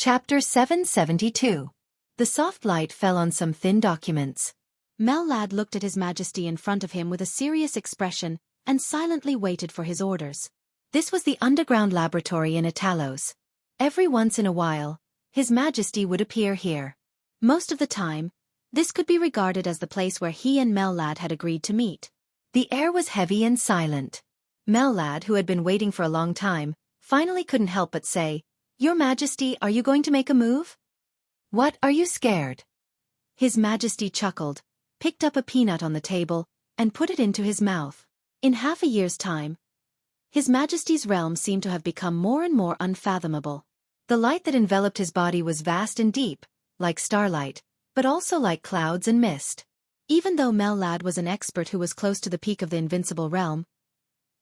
Chapter 772. The soft light fell on some thin documents. Mellad looked at His Majesty in front of him with a serious expression and silently waited for his orders. This was the underground laboratory in Atalos. Every once in a while, His Majesty would appear here. Most of the time, this could be regarded as the place where he and Mellad had agreed to meet. The air was heavy and silent. Mellad, who had been waiting for a long time, finally couldn't help but say, "Your Majesty, are you going to make a move?" "What, are you scared?" His Majesty chuckled, picked up a peanut on the table, and put it into his mouth. In half a year's time, His Majesty's realm seemed to have become more and more unfathomable. The light that enveloped his body was vast and deep, like starlight, but also like clouds and mist. Even though Mellad was an expert who was close to the peak of the invincible realm,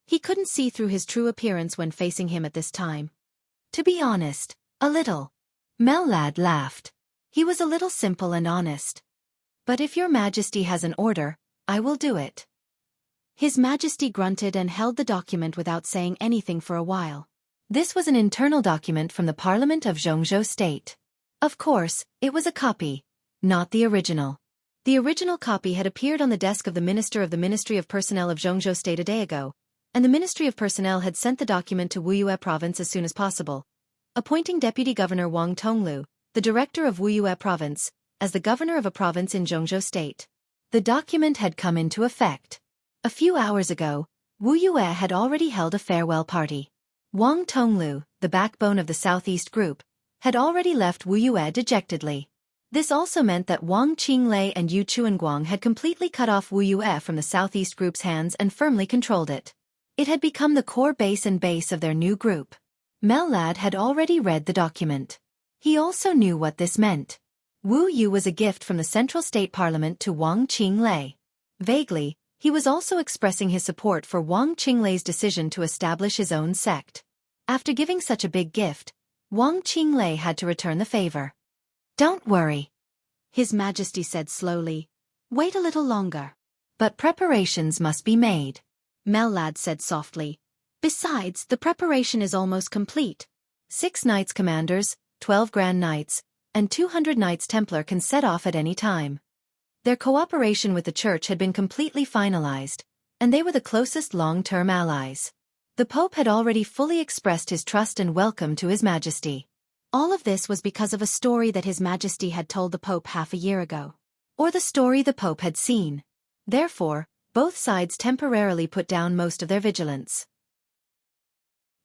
he couldn't see through his true appearance when facing him at this time. To be honest, a little. Mellad laughed. He was a little simple and honest. "But if your Majesty has an order, I will do it." His Majesty grunted and held the document without saying anything for a while. This was an internal document from the Parliament of Jianghu State. Of course, it was a copy, not the original. The original copy had appeared on the desk of the Minister of the Ministry of Personnel of Jianghu State a day ago, and the Ministry of Personnel had sent the document to Wuxia Province as soon as possible, appointing Deputy Governor Wang Tonglu, the director of Wuxia Province, as the governor of a province in Jianghu State. The document had come into effect. A few hours ago, Wuxia had already held a farewell party. Wang Tonglu, the backbone of the Southeast Group, had already left Wuxia dejectedly. This also meant that Wang Qinglei and Yu Chuanguang had completely cut off Wuxia from the Southeast Group's hands and firmly controlled it. It had become the core base of their new group. Mellad had already read the document. He also knew what this meant. Wu Yu was a gift from the Central State Parliament to Wang Qinglei. Vaguely, he was also expressing his support for Wang Qinglei's decision to establish his own sect. After giving such a big gift, Wang Qinglei had to return the favor. "Don't worry," His Majesty said slowly. "Wait a little longer." "But preparations must be made," Mellad said softly. "Besides, the preparation is almost complete. 6 Knights Commanders, 12 Grand Knights, and 200 Knights Templar can set off at any time. Their cooperation with the Church had been completely finalized, and they were the closest long-term allies. The Pope had already fully expressed his trust and welcome to His Majesty. All of this was because of a story that His Majesty had told the Pope half a year ago. Or the story the Pope had seen. Therefore, both sides temporarily put down most of their vigilance.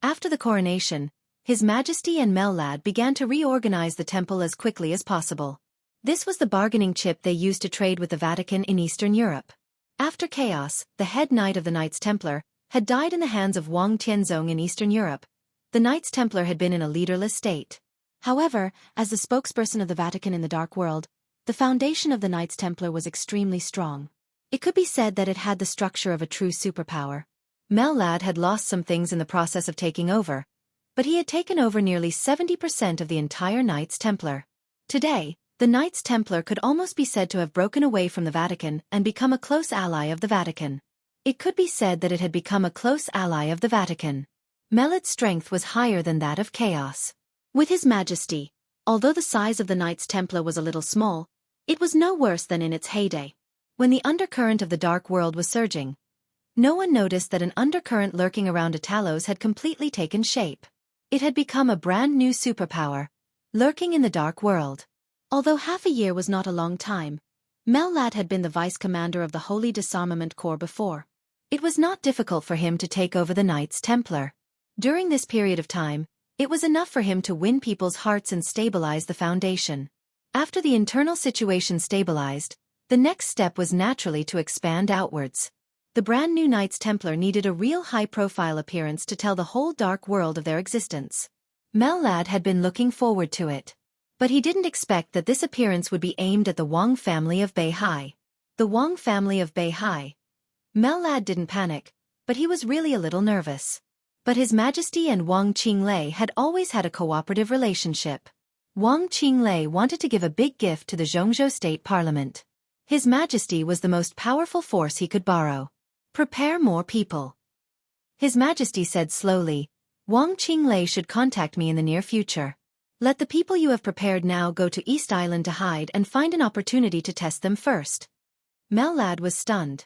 After the coronation, His Majesty and Mellad began to reorganize the temple as quickly as possible. This was the bargaining chip they used to trade with the Vatican in Eastern Europe. After Chaos, the head knight of the Knights Templar, had died in the hands of Wang Tianzong in Eastern Europe, the Knights Templar had been in a leaderless state. However, as the spokesperson of the Vatican in the Dark World, the foundation of the Knights Templar was extremely strong. It could be said that it had the structure of a true superpower. Mellad had lost some things in the process of taking over, but he had taken over nearly 70% of the entire Knights Templar. Today, the Knights Templar could almost be said to have broken away from the Vatican and become a close ally of the Vatican. It could be said that it had become a close ally of the Vatican. Mellad's strength was higher than that of Chaos. With His Majesty, although the size of the Knights Templar was a little small, it was no worse than in its heyday. When the undercurrent of the Dark World was surging, no one noticed that an undercurrent lurking around Atalos had completely taken shape. It had become a brand new superpower, lurking in the Dark World. Although half a year was not a long time, Mellad had been the vice commander of the Holy Disarmament Corps before. It was not difficult for him to take over the Knights Templar. During this period of time, it was enough for him to win people's hearts and stabilize the foundation. After the internal situation stabilized, the next step was naturally to expand outwards. The brand new Knights Templar needed a real high-profile appearance to tell the whole Dark World of their existence. Mellad had been looking forward to it. But he didn't expect that this appearance would be aimed at the Wang family of Beihai. The Wang family of Beihai. Mellad didn't panic, but he was really a little nervous. But His Majesty and Wang Qinglei had always had a cooperative relationship. Wang Qinglei wanted to give a big gift to the Jianghu State Parliament. His Majesty was the most powerful force he could borrow. "Prepare more people," His Majesty said slowly. "Wang Qinglei should contact me in the near future." Let the people you have prepared now go to East Island to hide and find an opportunity to test them first. Mellad was stunned,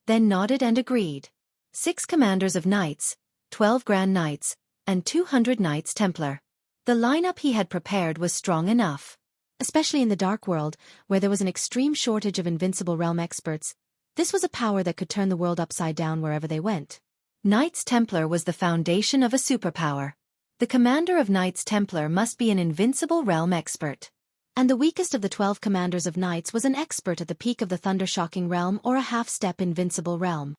then nodded and agreed. 6 commanders of knights, 12 Grand Knights, and 200 Knights Templar. The lineup he had prepared was strong enough. Especially in the Dark World, where there was an extreme shortage of invincible realm experts, this was a power that could turn the world upside down wherever they went. Knights Templar was the foundation of a superpower. The commander of Knights Templar must be an invincible realm expert. And the weakest of the 12 commanders of knights was an expert at the peak of the Thunder-Shocking realm or a half-step invincible realm.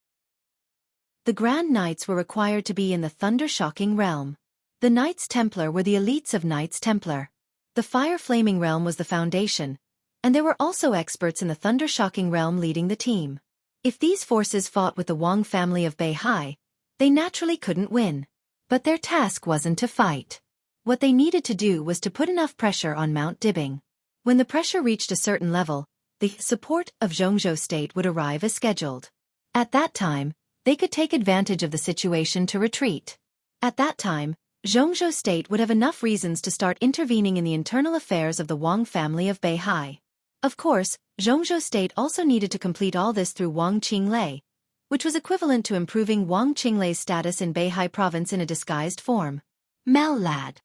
The Grand Knights were required to be in the Thunder-Shocking realm. The Knights Templar were the elites of Knights Templar. The Fire-Flaming realm was the foundation, and there were also experts in the Thunder-Shocking realm leading the team. If these forces fought with the Wang family of Beihai, they naturally couldn't win. But their task wasn't to fight. What they needed to do was to put enough pressure on Mount Dibing. When the pressure reached a certain level, the support of Jianghu state would arrive as scheduled. At that time, they could take advantage of the situation to retreat. At that time, Jianghu state would have enough reasons to start intervening in the internal affairs of the Wang family of Beihai. Of course, Jianghu state also needed to complete all this through Wang Qinglei, which was equivalent to improving Wang Qinglei's status in Beihai province in a disguised form. Mellad,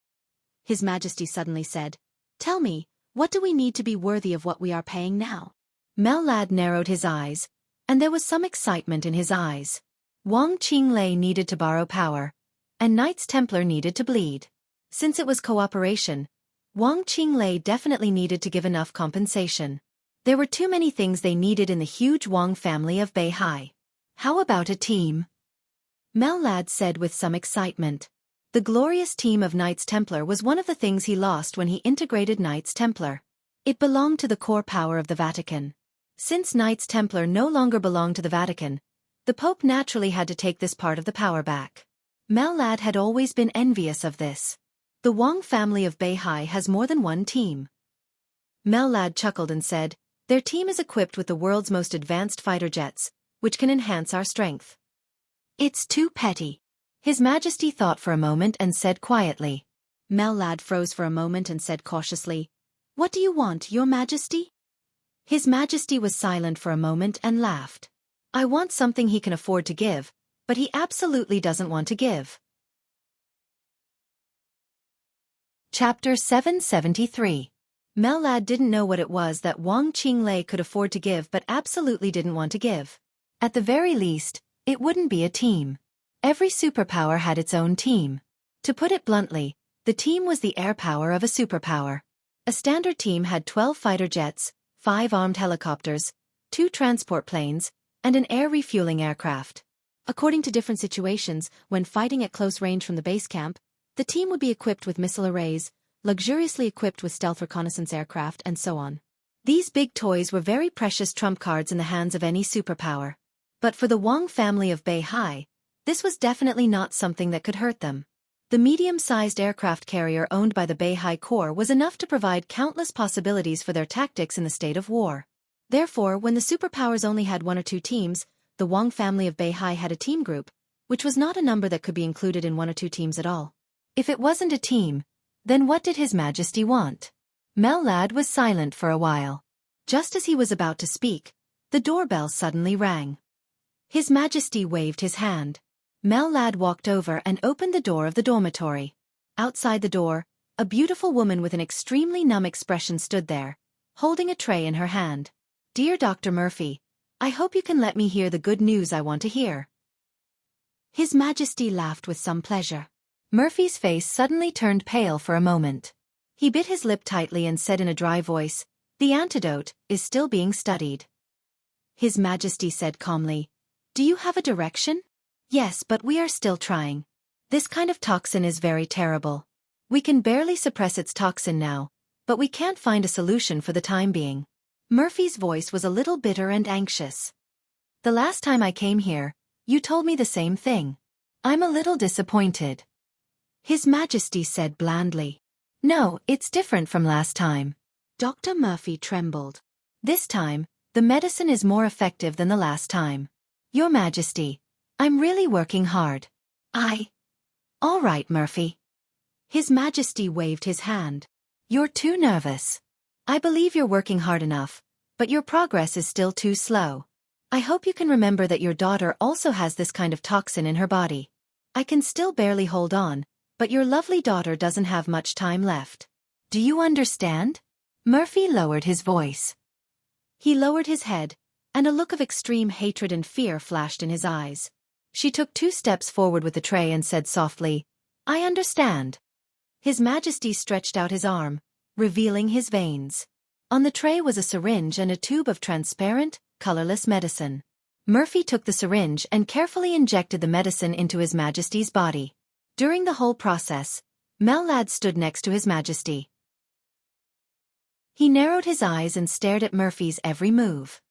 His Majesty suddenly said, "Tell me, what do we need to be worthy of what we are paying now?" Mellad narrowed his eyes, and there was some excitement in his eyes. Wang Qinglei needed to borrow power, and Knights Templar needed to bleed. Since it was cooperation, Wang Qinglei definitely needed to give enough compensation. There were too many things they needed in the huge Wang family of Beihai. How about a team? Mellad said with some excitement. The glorious team of Knights Templar was one of the things he lost when he integrated Knights Templar. It belonged to the core power of the Vatican. Since Knights Templar no longer belonged to the Vatican, the Pope naturally had to take this part of the power back. Mellad had always been envious of this. The Wang family of Beihai has more than one team. Mellad chuckled and said, "Their team is equipped with the world's most advanced fighter jets, which can enhance our strength." "It's too petty." His Majesty thought for a moment and said quietly. Mellad froze for a moment and said cautiously, "What do you want, Your Majesty?" His Majesty was silent for a moment and laughed. "I want something he can afford to give, but he absolutely doesn't want to give." Chapter 773. Mellad didn't know what it was that Wang Qinglei could afford to give but absolutely didn't want to give. At the very least, it wouldn't be a team. Every superpower had its own team. To put it bluntly, the team was the air power of a superpower. A standard team had 12 fighter jets, 5 armed helicopters, 2 transport planes, and an air refueling aircraft. According to different situations, when fighting at close range from the base camp, the team would be equipped with missile arrays, luxuriously equipped with stealth reconnaissance aircraft, and so on. These big toys were very precious trump cards in the hands of any superpower. But for the Wang family of Beihai, this was definitely not something that could hurt them. The medium-sized aircraft carrier owned by the Beihai Corps was enough to provide countless possibilities for their tactics in the state of war. Therefore, when the superpowers only had 1 or 2 teams, the Wang family of Beihai had a team group, which was not a number that could be included in 1 or 2 teams at all. If it wasn't a team, then what did His Majesty want? Mellad was silent for a while. Just as he was about to speak, the doorbell suddenly rang. His Majesty waved his hand. Mellad walked over and opened the door of the dormitory. Outside the door, a beautiful woman with an extremely numb expression stood there, holding a tray in her hand. "Dear Dr. Murphy, I hope you can let me hear the good news I want to hear." His Majesty laughed with some pleasure. Murphy's face suddenly turned pale for a moment. He bit his lip tightly and said in a dry voice, "The antidote is still being studied." His Majesty said calmly, "Do you have a direction?" "Yes, but we are still trying. This kind of toxin is very terrible. We can barely suppress its toxin now, but we can't find a solution for the time being." Murphy's voice was a little bitter and anxious. "The last time I came here, you told me the same thing. I'm a little disappointed." His Majesty said blandly, "No, it's different from last time." Dr. Murphy trembled. "This time, the medicine is more effective than the last time. Your Majesty, I'm really working hard." All right, Murphy." His Majesty waved his hand. You're too nervous. I believe you're working hard enough, but your progress is still too slow. I hope you can remember that your daughter also has this kind of toxin in her body. I can still barely hold on, but your lovely daughter doesn't have much time left. Do you understand? Murphy lowered his voice. He lowered his head, and a look of extreme hatred and fear flashed in his eyes. She took 2 steps forward with the tray and said softly, I understand. His Majesty stretched out his arm, revealing his veins. On the tray was a syringe and a tube of transparent, colorless medicine. Murphy took the syringe and carefully injected the medicine into His Majesty's body. During the whole process, Mellad stood next to His Majesty. He narrowed his eyes and stared at Murphy's every move.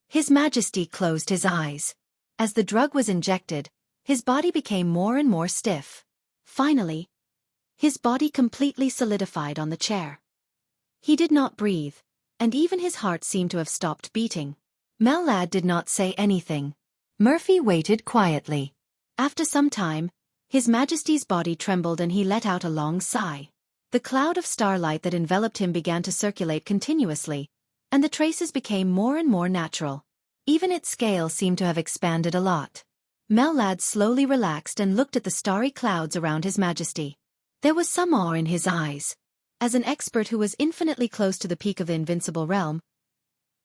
His Majesty closed his eyes. As the drug was injected, his body became more and more stiff. Finally, his body completely solidified on the chair. He did not breathe, and even his heart seemed to have stopped beating. Mellad did not say anything. Murphy waited quietly. After some time, His Majesty's body trembled and he let out a long sigh. The cloud of starlight that enveloped him began to circulate continuously, and the traces became more and more natural. Even its scale seemed to have expanded a lot. Mellad slowly relaxed and looked at the starry clouds around His Majesty. There was some awe in his eyes. As an expert who was infinitely close to the peak of the invincible realm,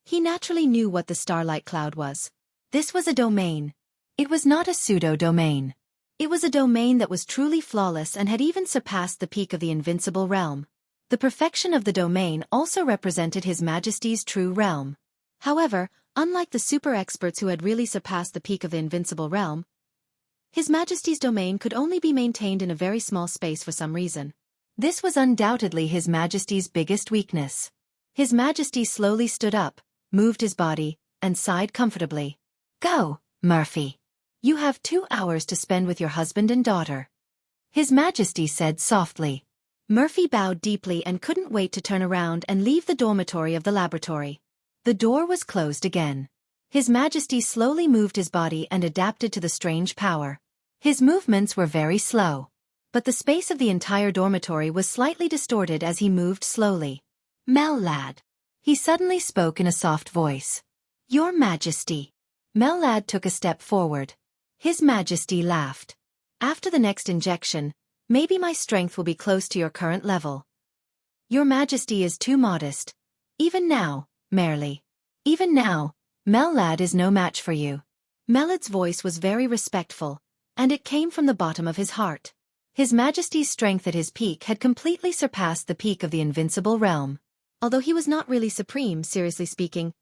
he naturally knew what the starlight cloud was. This was a domain. It was not a pseudo-domain. It was a domain that was truly flawless and had even surpassed the peak of the invincible realm. The perfection of the domain also represented His Majesty's true realm. However, unlike the super-experts who had really surpassed the peak of the invincible realm, His Majesty's domain could only be maintained in a very small space for some reason. This was undoubtedly His Majesty's biggest weakness. His Majesty slowly stood up, moved his body, and sighed comfortably. Go, Murphy. You have 2 hours to spend with your husband and daughter. His Majesty said softly. Murphy bowed deeply and couldn't wait to turn around and leave the dormitory of the laboratory. The door was closed again. His Majesty slowly moved his body and adapted to the strange power. His movements were very slow, but the space of the entire dormitory was slightly distorted as he moved slowly. Mellad. He suddenly spoke in a soft voice. Your Majesty. Mellad took a step forward. His Majesty laughed. After the next injection, maybe my strength will be close to your current level. Your Majesty is too modest. Even now, merely. Even now, Mellad is no match for you. Mellad's voice was very respectful, and it came from the bottom of his heart. His Majesty's strength at his peak had completely surpassed the peak of the invincible realm. Although he was not really supreme, seriously speaking,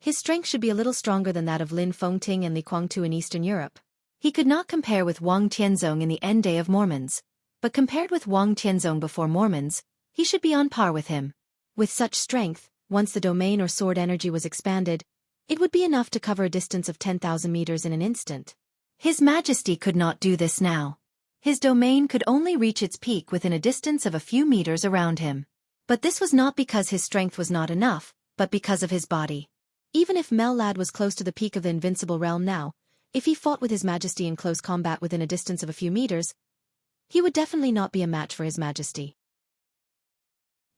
his strength should be a little stronger than that of Lin Fengting and Li Guangtu in Eastern Europe. He could not compare with Wang Tianzong in the end day of Mormons, but compared with Wang Tianzong before Mormons, he should be on par with him. With such strength, once the domain or sword energy was expanded, it would be enough to cover a distance of 10,000 meters in an instant. His Majesty could not do this now. His domain could only reach its peak within a distance of a few meters around him. But this was not because his strength was not enough, but because of his body. Even if Mellad was close to the peak of the invincible realm now, if he fought with His Majesty in close combat within a distance of a few meters, he would definitely not be a match for His Majesty.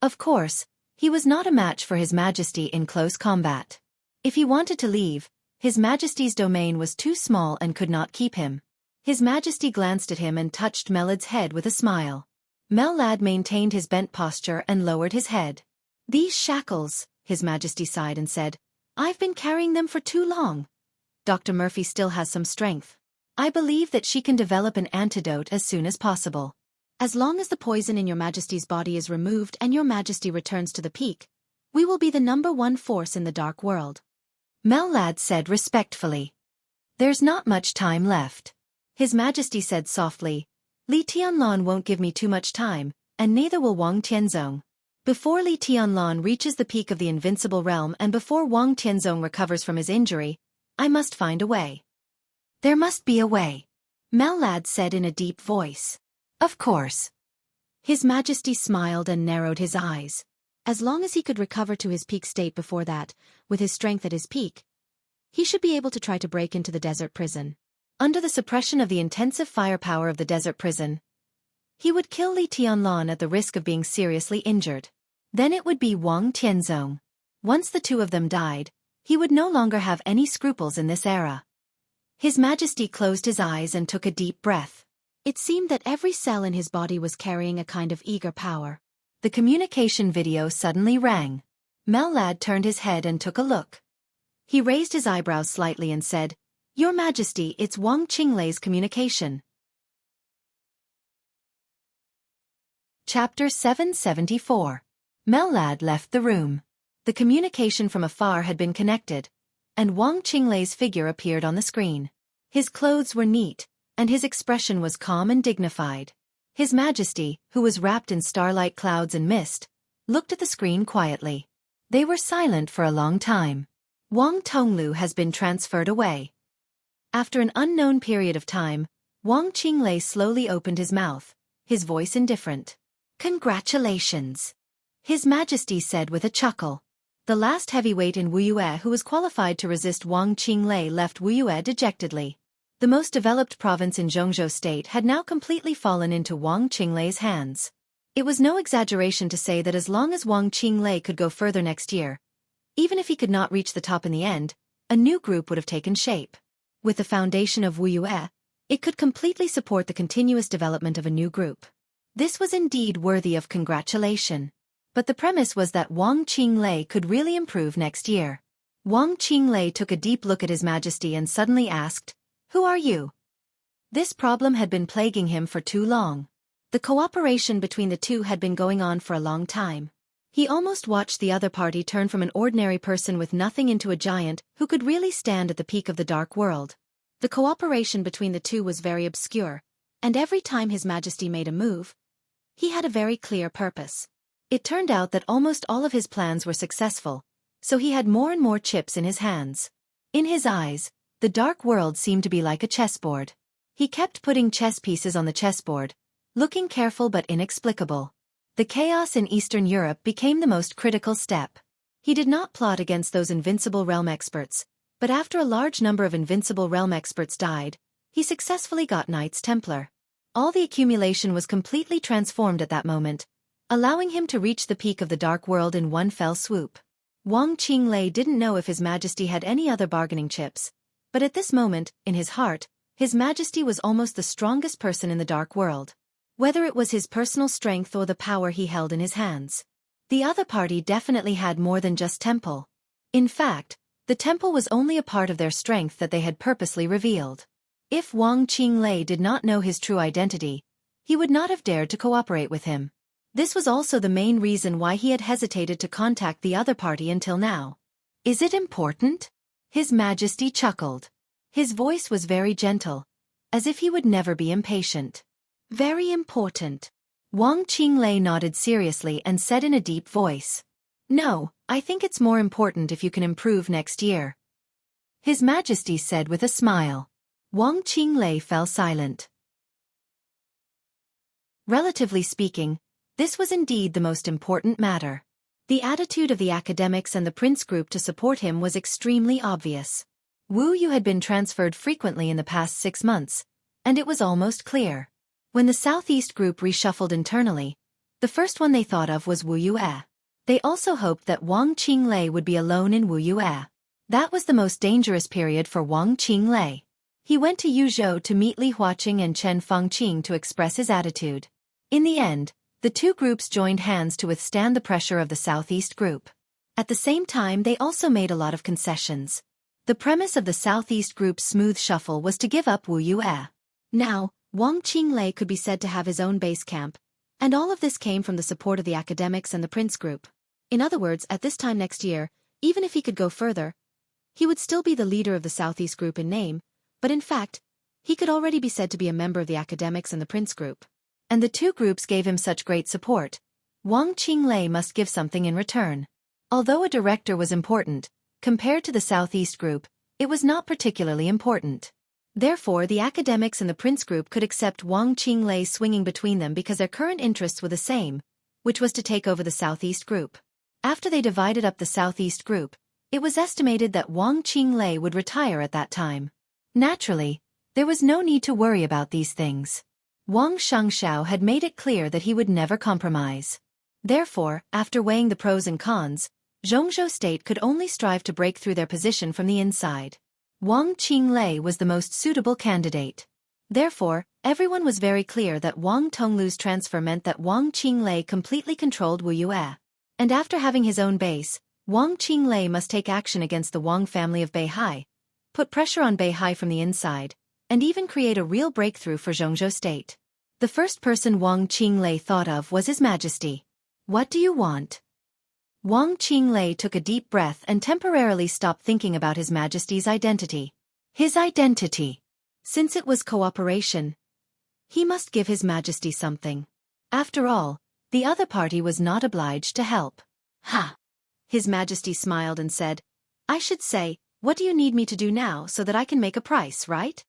Of course, he was not a match for His Majesty in close combat. If he wanted to leave, His Majesty's domain was too small and could not keep him. His Majesty glanced at him and touched Mellad's head with a smile. Mellad maintained his bent posture and lowered his head. These shackles, His Majesty sighed and said, I've been carrying them for too long. Dr. Murphy still has some strength. I believe that she can develop an antidote as soon as possible. As long as the poison in your Majesty's body is removed and your Majesty returns to the peak, we will be the #1 force in the dark world. Mellad said respectfully. There's not much time left. His Majesty said softly, Li Tianlan won't give me too much time, and neither will Wang Tianzong. Before Li Tianlan reaches the peak of the invincible realm and before Wang Tianzong recovers from his injury, I must find a way. There must be a way. Mellad said in a deep voice. Of course. His Majesty smiled and narrowed his eyes. As long as he could recover to his peak state before that, with his strength at his peak, he should be able to try to break into the desert prison. Under the suppression of the intensive firepower of the desert prison, He would kill Li Tianlan at the risk of being seriously injured. Then it would be Wang Tianzong. Once the two of them died, he would no longer have any scruples in this era. His Majesty closed his eyes and took a deep breath. It seemed that every cell in his body was carrying a kind of eager power. The communication video suddenly rang. Mellad turned his head and took a look. He raised his eyebrows slightly and said, "Your Majesty, it's Wang Qinglei's communication." Chapter 774. Mellad left the room. The communication from afar had been connected, and Wang Qinglei's figure appeared on the screen. His clothes were neat, and his expression was calm and dignified. His Majesty, who was wrapped in starlight clouds and mist, looked at the screen quietly. They were silent for a long time. Wang Tonglu has been transferred away. After an unknown period of time, Wang Qinglei slowly opened his mouth, his voice indifferent. "Congratulations," His Majesty said with a chuckle. The last heavyweight in Wuyue who was qualified to resist Wang Qinglei left Wuyue dejectedly. The most developed province in Jianghu state had now completely fallen into Wang Qinglei's hands. It was no exaggeration to say that as long as Wang Qinglei could go further next year, even if he could not reach the top in the end, a new group would have taken shape. With the foundation of Wuyue, it could completely support the continuous development of a new group. This was indeed worthy of congratulation. But the premise was that Wang Qinglei could really improve next year. Wang Qinglei took a deep look at His Majesty and suddenly asked, "Who are you?" This problem had been plaguing him for too long. The cooperation between the two had been going on for a long time. He almost watched the other party turn from an ordinary person with nothing into a giant who could really stand at the peak of the dark world. The cooperation between the two was very obscure, and every time His Majesty made a move, he had a very clear purpose. It turned out that almost all of his plans were successful, so he had more and more chips in his hands. In his eyes, the dark world seemed to be like a chessboard. He kept putting chess pieces on the chessboard, looking careful but inexplicable. The chaos in Eastern Europe became the most critical step. He did not plot against those invincible realm experts, but after a large number of invincible realm experts died, he successfully got Knights Templar. All the accumulation was completely transformed at that moment, allowing him to reach the peak of the dark world in one fell swoop. Wang Qinglei didn't know if His Majesty had any other bargaining chips, but at this moment, in his heart, His Majesty was almost the strongest person in the dark world. Whether it was his personal strength or the power he held in his hands. The other party definitely had more than just temple. In fact, the temple was only a part of their strength that they had purposely revealed. If Wang Qinglei did not know his true identity, he would not have dared to cooperate with him. This was also the main reason why he had hesitated to contact the other party until now. "Is it important?" His Majesty chuckled. His voice was very gentle, as if he would never be impatient. "Very important." Wang Qinglei nodded seriously and said in a deep voice. "No, I think it's more important if you can improve next year." His Majesty said with a smile. Wang Qinglei fell silent. Relatively speaking, this was indeed the most important matter. The attitude of the academics and the prince group to support him was extremely obvious. Wu Yu had been transferred frequently in the past 6 months, and it was almost clear. When the Southeast group reshuffled internally, the first one they thought of was Wu Yue. They also hoped that Wang Qinglei would be alone in Wu Yue. That was the most dangerous period for Wang Qinglei. He went to Yuzhou to meet Li Huaqing and Chen Fengqing to express his attitude. In the end, the two groups joined hands to withstand the pressure of the Southeast group. At the same time, they also made a lot of concessions. The premise of the Southeast group's smooth shuffle was to give up Wu Yue. Now, Wang Qinglei could be said to have his own base camp, and all of this came from the support of the academics and the prince group. In other words, at this time next year, even if he could go further, he would still be the leader of the Southeast group in name, but in fact, he could already be said to be a member of the academics and the prince group. And the two groups gave him such great support. Wang Qinglei must give something in return. Although a director was important, compared to the Southeast group, it was not particularly important. Therefore, the academics and the prince group could accept Wang Qinglei swinging between them because their current interests were the same, which was to take over the Southeast group. After they divided up the Southeast group, it was estimated that Wang Qinglei would retire at that time. Naturally, there was no need to worry about these things. Wang Xianxia had made it clear that he would never compromise. Therefore, after weighing the pros and cons, Jianghu state could only strive to break through their position from the inside. Wang Qinglei was the most suitable candidate. Therefore, everyone was very clear that Wang Tonglu's transfer meant that Wang Qinglei completely controlled Wuxia. And after having his own base, Wang Qinglei must take action against the Wang family of Beihai, put pressure on Beihai from the inside, and even create a real breakthrough for Jianghu state. The first person Wang Qinglei thought of was His Majesty. What do you want? Wang Qinglei took a deep breath and temporarily stopped thinking about His Majesty's identity. His identity. Since it was cooperation, he must give His Majesty something. After all, the other party was not obliged to help. Ha! His Majesty smiled and said, I should say, what do you need me to do now so that I can make a price, right?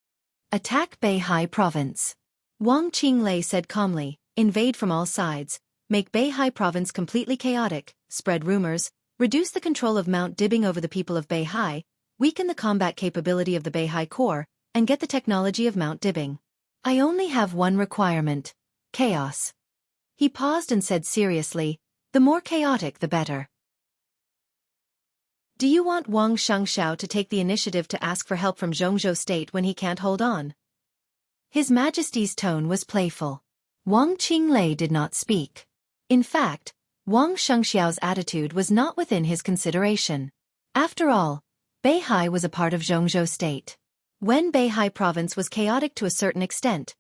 Attack Beihai province. Wang Qinglei said calmly, invade from all sides, make Beihai province completely chaotic, spread rumors, reduce the control of Mount Dibbing over the people of Beihai, weaken the combat capability of the Beihai Corps, and get the technology of Mount Dibbing. I only have one requirement: chaos. He paused and said seriously, the more chaotic the better. Do you want Wang Xianxia to take the initiative to ask for help from Jianghu state when he can't hold on? His Majesty's tone was playful. Wang Qinglei did not speak. In fact, Wang Xianxiao's attitude was not within his consideration. After all, Beihai was a part of Jianghu state. When Beihai province was chaotic to a certain extent,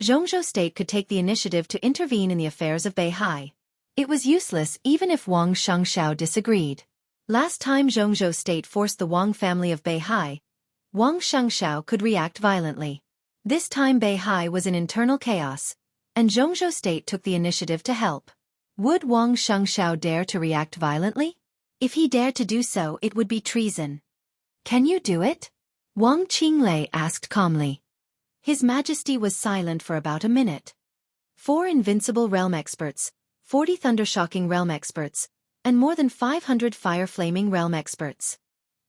Jianghu state could take the initiative to intervene in the affairs of Beihai. It was useless even if Wang Xianxia disagreed. Last time Jianghu state forced the Wang family of Beihai, Wang Xianxia could react violently. This time Beihai was in internal chaos, and Jianghu state took the initiative to help. Would Wang Xianxia dare to react violently? If he dared to do so, it would be treason. Can you do it? Wang Qinglei asked calmly. His Majesty was silent for about a minute. 4 invincible realm experts, 40 thundershocking realm experts, and more than 500 fire-flaming realm experts.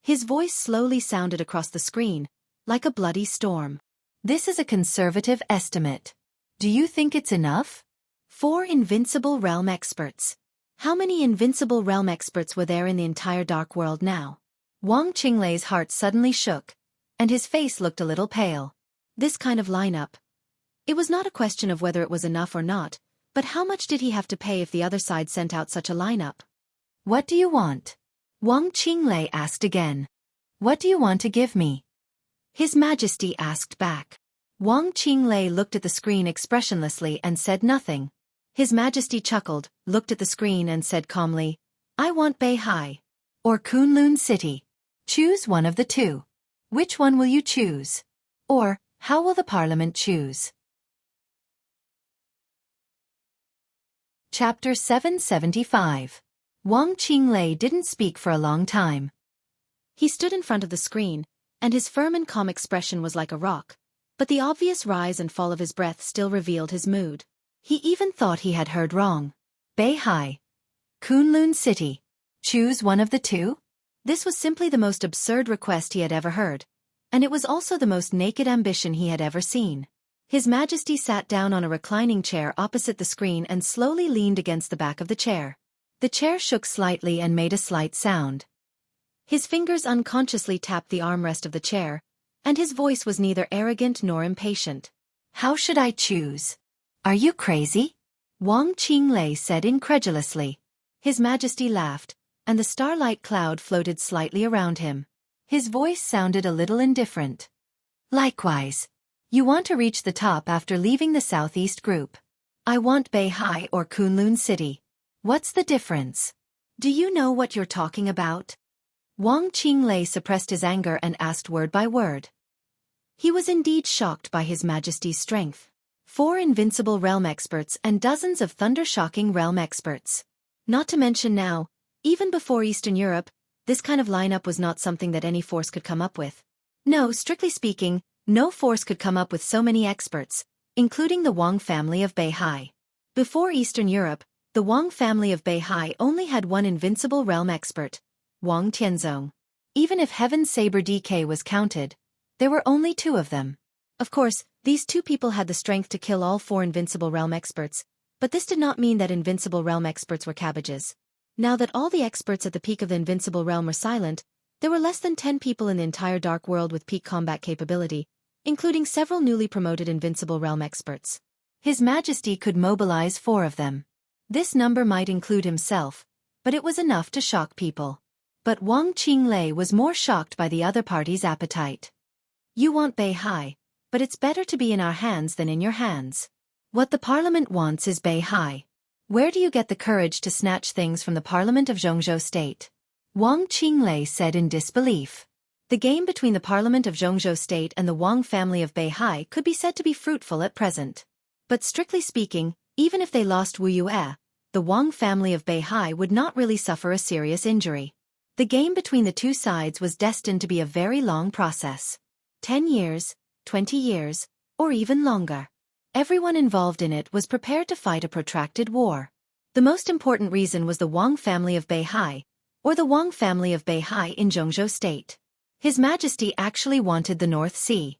His voice slowly sounded across the screen, like a bloody storm. This is a conservative estimate. Do you think it's enough? 4 invincible realm experts. How many invincible realm experts were there in the entire dark world now? Wang Qinglei's heart suddenly shook, and his face looked a little pale. This kind of lineup. It was not a question of whether it was enough or not, but how much did he have to pay if the other side sent out such a lineup? What do you want? Wang Qinglei asked again. What do you want to give me? His Majesty asked back. Wang Qinglei looked at the screen expressionlessly and said nothing. His Majesty chuckled, looked at the screen and said calmly, I want Beihai. Or Kunlun City. Choose one of the two. Which one will you choose? Or, how will the Parliament choose? Chapter 775. Wang Qinglei didn't speak for a long time. He stood in front of the screen, and his firm and calm expression was like a rock, but the obvious rise and fall of his breath still revealed his mood. He even thought he had heard wrong. Beihai. Kunlun City. Choose one of the two? This was simply the most absurd request he had ever heard, and it was also the most naked ambition he had ever seen. His Majesty sat down on a reclining chair opposite the screen and slowly leaned against the back of the chair. The chair shook slightly and made a slight sound. His fingers unconsciously tapped the armrest of the chair, and his voice was neither arrogant nor impatient. How should I choose? Are you crazy? Wang Qinglei said incredulously. His Majesty laughed, and the starlight cloud floated slightly around him. His voice sounded a little indifferent. Likewise. You want to reach the top after leaving the southeast group. I want Beihai or Kunlun City. What's the difference? Do you know what you're talking about? Wang Qinglei suppressed his anger and asked word by word. He was indeed shocked by His Majesty's strength. 4 invincible realm experts and dozens of thunder-shocking realm experts. Not to mention now, even before Eastern Europe, this kind of lineup was not something that any force could come up with. No, strictly speaking, no force could come up with so many experts, including the Wang family of Beihai. Before Eastern Europe, the Wang family of Beihai only had one invincible realm expert, Wang Tianzong. Even if Heaven's Saber DK was counted, there were only 2 of them. Of course, these two people had the strength to kill all 4 Invincible Realm experts, but this did not mean that Invincible Realm experts were cabbages. Now that all the experts at the peak of the Invincible Realm were silent, there were less than 10 people in the entire Dark World with peak combat capability, including several newly promoted Invincible Realm experts. His Majesty could mobilize 4 of them. This number might include himself, but it was enough to shock people. But Wang Qinglei was more shocked by the other party's appetite. You want Beihai, but it's better to be in our hands than in your hands. What the parliament wants is Beihai. Where do you get the courage to snatch things from the parliament of Jianghu State? Wang Qinglei said in disbelief. The game between the parliament of Jianghu State and the Wang family of Beihai could be said to be fruitful at present. But strictly speaking, even if they lost Wuxia, the Wang family of Beihai would not really suffer a serious injury. The game between the two sides was destined to be a very long process. 10 years, 20 years, or even longer. Everyone involved in it was prepared to fight a protracted war. The most important reason was the Wang family of Beihai, or the Wang family of Beihai in Jianghu State. His Majesty actually wanted the North Sea.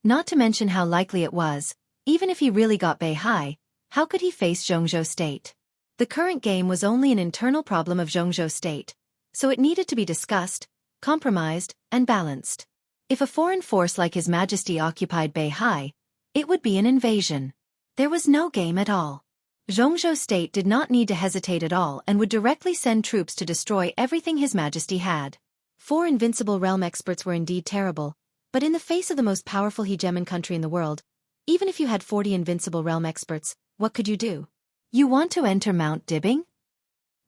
Not to mention how likely it was, even if he really got Beihai, how could he face Jianghu State? The current game was only an internal problem of Jianghu State, so it needed to be discussed, compromised, and balanced. If a foreign force like His Majesty occupied Beihai, it would be an invasion. There was no game at all. Jianghu State did not need to hesitate at all and would directly send troops to destroy everything His Majesty had. 4 Invincible Realm experts were indeed terrible, but in the face of the most powerful hegemon country in the world, even if you had 40 Invincible Realm experts, what could you do? You want to enter Mount Dibbing?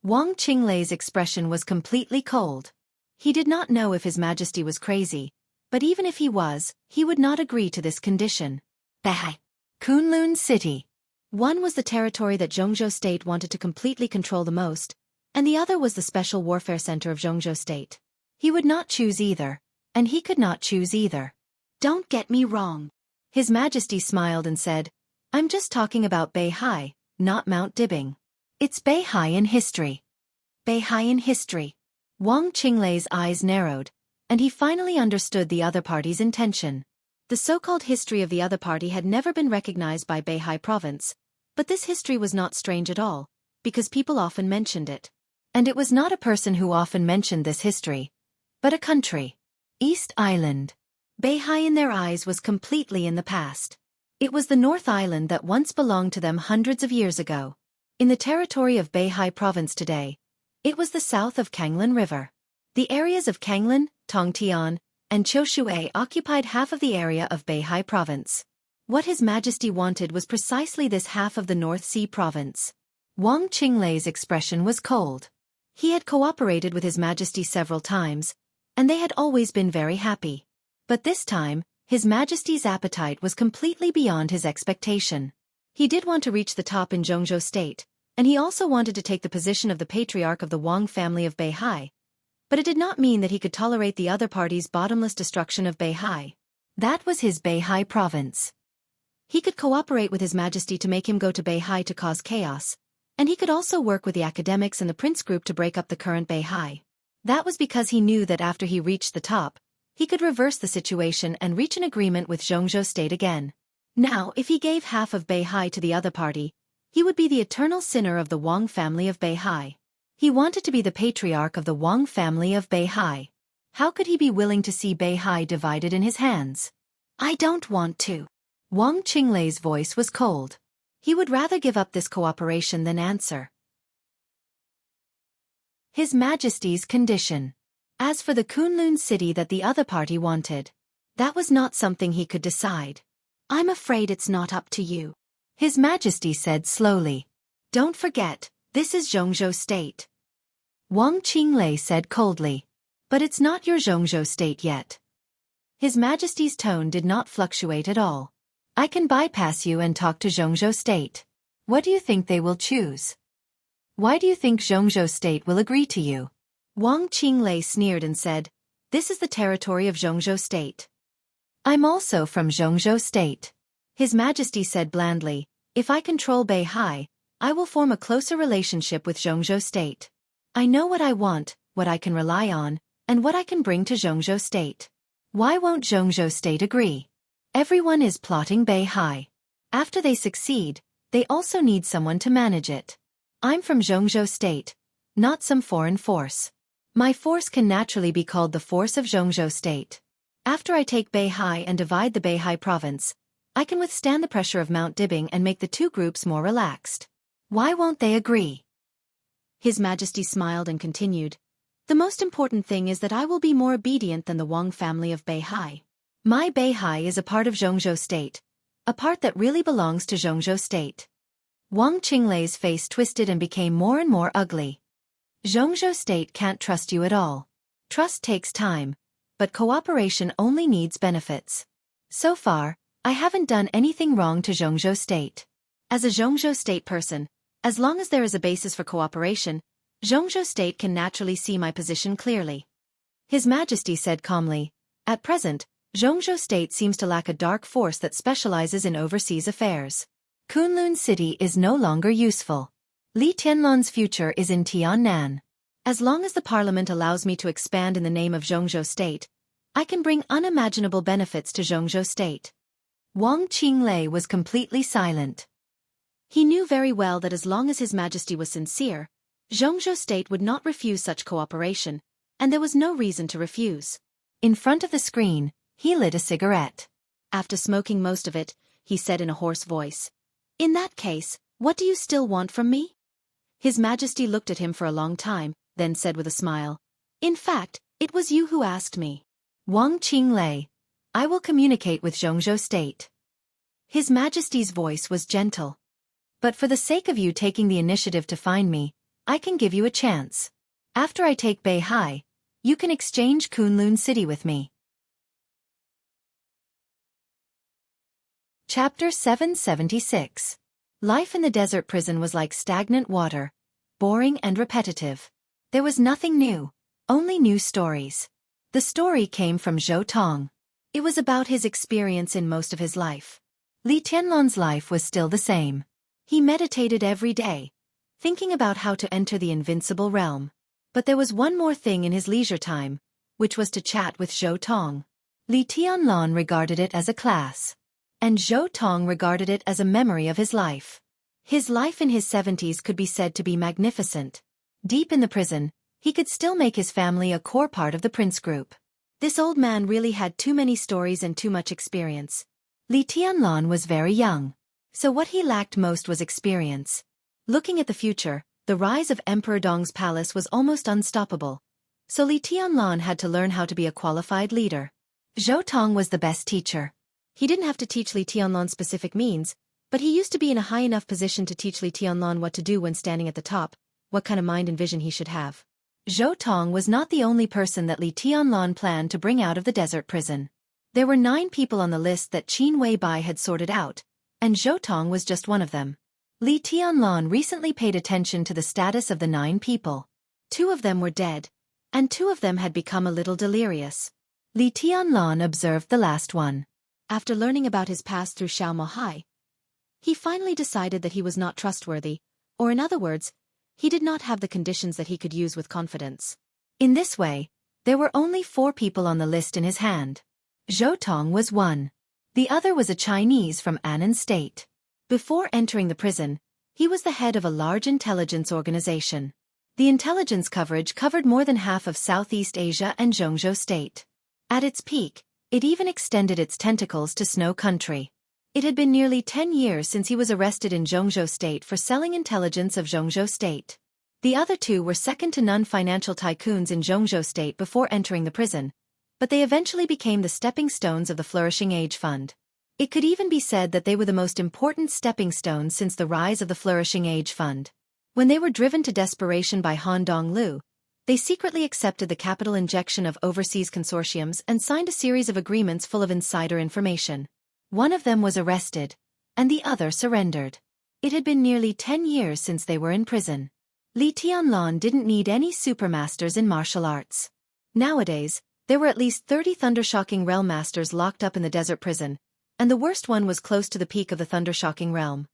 Wang Qinglei's expression was completely cold. He did not know if His Majesty was crazy, but even if he was, he would not agree to this condition. Beihai. Kunlun City. One was the territory that Jianghu State wanted to completely control the most, and the other was the special warfare center of Jianghu State. He would not choose either, and he could not choose either. Don't get me wrong. His Majesty smiled and said, I'm just talking about Beihai, not Mount Dibbing. It's Beihai in history. Beihai in history. Wang Qinglei's eyes narrowed, and he finally understood the other party's intention. The so-called history of the other party had never been recognized by Beihai province, but this history was not strange at all, because people often mentioned it. And it was not a person who often mentioned this history, but a country. East Island. Beihai in their eyes was completely in the past. It was the North Island that once belonged to them hundreds of years ago. In the territory of Beihai province today, it was the south of Kanglin River. The areas of Kanglin, Tongtian, and Qiushui occupied half of the area of Beihai province. What His Majesty wanted was precisely this half of the North Sea province. Wang Qinglei's expression was cold. He had cooperated with His Majesty several times, and they had always been very happy. But this time, His Majesty's appetite was completely beyond his expectation. He did want to reach the top in Jianghu State, and he also wanted to take the position of the patriarch of the Wang family of Beihai. But it did not mean that he could tolerate the other party's bottomless destruction of Beihai. That was his Beihai province. He could cooperate with His Majesty to make him go to Beihai to cause chaos, and he could also work with the academics and the prince group to break up the current Beihai. That was because he knew that after he reached the top, he could reverse the situation and reach an agreement with Jianghu State again. Now, if he gave half of Beihai to the other party, he would be the eternal sinner of the Wang family of Beihai. He wanted to be the patriarch of the Wang family of Beihai. How could he be willing to see Beihai divided in his hands? I don't want to. Wang Qinglei's voice was cold. He would rather give up this cooperation than answer. His Majesty's condition. As for the Kunlun city that the other party wanted, that was not something he could decide. I'm afraid it's not up to you. His Majesty said slowly. Don't forget, this is Jianghu State. Wang Qinglei said coldly. But it's not your Jianghu State yet. His Majesty's tone did not fluctuate at all. I can bypass you and talk to Jianghu State. What do you think they will choose? Why do you think Jianghu State will agree to you? Wang Qinglei sneered and said, This is the territory of Jianghu State. I'm also from Jianghu State. His Majesty said blandly, If I control Beihai, I will form a closer relationship with Jianghu State. I know what I want, what I can rely on, and what I can bring to Jianghu State. Why won't Jianghu State agree? Everyone is plotting Beihai. After they succeed, they also need someone to manage it. I'm from Jianghu State, not some foreign force. My force can naturally be called the force of Jianghu State. After I take Beihai and divide the Beihai province, I can withstand the pressure of Mount Dibing and make the two groups more relaxed. Why won't they agree? His Majesty smiled and continued, "The most important thing is that I will be more obedient than the Wang family of Beihai. My Beihai is a part of Jianghu State, a part that really belongs to Jianghu State." Wang Qinglei's face twisted and became more and more ugly. Jianghu State can't trust you at all. Trust takes time, but cooperation only needs benefits. So far, I haven't done anything wrong to Jianghu State. As a Jianghu State person, as long as there is a basis for cooperation, Jianghu State can naturally see my position clearly. His Majesty said calmly, "At present, Jianghu State seems to lack a dark force that specializes in overseas affairs. Kunlun City is no longer useful. Li Tianlan's future is in Tiannan. As long as the parliament allows me to expand in the name of Jianghu State, I can bring unimaginable benefits to Jianghu State." Wang Qinglei was completely silent. He knew very well that as long as His Majesty was sincere, Jianghu State would not refuse such cooperation, and there was no reason to refuse. In front of the screen, he lit a cigarette. After smoking most of it, he said in a hoarse voice, "In that case, what do you still want from me?" His Majesty looked at him for a long time, then said with a smile, "In fact, it was you who asked me." Wang Qinglei, "I will communicate with Jianghu State." His Majesty's voice was gentle. "But for the sake of you taking the initiative to find me, I can give you a chance. After I take Beihai, you can exchange Kunlun City with me." Chapter 776. Life in the desert prison was like stagnant water, boring and repetitive. There was nothing new, only new stories. The story came from Zhou Tong. It was about his experience in most of his life. Li Tianlan's life was still the same. He meditated every day, thinking about how to enter the invincible realm. But there was one more thing in his leisure time, which was to chat with Zhou Tong. Li Tianlan regarded it as a class, and Zhou Tong regarded it as a memory of his life. His life in his 70s could be said to be magnificent. Deep in the prison, he could still make his family a core part of the prince group. This old man really had too many stories and too much experience. Li Tianlan was very young, so what he lacked most was experience. Looking at the future, the rise of Emperor Dong's palace was almost unstoppable, so Li Tianlan had to learn how to be a qualified leader. Zhou Tong was the best teacher. He didn't have to teach Li Tianlan specific means, but he used to be in a high enough position to teach Li Tianlan what to do when standing at the top, what kind of mind and vision he should have. Zhou Tong was not the only person that Li Tianlan planned to bring out of the desert prison. There were 9 people on the list that Qin Weibai had sorted out, and Zhou Tong was just one of them. Li Tianlan recently paid attention to the status of the 9 people. 2 of them were dead, and 2 of them had become a little delirious. Li Tianlan observed the last one. After learning about his past through Xiao Mohai, he finally decided that he was not trustworthy, or in other words, he did not have the conditions that he could use with confidence. In this way, there were only 4 people on the list in his hand. Zhou Tong was one. The other was a Chinese from Annan State. Before entering the prison, he was the head of a large intelligence organization. The intelligence coverage covered more than half of Southeast Asia and Jianghu State. At its peak, it even extended its tentacles to Snow Country. It had been nearly 10 years since he was arrested in Jianghu State for selling intelligence of Jianghu State. The other 2 were second-to-none financial tycoons in Jianghu State before entering the prison, but they eventually became the stepping stones of the Flourishing Age Fund. It could even be said that they were the most important stepping stones since the rise of the Flourishing Age Fund. When they were driven to desperation by Han Donglu, they secretly accepted the capital injection of overseas consortiums and signed a series of agreements full of insider information. One of them was arrested, and the other surrendered. It had been nearly 10 years since they were in prison. Li Tianlan didn't need any supermasters in martial arts. Nowadays, there were at least 30 thundershocking realm masters locked up in the desert prison, and the worst one was close to the peak of the thundershocking realm.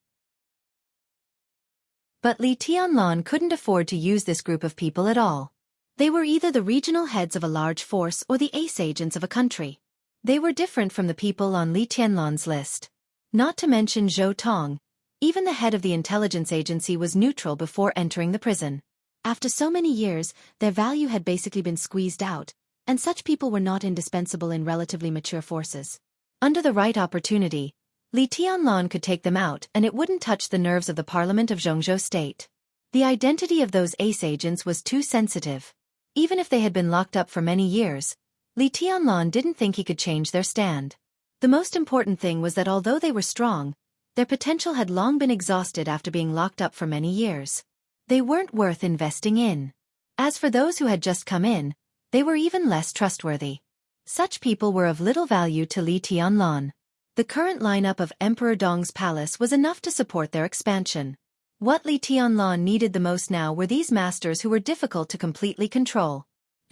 But Li Tianlan couldn't afford to use this group of people at all. They were either the regional heads of a large force or the ace agents of a country. They were different from the people on Li Tianlan's list. Not to mention Zhou Tong, even the head of the intelligence agency was neutral before entering the prison. After so many years, their value had basically been squeezed out, and such people were not indispensable in relatively mature forces. Under the right opportunity, Li Tianlan could take them out and it wouldn't touch the nerves of the Parliament of Jianghu State. The identity of those ace agents was too sensitive. Even if they had been locked up for many years, Li Tianlan didn't think he could change their stand. The most important thing was that although they were strong, their potential had long been exhausted after being locked up for many years. They weren't worth investing in. As for those who had just come in, they were even less trustworthy. Such people were of little value to Li Tianlan. The current lineup of Emperor Dong's palace was enough to support their expansion. What Li Tianlan needed the most now were these masters who were difficult to completely control.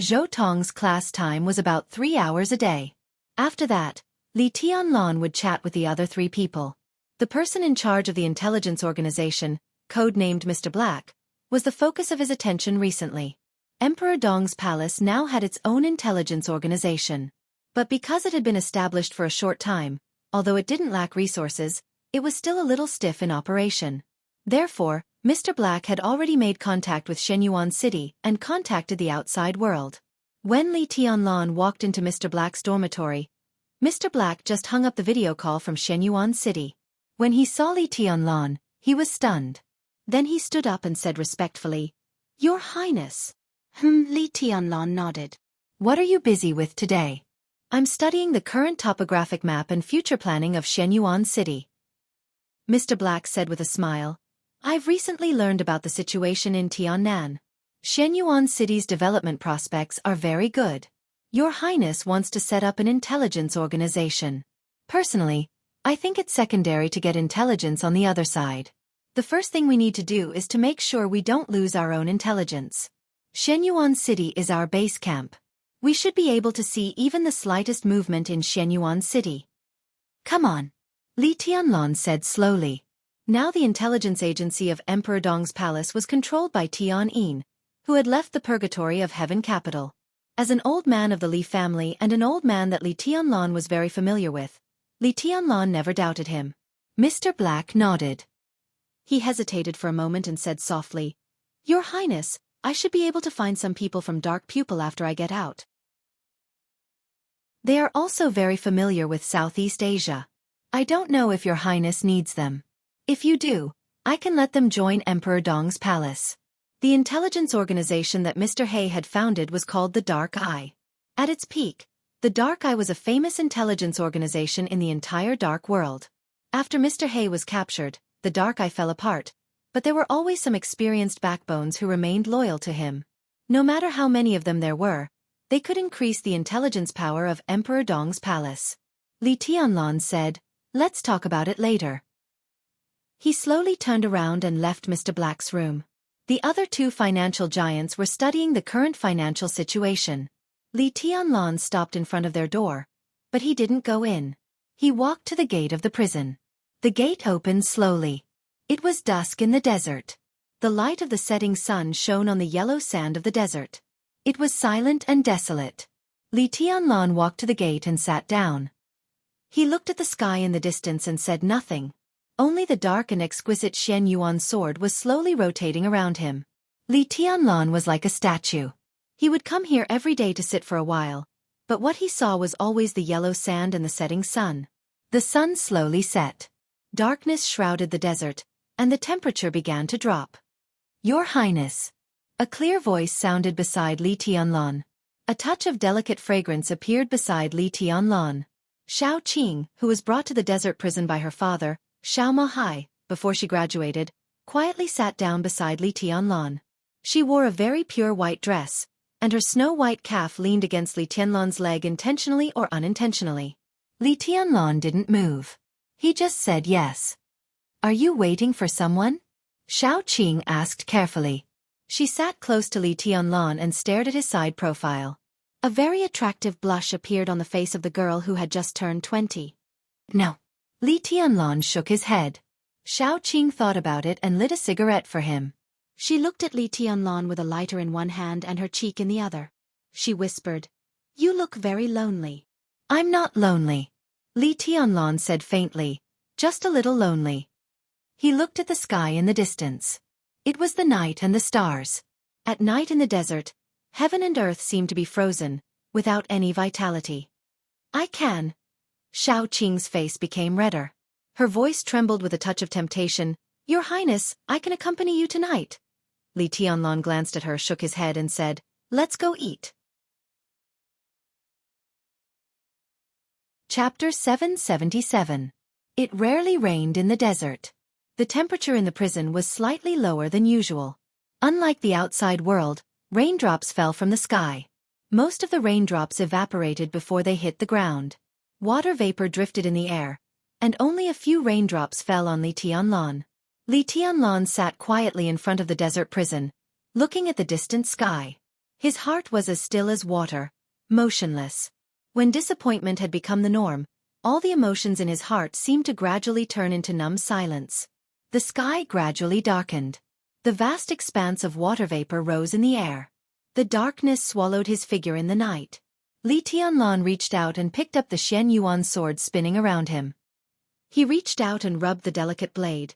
Zhou Tong's class time was about 3 hours a day. After that, Li Tianlan would chat with the other 3 people. The person in charge of the intelligence organization, codenamed Mr. Black, was the focus of his attention recently. Emperor Dong's palace now had its own intelligence organization. But because it had been established for a short time, although it didn't lack resources, it was still a little stiff in operation. Therefore, Mr. Black had already made contact with Shenyuan City and contacted the outside world. When Li Tianlan walked into Mr. Black's dormitory, Mr. Black just hung up the video call from Shenyuan City. When he saw Li Tianlan, he was stunned. Then he stood up and said respectfully, "Your Highness." Li Tianlan nodded. "What are you busy with today?" "I'm studying the current topographic map and future planning of Shenyuan City," Mr. Black said with a smile. "I've recently learned about the situation in Tiannan. Shenyuan City's development prospects are very good. Your Highness wants to set up an intelligence organization. Personally, I think it's secondary to get intelligence on the other side. The first thing we need to do is to make sure we don't lose our own intelligence. Shenyuan City is our base camp. We should be able to see even the slightest movement in Shenyuan City." "Come on," Li Tianlan said slowly. Now the intelligence agency of Emperor Dong's palace was controlled by Tian Yin, who had left the purgatory of Heaven capital. As an old man of the Li family and an old man that Li Tianlan was very familiar with, Li Tianlan never doubted him. Mr. Black nodded. He hesitated for a moment and said softly, "Your Highness, I should be able to find some people from Dark Pupil after I get out. They are also very familiar with Southeast Asia. I don't know if Your Highness needs them. If you do, I can let them join Emperor Dong's palace." The intelligence organization that Mr. He had founded was called the Dark Eye. At its peak, the Dark Eye was a famous intelligence organization in the entire Dark world. After Mr. He was captured, the Dark Eye fell apart, but there were always some experienced backbones who remained loyal to him. No matter how many of them there were, they could increase the intelligence power of Emperor Dong's palace. Li Tianlan said, "Let's talk about it later." He slowly turned around and left Mr. Black's room. The other 2 financial giants were studying the current financial situation. Li Tianlan stopped in front of their door, but he didn't go in. He walked to the gate of the prison. The gate opened slowly. It was dusk in the desert. The light of the setting sun shone on the yellow sand of the desert. It was silent and desolate. Li Tianlan walked to the gate and sat down. He looked at the sky in the distance and said nothing. Only the dark and exquisite Shen Yuan sword was slowly rotating around him. Li Tianlan was like a statue. He would come here every day to sit for a while, but what he saw was always the yellow sand and the setting sun. The sun slowly set. Darkness shrouded the desert, and the temperature began to drop. "Your Highness." A clear voice sounded beside Li Tianlan. A touch of delicate fragrance appeared beside Li Tianlan. Xiao Qing, who was brought to the desert prison by her father, Xiao Mahai, before she graduated, quietly sat down beside Li Tianlan. She wore a very pure white dress, and her snow-white calf leaned against Li Tianlan's leg intentionally or unintentionally. Li Tianlan didn't move. He just said yes. "Are you waiting for someone?" Xiao Qing asked carefully. She sat close to Li Tianlan and stared at his side profile. A very attractive blush appeared on the face of the girl who had just turned 20. "No." Li Tianlan shook his head. Xiao Qing thought about it and lit a cigarette for him. She looked at Li Tianlan with a lighter in one hand and her cheek in the other. She whispered, "You look very lonely." I'm not lonely, Li Tianlan said faintly, just a little lonely. He looked at the sky in the distance. It was the night and the stars. At night in the desert, heaven and earth seemed to be frozen, without any vitality. I can. Xiao Qing's face became redder. Her voice trembled with a touch of temptation. Your Highness, I can accompany you tonight. Li Tianlan glanced at her, shook his head and said, let's go eat. Chapter 777. It rarely rained in the desert. The temperature in the prison was slightly lower than usual. Unlike the outside world, raindrops fell from the sky. Most of the raindrops evaporated before they hit the ground. Water vapor drifted in the air, and only a few raindrops fell on Li Tianlan. Li Tianlan sat quietly in front of the desert prison, looking at the distant sky. His heart was as still as water, motionless. When disappointment had become the norm, all the emotions in his heart seemed to gradually turn into numb silence. The sky gradually darkened. The vast expanse of water vapor rose in the air. The darkness swallowed his figure in the night. Li Tianlan reached out and picked up the Xianxia sword spinning around him. He reached out and rubbed the delicate blade.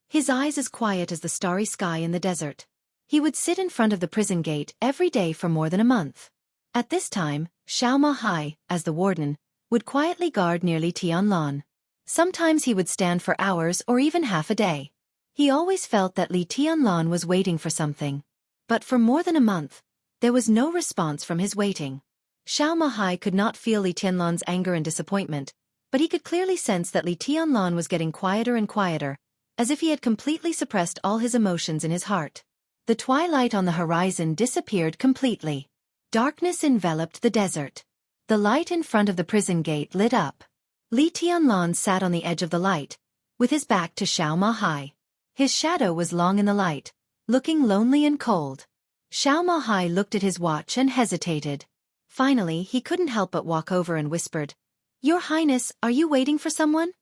His eyes as quiet as the starry sky in the desert. He would sit in front of the prison gate every day for more than a month. At this time, Xiao Mahai, as the warden, would quietly guard near Li Tianlan. Sometimes he would stand for hours or even half a day. He always felt that Li Tianlan was waiting for something. But for more than a month, there was no response from his waiting. Xiao Mahai could not feel Li Tianlan's anger and disappointment, but he could clearly sense that Li Tianlan was getting quieter and quieter, as if he had completely suppressed all his emotions in his heart. The twilight on the horizon disappeared completely. Darkness enveloped the desert. The light in front of the prison gate lit up. Li Tianlan sat on the edge of the light, with his back to Xiao Mahai. His shadow was long in the light, looking lonely and cold. Xiao Mahai looked at his watch and hesitated. Finally, he couldn't help but walk over and whispered, Your Highness, are you waiting for someone?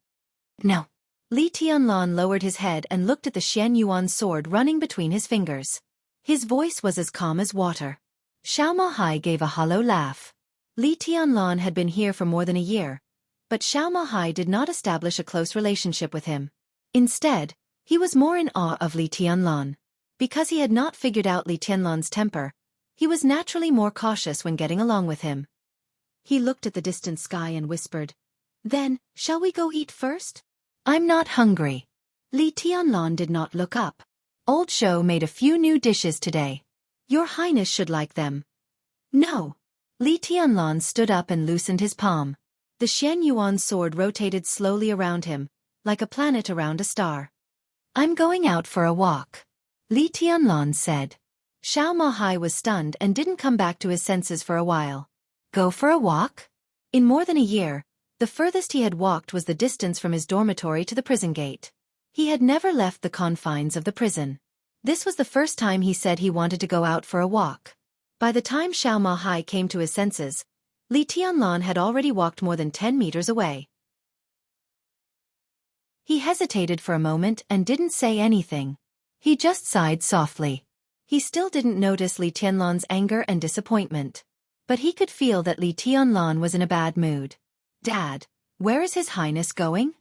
No. Li Tianlan lowered his head and looked at the Xianxia sword running between his fingers. His voice was as calm as water. Xiao Mahai gave a hollow laugh. Li Tianlan had been here for more than a year, but Xiao Mahai did not establish a close relationship with him. Instead, he was more in awe of Li Tianlan. Because he had not figured out Li Tianlan's temper, he was naturally more cautious when getting along with him. He looked at the distant sky and whispered, Then, shall we go eat first? I'm not hungry. Li Tianlan did not look up. Old Shou made a few new dishes today. Your Highness should like them. No. Li Tianlan stood up and loosened his palm. The Xianxia sword rotated slowly around him, like a planet around a star. I'm going out for a walk, Li Tianlan said. Xiao Mahai was stunned and didn't come back to his senses for a while. Go for a walk? In more than a year, the furthest he had walked was the distance from his dormitory to the prison gate. He had never left the confines of the prison. This was the first time he said he wanted to go out for a walk. By the time Xiao Mahai came to his senses, Li Tianlan had already walked more than 10 meters away. He hesitated for a moment and didn't say anything. He just sighed softly. He still didn't notice Li Tianlan's anger and disappointment. But he could feel that Li Tianlan was in a bad mood. Dad, where is His Highness going?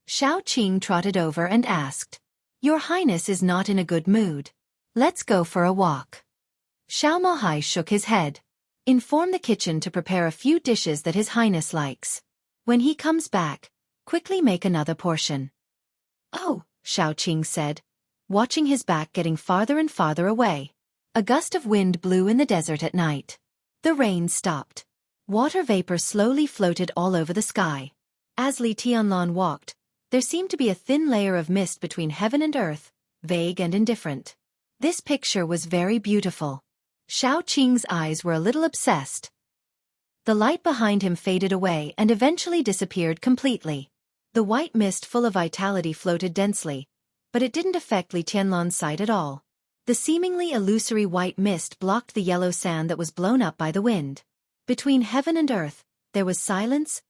Xiao Qing trotted over and asked. Your Highness is not in a good mood. Let's go for a walk. Xiao Mahai shook his head. Inform the kitchen to prepare a few dishes that His Highness likes. When he comes back, quickly make another portion. Oh, Xiao Qing said, watching his back getting farther and farther away. A gust of wind blew in the desert at night. The rain stopped. Water vapor slowly floated all over the sky. As Li Tianlan walked, there seemed to be a thin layer of mist between heaven and earth, vague and indifferent. This picture was very beautiful. Xiao Qing's eyes were a little obsessed. The light behind him faded away and eventually disappeared completely. The white mist full of vitality floated densely, but it didn't affect Li Tianlan's sight at all. The seemingly illusory white mist blocked the yellow sand that was blown up by the wind. Between heaven and earth, there was silence,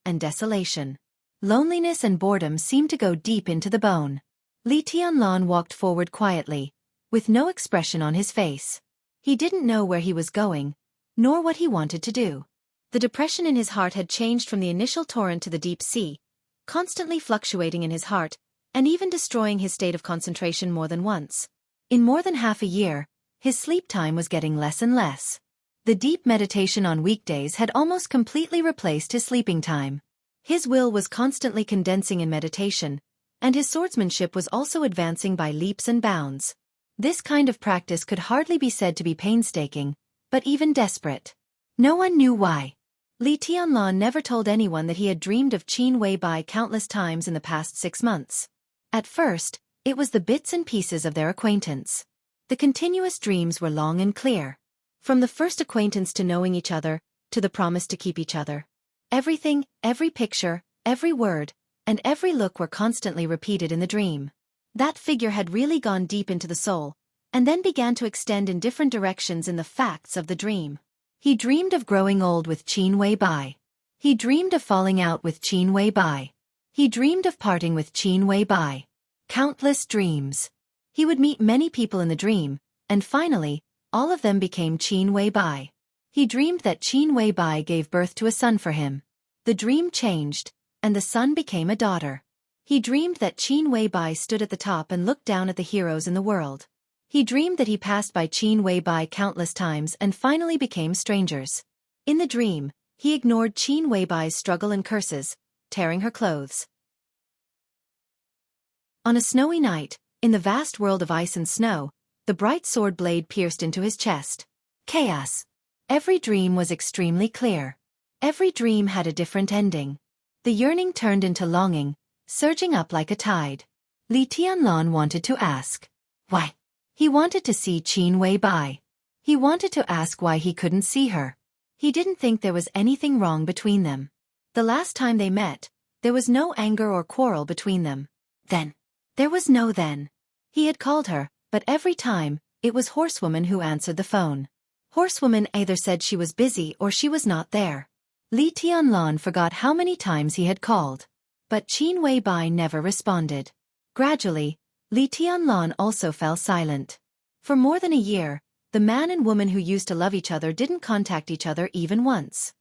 and desolation. Loneliness and boredom seemed to go deep into the bone. Li Tianlan walked forward quietly, with no expression on his face. He didn't know where he was going, nor what he wanted to do. The depression in his heart had changed from the initial torrent to the deep sea, constantly fluctuating in his heart, and even destroying his state of concentration more than once. In more than half a year, his sleep time was getting less and less. The deep meditation on weekdays had almost completely replaced his sleeping time. His will was constantly condensing in meditation, and his swordsmanship was also advancing by leaps and bounds. This kind of practice could hardly be said to be painstaking, but even desperate. No one knew why. Li Tianlan never told anyone that he had dreamed of Qin Weibai countless times in the past 6 months. At first, it was the bits and pieces of their acquaintance. The continuous dreams were long and clear. From the first acquaintance to knowing each other, to the promise to keep each other. Everything, every picture, every word, and every look were constantly repeated in the dream. That figure had really gone deep into the soul, and then began to extend in different directions in the facts of the dream. He dreamed of growing old with Qin Weibai. He dreamed of falling out with Qin Weibai. He dreamed of parting with Qin Weibai. Countless dreams. He would meet many people in the dream, and finally, all of them became Qin Weibai. He dreamed that Qin Weibai gave birth to a son for him. The dream changed, and the son became a daughter. He dreamed that Qin Weibai stood at the top and looked down at the heroes in the world. He dreamed that he passed by Qin Weibai countless times and finally became strangers. In the dream, he ignored Qin Weibai's struggle and curses, tearing her clothes. On a snowy night, in the vast world of ice and snow, the bright sword blade pierced into his chest. Chaos. Every dream was extremely clear. Every dream had a different ending. The yearning turned into longing, surging up like a tide. Li Tianlan wanted to ask. Why? He wanted to see Qin Weibai. He wanted to ask why he couldn't see her. He didn't think there was anything wrong between them. The last time they met, there was no anger or quarrel between them. Then. There was no then. He had called her, but every time, it was Horsewoman who answered the phone. Horsewoman either said she was busy or she was not there. Li Tianlan forgot how many times he had called. But Qin Weibai never responded. Gradually, Li Tianlan also fell silent. For more than a year, the man and woman who used to love each other didn't contact each other even once.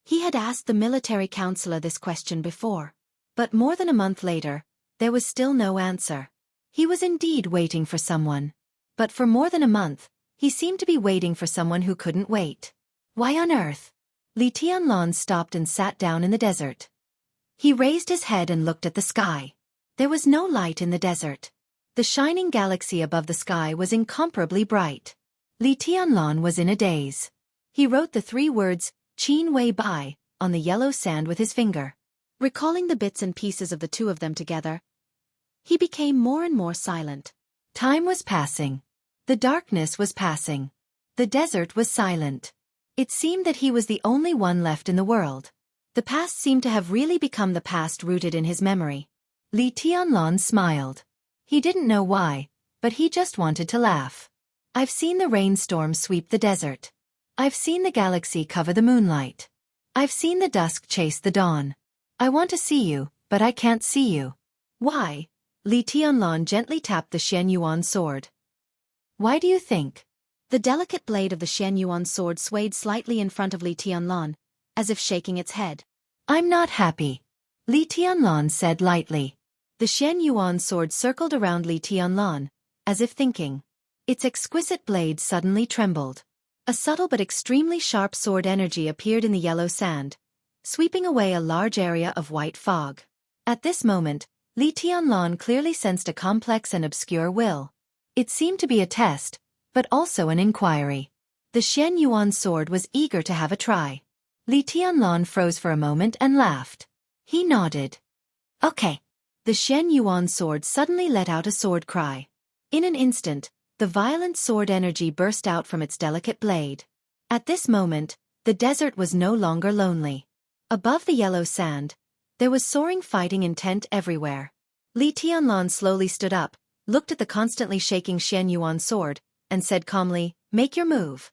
He had asked the military counselor this question before. But more than a month later, there was still no answer. He was indeed waiting for someone. But for more than a month, he seemed to be waiting for someone who couldn't wait. Why on earth? Li Tianlan stopped and sat down in the desert. He raised his head and looked at the sky. There was no light in the desert. The shining galaxy above the sky was incomparably bright. Li Tianlan was in a daze. He wrote the 3 words, Qin Weibai, on the yellow sand with his finger. Recalling the bits and pieces of the two of them together, he became more and more silent. Time was passing. The darkness was passing. The desert was silent. It seemed that he was the only one left in the world. The past seemed to have really become the past rooted in his memory. Li Tianlan smiled. He didn't know why, but he just wanted to laugh. I've seen the rainstorm sweep the desert. I've seen the galaxy cover the moonlight. I've seen the dusk chase the dawn. I want to see you, but I can't see you. Why? Li Tianlan gently tapped the Xianyuan sword. Why do you think? The delicate blade of the Xianyuan sword swayed slightly in front of Li Tianlan, as if shaking its head. I'm not happy. Li Tianlan said lightly. The Xianyuan sword circled around Li Tianlan, as if thinking. Its exquisite blade suddenly trembled. A subtle but extremely sharp sword energy appeared in the yellow sand, sweeping away a large area of white fog. At this moment, Li Tianlan clearly sensed a complex and obscure will. It seemed to be a test, but also an inquiry. The Xianyuan sword was eager to have a try. Li Tianlan froze for a moment and laughed. He nodded. Okay. The Xianyuan sword suddenly let out a sword cry. In an instant, the violent sword energy burst out from its delicate blade. At this moment, the desert was no longer lonely. Above the yellow sand, there was soaring fighting intent everywhere. Li Tianlan slowly stood up, looked at the constantly shaking Xianyuan sword, and said calmly, "Make your move."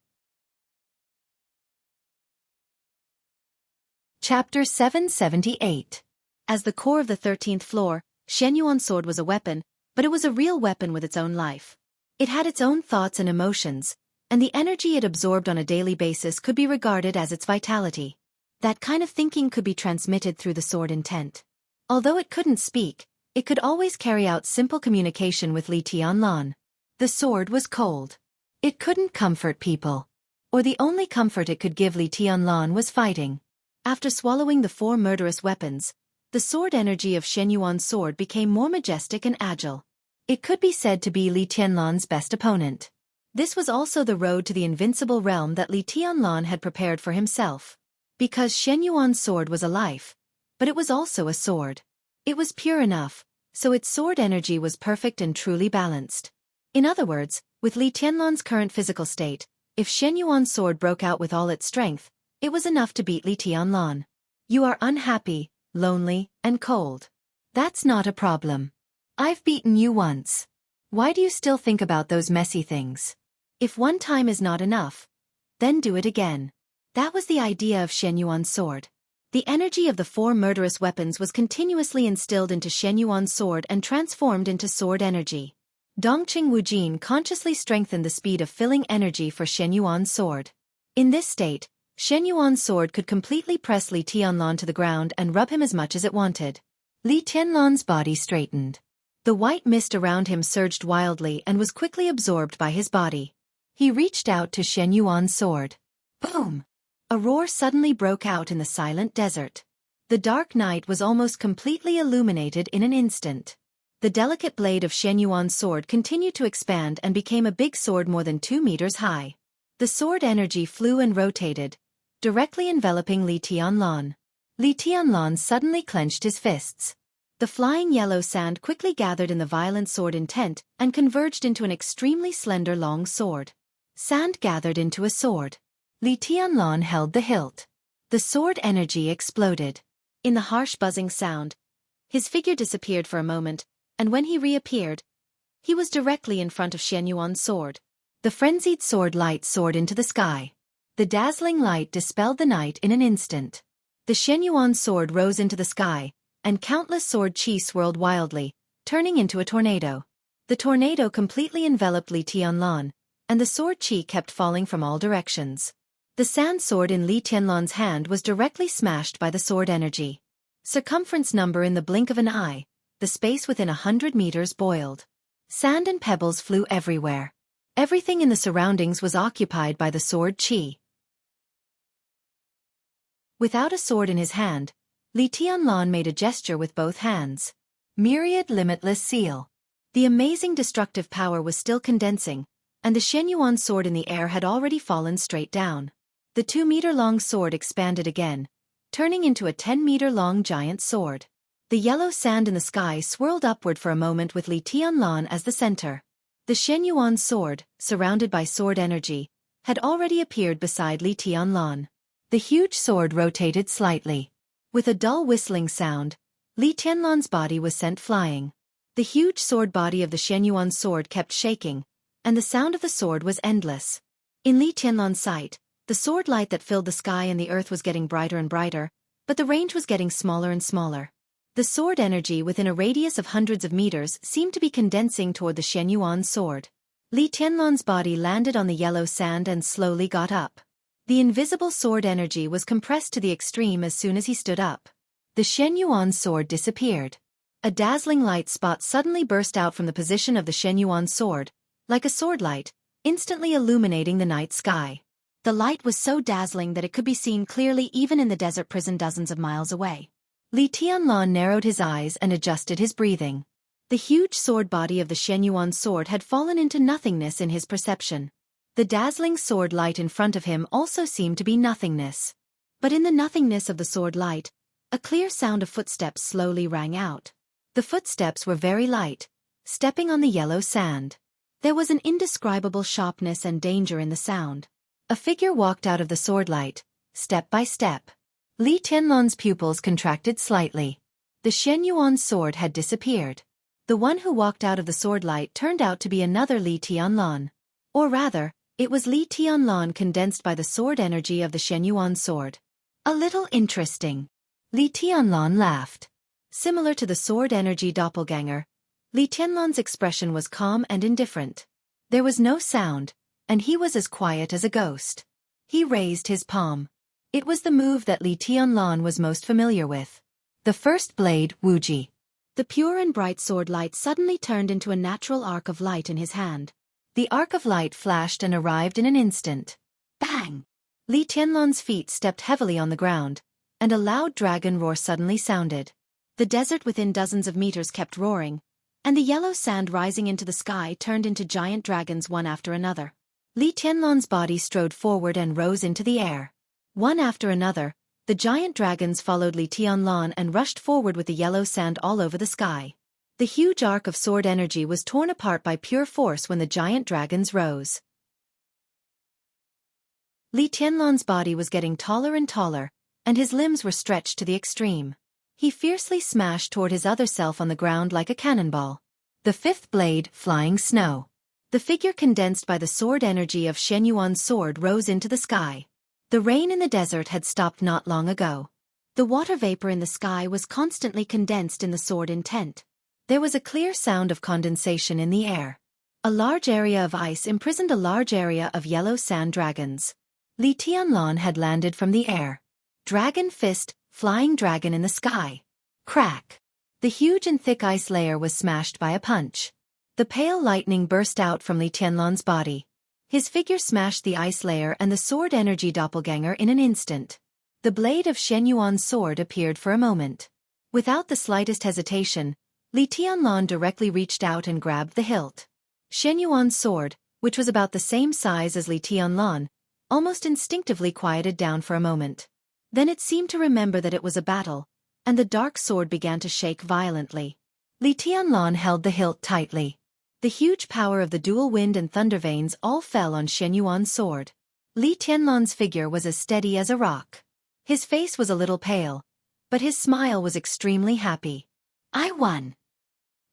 Chapter 778. As the core of the 13th floor, Xianyuan sword was a weapon, but it was a real weapon with its own life. It had its own thoughts and emotions, and the energy it absorbed on a daily basis could be regarded as its vitality. That kind of thinking could be transmitted through the sword intent. Although it couldn't speak, it could always carry out simple communication with Li Tianlan. The sword was cold. It couldn't comfort people. Or the only comfort it could give Li Tianlan was fighting. After swallowing the 4 murderous weapons, the sword energy of Shen Yuan's sword became more majestic and agile. It could be said to be Li Tianlan's best opponent. This was also the road to the invincible realm that Li Tianlan had prepared for himself. Because Shen Yuan's sword was a life, but it was also a sword. It was pure enough, so its sword energy was perfect and truly balanced. In other words, with Li Tianlan's current physical state, if Shen Yuan's sword broke out with all its strength, it was enough to beat Li Tianlan. You are unhappy, lonely, and cold. That's not a problem. I've beaten you once. Why do you still think about those messy things? If one time is not enough, then do it again. That was the idea of Shen Yuan's sword. The energy of the 4 murderous weapons was continuously instilled into Shen Yuan's sword and transformed into sword energy. Dongqing Wujin consciously strengthened the speed of filling energy for Shen Yuan's sword. In this state, Shen Yuan's sword could completely press Li Tianlan to the ground and rub him as much as it wanted. Li Tianlan's body straightened. The white mist around him surged wildly and was quickly absorbed by his body. He reached out to Shen Yuan's sword. Boom! A roar suddenly broke out in the silent desert. The dark night was almost completely illuminated in an instant. The delicate blade of Shen Yuan's sword continued to expand and became a big sword more than 2 meters high. The sword energy flew and rotated, directly enveloping Li Tianlan. Li Tianlan suddenly clenched his fists. The flying yellow sand quickly gathered in the violent sword intent and converged into an extremely slender long sword. Sand gathered into a sword. Li Tianlan held the hilt. The sword energy exploded. In the harsh buzzing sound, his figure disappeared for a moment, and when he reappeared, he was directly in front of Shen Yuan's sword. The frenzied sword light soared into the sky. The dazzling light dispelled the night in an instant. The Shen Yuan's sword rose into the sky, and countless sword qi swirled wildly, turning into a tornado. The tornado completely enveloped Li Tianlan, and the sword qi kept falling from all directions. The sand sword in Li Tianlan's hand was directly smashed by the sword energy. Circumference number in the blink of an eye, the space within 100 meters boiled. Sand and pebbles flew everywhere. Everything in the surroundings was occupied by the sword qi. Without a sword in his hand, Li Tianlan made a gesture with both hands. Myriad limitless seal. The amazing destructive power was still condensing, and the Shen Yuan sword in the air had already fallen straight down. The 2-meter-long sword expanded again, turning into a 10-meter-long giant sword. The yellow sand in the sky swirled upward for a moment with Li Tianlan as the center. The Shen Yuan sword, surrounded by sword energy, had already appeared beside Li Tianlan. The huge sword rotated slightly. With a dull whistling sound, Li Tianlan's body was sent flying. The huge sword body of the Shen Yuan sword kept shaking, and the sound of the sword was endless. In Li Tianlan's sight, the sword light that filled the sky and the earth was getting brighter and brighter, but the range was getting smaller and smaller. The sword energy within a radius of hundreds of meters seemed to be condensing toward the Shen Yuan sword. Li Tianlan's body landed on the yellow sand and slowly got up. The invisible sword energy was compressed to the extreme as soon as he stood up. The Shen Yuan sword disappeared. A dazzling light spot suddenly burst out from the position of the Shen Yuan sword, like a sword light, instantly illuminating the night sky. The light was so dazzling that it could be seen clearly even in the desert prison dozens of miles away. Li Tianlan narrowed his eyes and adjusted his breathing. The huge sword body of the Shen Yuan sword had fallen into nothingness in his perception. The dazzling sword light in front of him also seemed to be nothingness. But in the nothingness of the sword light, a clear sound of footsteps slowly rang out. The footsteps were very light, stepping on the yellow sand. There was an indescribable sharpness and danger in the sound. A figure walked out of the sword light, step by step. Li Tianlan's pupils contracted slightly. The Shen Yuan sword had disappeared. The one who walked out of the sword light turned out to be another Li Tianlan. Or rather, it was Li Tianlan condensed by the sword energy of the Shen Yuan sword. A little interesting. Li Tianlan laughed. Similar to the sword energy doppelganger, Li Tianlan's expression was calm and indifferent. There was no sound, and he was as quiet as a ghost. He raised his palm. It was the move that Li Tianlan was most familiar with. The first blade, Wuji. The pure and bright sword light suddenly turned into a natural arc of light in his hand. The arc of light flashed and arrived in an instant. Bang! Li Tianlan's feet stepped heavily on the ground, and a loud dragon roar suddenly sounded. The desert within dozens of meters kept roaring, and the yellow sand rising into the sky turned into giant dragons one after another. Li Tianlan's body strode forward and rose into the air. One after another, the giant dragons followed Li Tianlan and rushed forward with the yellow sand all over the sky. The huge arc of sword energy was torn apart by pure force when the giant dragons rose. Li Tianlan's body was getting taller and taller, and his limbs were stretched to the extreme. He fiercely smashed toward his other self on the ground like a cannonball. The fifth blade, flying snow. The figure condensed by the sword energy of Shen Yuan's sword rose into the sky. The rain in the desert had stopped not long ago. The water vapor in the sky was constantly condensed in the sword intent. There was a clear sound of condensation in the air. A large area of ice imprisoned a large area of yellow sand dragons. Li Tianlan had landed from the air. Dragon fist, flying dragon in the sky. Crack! The huge and thick ice layer was smashed by a punch. The pale lightning burst out from Li Tianlan's body. His figure smashed the ice layer and the sword energy doppelganger in an instant. The blade of Shen Yuan's sword appeared for a moment. Without the slightest hesitation, Li Tianlan directly reached out and grabbed the hilt. Shen Yuan's sword, which was about the same size as Li Tianlan, almost instinctively quieted down for a moment. Then it seemed to remember that it was a battle, and the dark sword began to shake violently. Li Tianlan held the hilt tightly. The huge power of the dual wind and thunder veins all fell on Shen Yuan's sword. Li Tianlan's figure was as steady as a rock. His face was a little pale, but his smile was extremely happy. I won!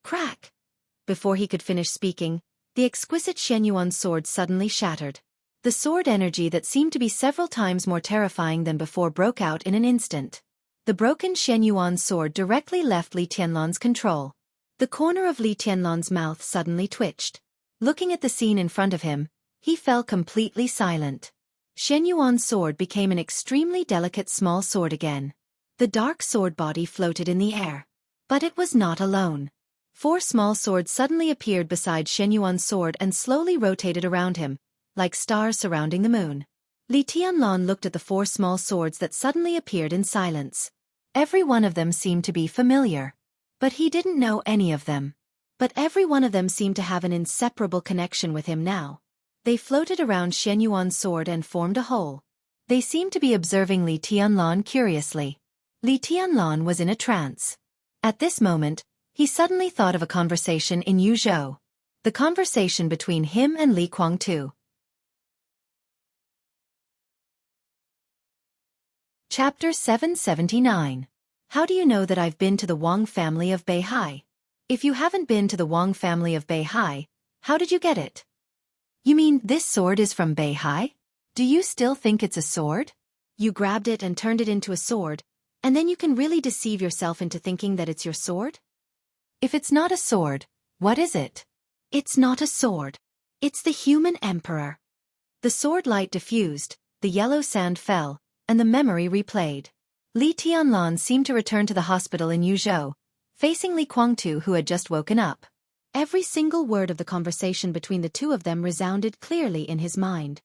Crack! Before he could finish speaking, the exquisite Shen Yuan's sword suddenly shattered. The sword energy that seemed to be several times more terrifying than before broke out in an instant. The broken Shen Yuan's sword directly left Li Tianlan's control. The corner of Li Tianlan's mouth suddenly twitched. Looking at the scene in front of him, he fell completely silent. Shen Yuan's sword became an extremely delicate small sword again. The dark sword body floated in the air. But it was not alone. 4 small swords suddenly appeared beside Shen Yuan's sword and slowly rotated around him, like stars surrounding the moon. Li Tianlan looked at the 4 small swords that suddenly appeared in silence. Every one of them seemed to be familiar. But he didn't know any of them. But every one of them seemed to have an inseparable connection with him now. They floated around Shen Yuan's sword and formed a whole. They seemed to be observing Li Tianlan curiously. Li Tianlan was in a trance. At this moment, he suddenly thought of a conversation in Yuzhou. The conversation between him and Li Guangtu. Chapter 779. How do you know that I've been to the Wang family of Beihai? If you haven't been to the Wang family of Beihai, how did you get it? You mean this sword is from Beihai? Do you still think it's a sword? You grabbed it and turned it into a sword, and then you can really deceive yourself into thinking that it's your sword? If it's not a sword, what is it? It's not a sword. It's the human emperor. The sword light diffused, the yellow sand fell, and the memory replayed. Li Tianlan seemed to return to the hospital in Yuzhou, facing Li Guangtu who had just woken up. Every single word of the conversation between the two of them resounded clearly in his mind.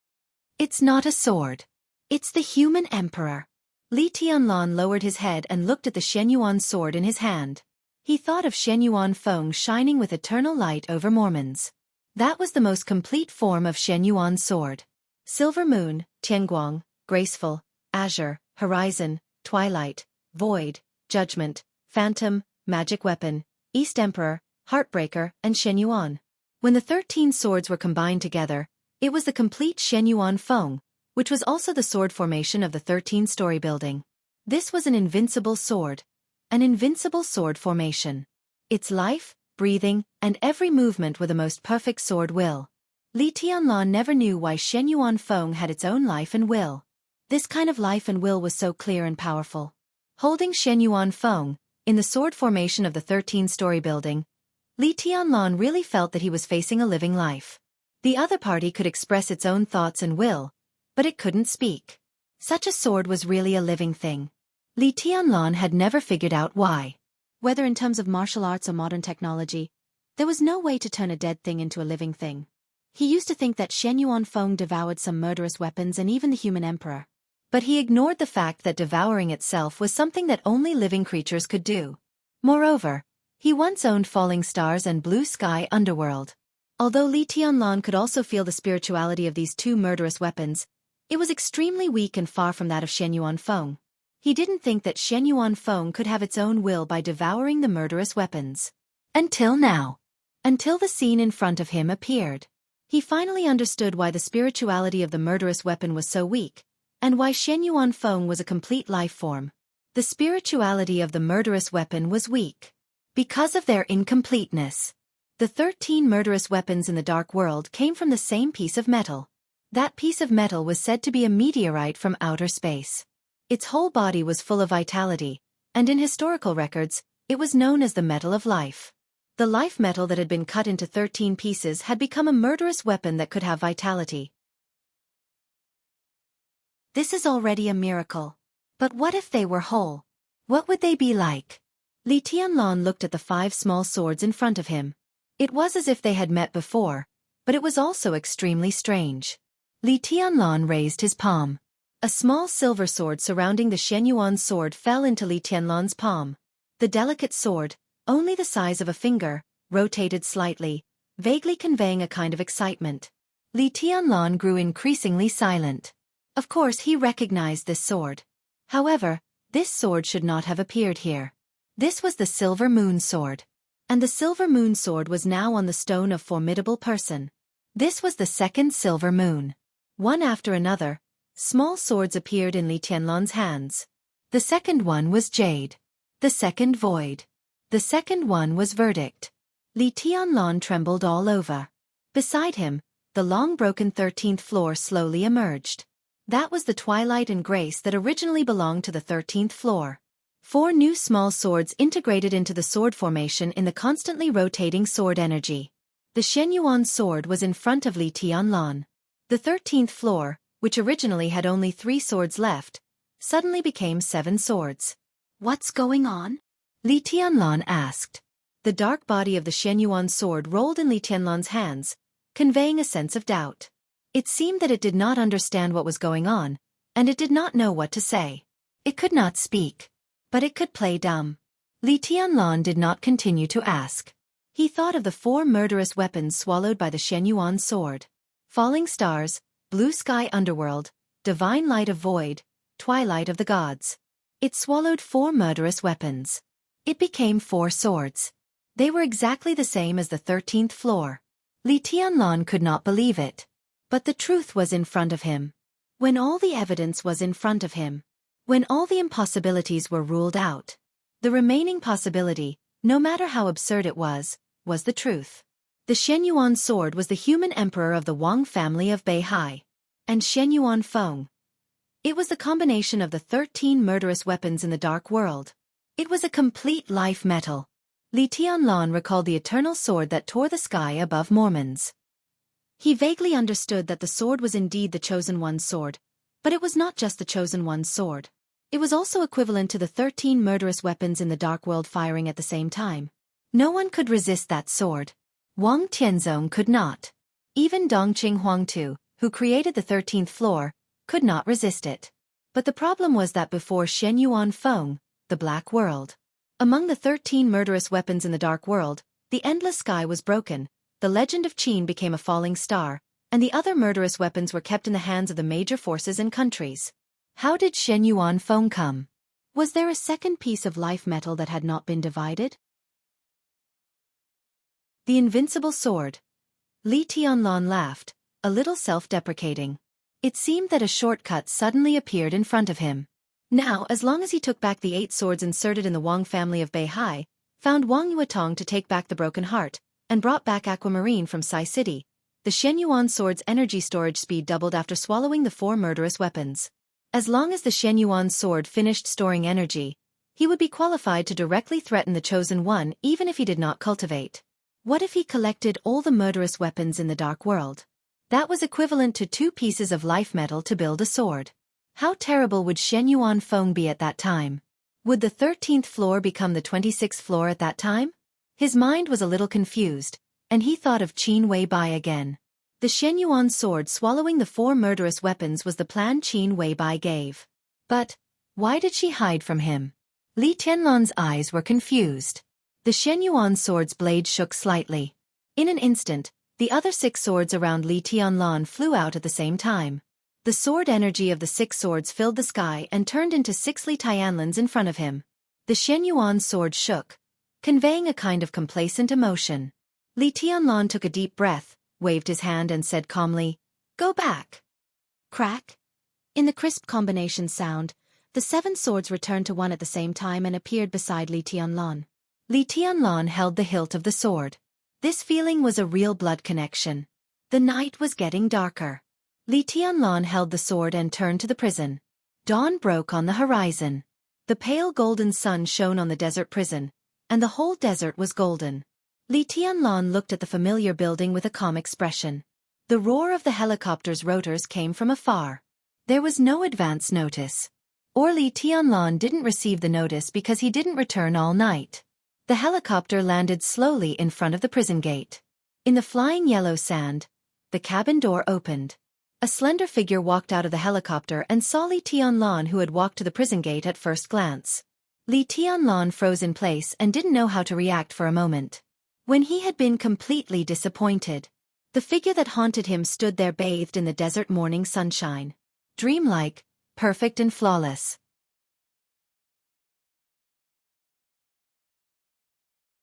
It's not a sword. It's the human emperor. Li Tianlan lowered his head and looked at the Shen Yuan sword in his hand. He thought of Shen Yuan Feng shining with eternal light over Mormons. That was the most complete form of Shen Yuan's sword. Silver moon, Tianguang, graceful, azure, horizon, twilight, void, judgment, phantom, magic weapon, East Emperor, heartbreaker, and Shen Yuan. When the 13 swords were combined together, it was the complete Shen Yuan Feng, which was also the sword formation of the 13-story building. This was an invincible sword formation. Its life, breathing, and every movement were the most perfect sword will. Li Tianlan never knew why Shen Yuan Feng had its own life and will. This kind of life and will was so clear and powerful. Holding Shen Yuan Feng, in the sword formation of the 13-story building, Li Tianlan really felt that he was facing a living life. The other party could express its own thoughts and will, but it couldn't speak. Such a sword was really a living thing. Li Tianlan had never figured out why. Whether in terms of martial arts or modern technology, there was no way to turn a dead thing into a living thing. He used to think that Shen Yuanfeng devoured some murderous weapons and even the human emperor. But he ignored the fact that devouring itself was something that only living creatures could do. Moreover, he once owned falling stars and blue sky underworld. Although Li Tianlan could also feel the spirituality of these two murderous weapons, it was extremely weak and far from that of Shen Yuanfeng. He didn't think that Shen Yuanfeng could have its own will by devouring the murderous weapons. Until now. Until the scene in front of him appeared. He finally understood why the spirituality of the murderous weapon was so weak, and why Shen Yuanfeng was a complete life form. The spirituality of the murderous weapon was weak. Because of their incompleteness. The 13 murderous weapons in the dark world came from the same piece of metal. That piece of metal was said to be a meteorite from outer space. Its whole body was full of vitality, and in historical records, it was known as the metal of life. The life metal that had been cut into 13 pieces had become a murderous weapon that could have vitality. This is already a miracle. But what if they were whole? What would they be like? Li Tianlan looked at the 5 small swords in front of him. It was as if they had met before, but it was also extremely strange. Li Tianlan raised his palm. A small silver sword surrounding the Shenyuan sword fell into Li Tianlan's palm. The delicate sword, only the size of a finger, rotated slightly, vaguely conveying a kind of excitement. Li Tianlan grew increasingly silent. Of course he recognized this sword. However, this sword should not have appeared here. This was the Silver Moon Sword. And the Silver Moon Sword was now on the stone of formidable person. This was the second Silver Moon. One after another, small swords appeared in Li Tianlan's hands. The second one was Jade. The second Void. The second one was Verdict. Li Tianlan trembled all over. Beside him, the long broken 13th floor slowly emerged. That was the twilight and grace that originally belonged to the 13th floor. 4 new small swords integrated into the sword formation in the constantly rotating sword energy. The Shenyuan sword was in front of Li Tianlan. The 13th floor, which originally had only 3 swords left, suddenly became 7 swords. What's going on? Li Tianlan asked. The dark body of the Shenyuan sword rolled in Li Tianlan's hands, conveying a sense of doubt. It seemed that it did not understand what was going on, and it did not know what to say. It could not speak. But it could play dumb. Li Tianlan did not continue to ask. He thought of the 4 murderous weapons swallowed by the Shenyuan sword. Falling stars, blue sky underworld, divine light of void, twilight of the gods. It swallowed 4 murderous weapons. It became 4 swords. They were exactly the same as the 13th floor. Li Tianlan could not believe it. But the truth was in front of him. When all the evidence was in front of him. When all the impossibilities were ruled out. The remaining possibility, no matter how absurd it was the truth. The Shenyuan sword was the human emperor of the Wang family of Beihai. And Shen Yuanfeng. It was the combination of the 13 murderous weapons in the dark world. It was a complete life metal. Li Tianlan recalled the eternal sword that tore the sky above Mormons. He vaguely understood that the sword was indeed the Chosen One's sword, but it was not just the Chosen One's sword. It was also equivalent to the 13 murderous weapons in the dark world firing at the same time. No one could resist that sword. Wang Tianzong could not. Even Dongqing Huangtu, who created the 13th floor, could not resist it. But the problem was that before Shen Yuanfeng, the black world. Among the 13 murderous weapons in the dark world, the endless sky was broken, the legend of Qin became a falling star, and the other murderous weapons were kept in the hands of the major forces and countries. How did Shen Yuanfeng come? Was there a second piece of life metal that had not been divided? The invincible sword. Li Tianlan laughed, a little self-deprecating. It seemed that a shortcut suddenly appeared in front of him. Now, as long as he took back the 8 swords inserted in the Wang family of Beihai, found Wang Yuetong to take back the broken heart, and brought back Aquamarine from Sai City, the Shenyuan sword's energy storage speed doubled after swallowing the 4 murderous weapons. As long as the Shenyuan sword finished storing energy, he would be qualified to directly threaten the Chosen One even if he did not cultivate. What if he collected all the murderous weapons in the dark world? That was equivalent to 2 pieces of life metal to build a sword. How terrible would Shenyuan Feng be at that time? Would the 13th floor become the 26th floor at that time? His mind was a little confused, and he thought of Qin Weibai again. The Shenyuan sword swallowing the 4 murderous weapons was the plan Qin Weibai gave. But why did she hide from him? Li Tianlan's eyes were confused. The Shenyuan sword's blade shook slightly. In an instant, the other 6 swords around Li Tianlan flew out at the same time. The sword energy of the 6 swords filled the sky and turned into 6 Li Tianlans in front of him. The Shenyuan sword shook, conveying a kind of complacent emotion. Li Tianlan took a deep breath, waved his hand and said calmly, "Go back." Crack. In the crisp combination sound, the 7 swords returned to one at the same time and appeared beside Li Tianlan. Li Tianlan held the hilt of the sword. This feeling was a real blood connection. The night was getting darker. Li Tianlan held the sword and turned to the prison. Dawn broke on the horizon. The pale golden sun shone on the desert prison, and the whole desert was golden. Li Tianlan looked at the familiar building with a calm expression. The roar of the helicopter's rotors came from afar. There was no advance notice. Or Li Tianlan didn't receive the notice because he didn't return all night. The helicopter landed slowly in front of the prison gate. In the flying yellow sand, the cabin door opened. A slender figure walked out of the helicopter and saw Li Tianlan, who had walked to the prison gate at first glance. Li Tianlan froze in place and didn't know how to react for a moment. When he had been completely disappointed, the figure that haunted him stood there bathed in the desert morning sunshine. Dreamlike, perfect and flawless.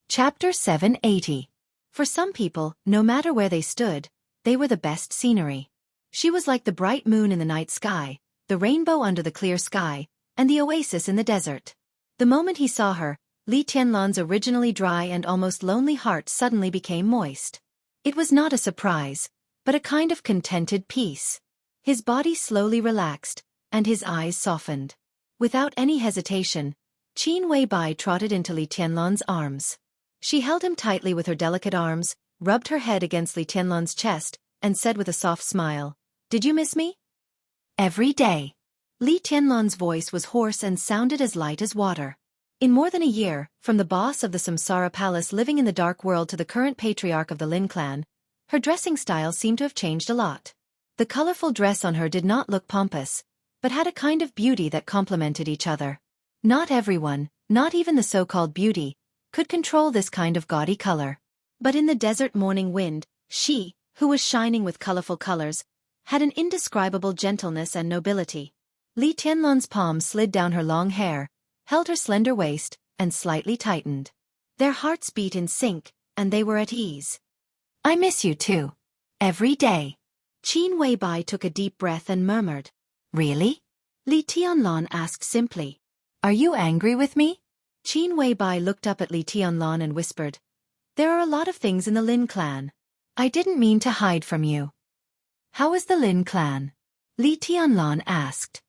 Chapter 780. For some people, no matter where they stood, they were the best scenery. She was like the bright moon in the night sky, the rainbow under the clear sky, and the oasis in the desert. The moment he saw her, Li Tianlan's originally dry and almost lonely heart suddenly became moist. It was not a surprise, but a kind of contented peace. His body slowly relaxed, and his eyes softened. Without any hesitation, Qin Weibai trotted into Li Tianlan's arms. She held him tightly with her delicate arms, rubbed her head against Li Tianlan's chest, and said with a soft smile, "Did you miss me?" "Every day." Li Tianlan's voice was hoarse and sounded as light as water. In more than a year, from the boss of the Samsara Palace living in the dark world to the current patriarch of the Lin clan, her dressing style seemed to have changed a lot. The colorful dress on her did not look pompous, but had a kind of beauty that complemented each other. Not everyone, not even the so-called beauty, could control this kind of gaudy color. But in the desert morning wind, she, who was shining with colorful colors, had an indescribable gentleness and nobility. Li Tianlan's palm slid down her long hair, held her slender waist, and slightly tightened. Their hearts beat in sync, and they were at ease. "I miss you too. Every day." Qin Weibai took a deep breath and murmured, "Really?" Li Tianlan asked simply, "Are you angry with me?" Qin Weibai looked up at Li Tianlan and whispered, "There are a lot of things in the Lin clan. I didn't mean to hide from you." "How is the Lin clan?" Li Tianlan asked.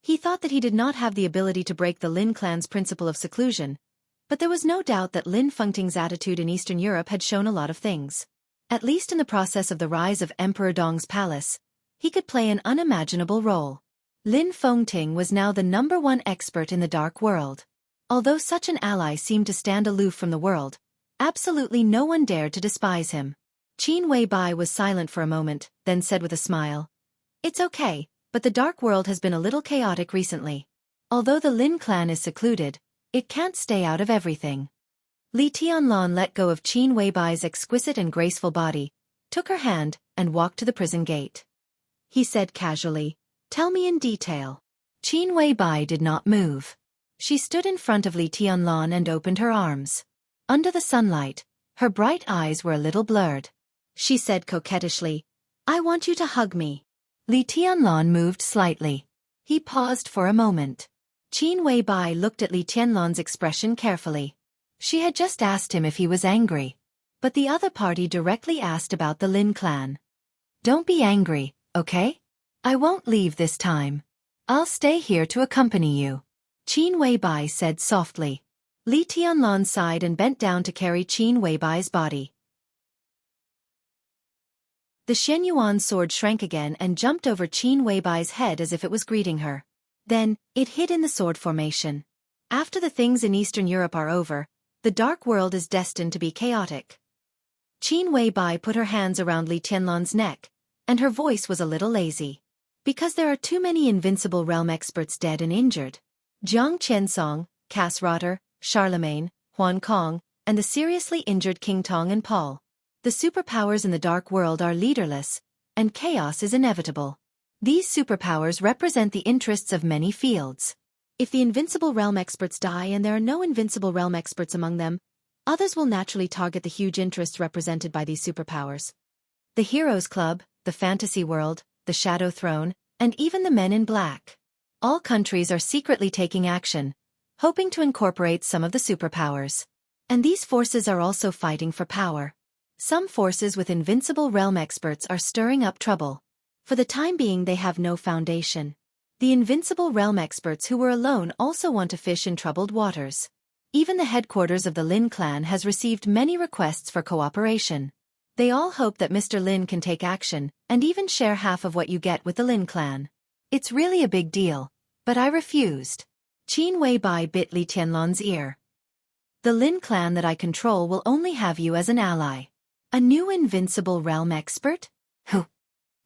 He thought that he did not have the ability to break the Lin clan's principle of seclusion, but there was no doubt that Lin Fengting's attitude in Eastern Europe had shown a lot of things. At least in the process of the rise of Emperor Dong's palace, he could play an unimaginable role. Lin Fengting was now the #1 expert in the dark world. Although such an ally seemed to stand aloof from the world, absolutely no one dared to despise him. Qin Weibai was silent for a moment, then said with a smile, "It's okay, but the dark world has been a little chaotic recently. Although the Lin clan is secluded, it can't stay out of everything." Li Tianlan let go of Qin Weibai's exquisite and graceful body, took her hand, and walked to the prison gate. He said casually, "Tell me in detail." Qin Weibai did not move. She stood in front of Li Tianlan and opened her arms. Under the sunlight, her bright eyes were a little blurred. She said coquettishly, "I want you to hug me." Li Tianlan moved slightly. He paused for a moment. Qin Weibai looked at Li Tianlan's expression carefully. She had just asked him if he was angry. But the other party directly asked about the Lin clan. "Don't be angry, okay? I won't leave this time. I'll stay here to accompany you," Qin Weibai said softly. Li Tianlan sighed and bent down to carry Qin Weibai's body. The Xianyuan sword shrank again and jumped over Qin Weibai's head as if it was greeting her. Then, it hid in the sword formation. After the things in Eastern Europe are over, the dark world is destined to be chaotic. Qin Weibai put her hands around Li Tianlan's neck, and her voice was a little lazy. Because there are too many invincible realm experts dead and injured. Jiang Qiansong, Cass Rotter, Charlemagne, Huan Kong, and the seriously injured King Tong and Paul. The superpowers in the dark world are leaderless, and chaos is inevitable. These superpowers represent the interests of many fields. If the invincible realm experts die and there are no invincible realm experts among them, others will naturally target the huge interests represented by these superpowers. The Heroes Club, the Fantasy World, the Shadow Throne, and even the Men in Black. All countries are secretly taking action, hoping to incorporate some of the superpowers. And these forces are also fighting for power. Some forces with invincible realm experts are stirring up trouble. For the time being they have no foundation. The invincible realm experts who were alone also want to fish in troubled waters. Even the headquarters of the Lin clan has received many requests for cooperation. They all hope that Mr. Lin can take action, and even share half of what you get with the Lin clan. It's really a big deal, but I refused. Qin Weibai bit Li Tianlan's ear. The Lin clan that I control will only have you as an ally. A new invincible realm expert? Who?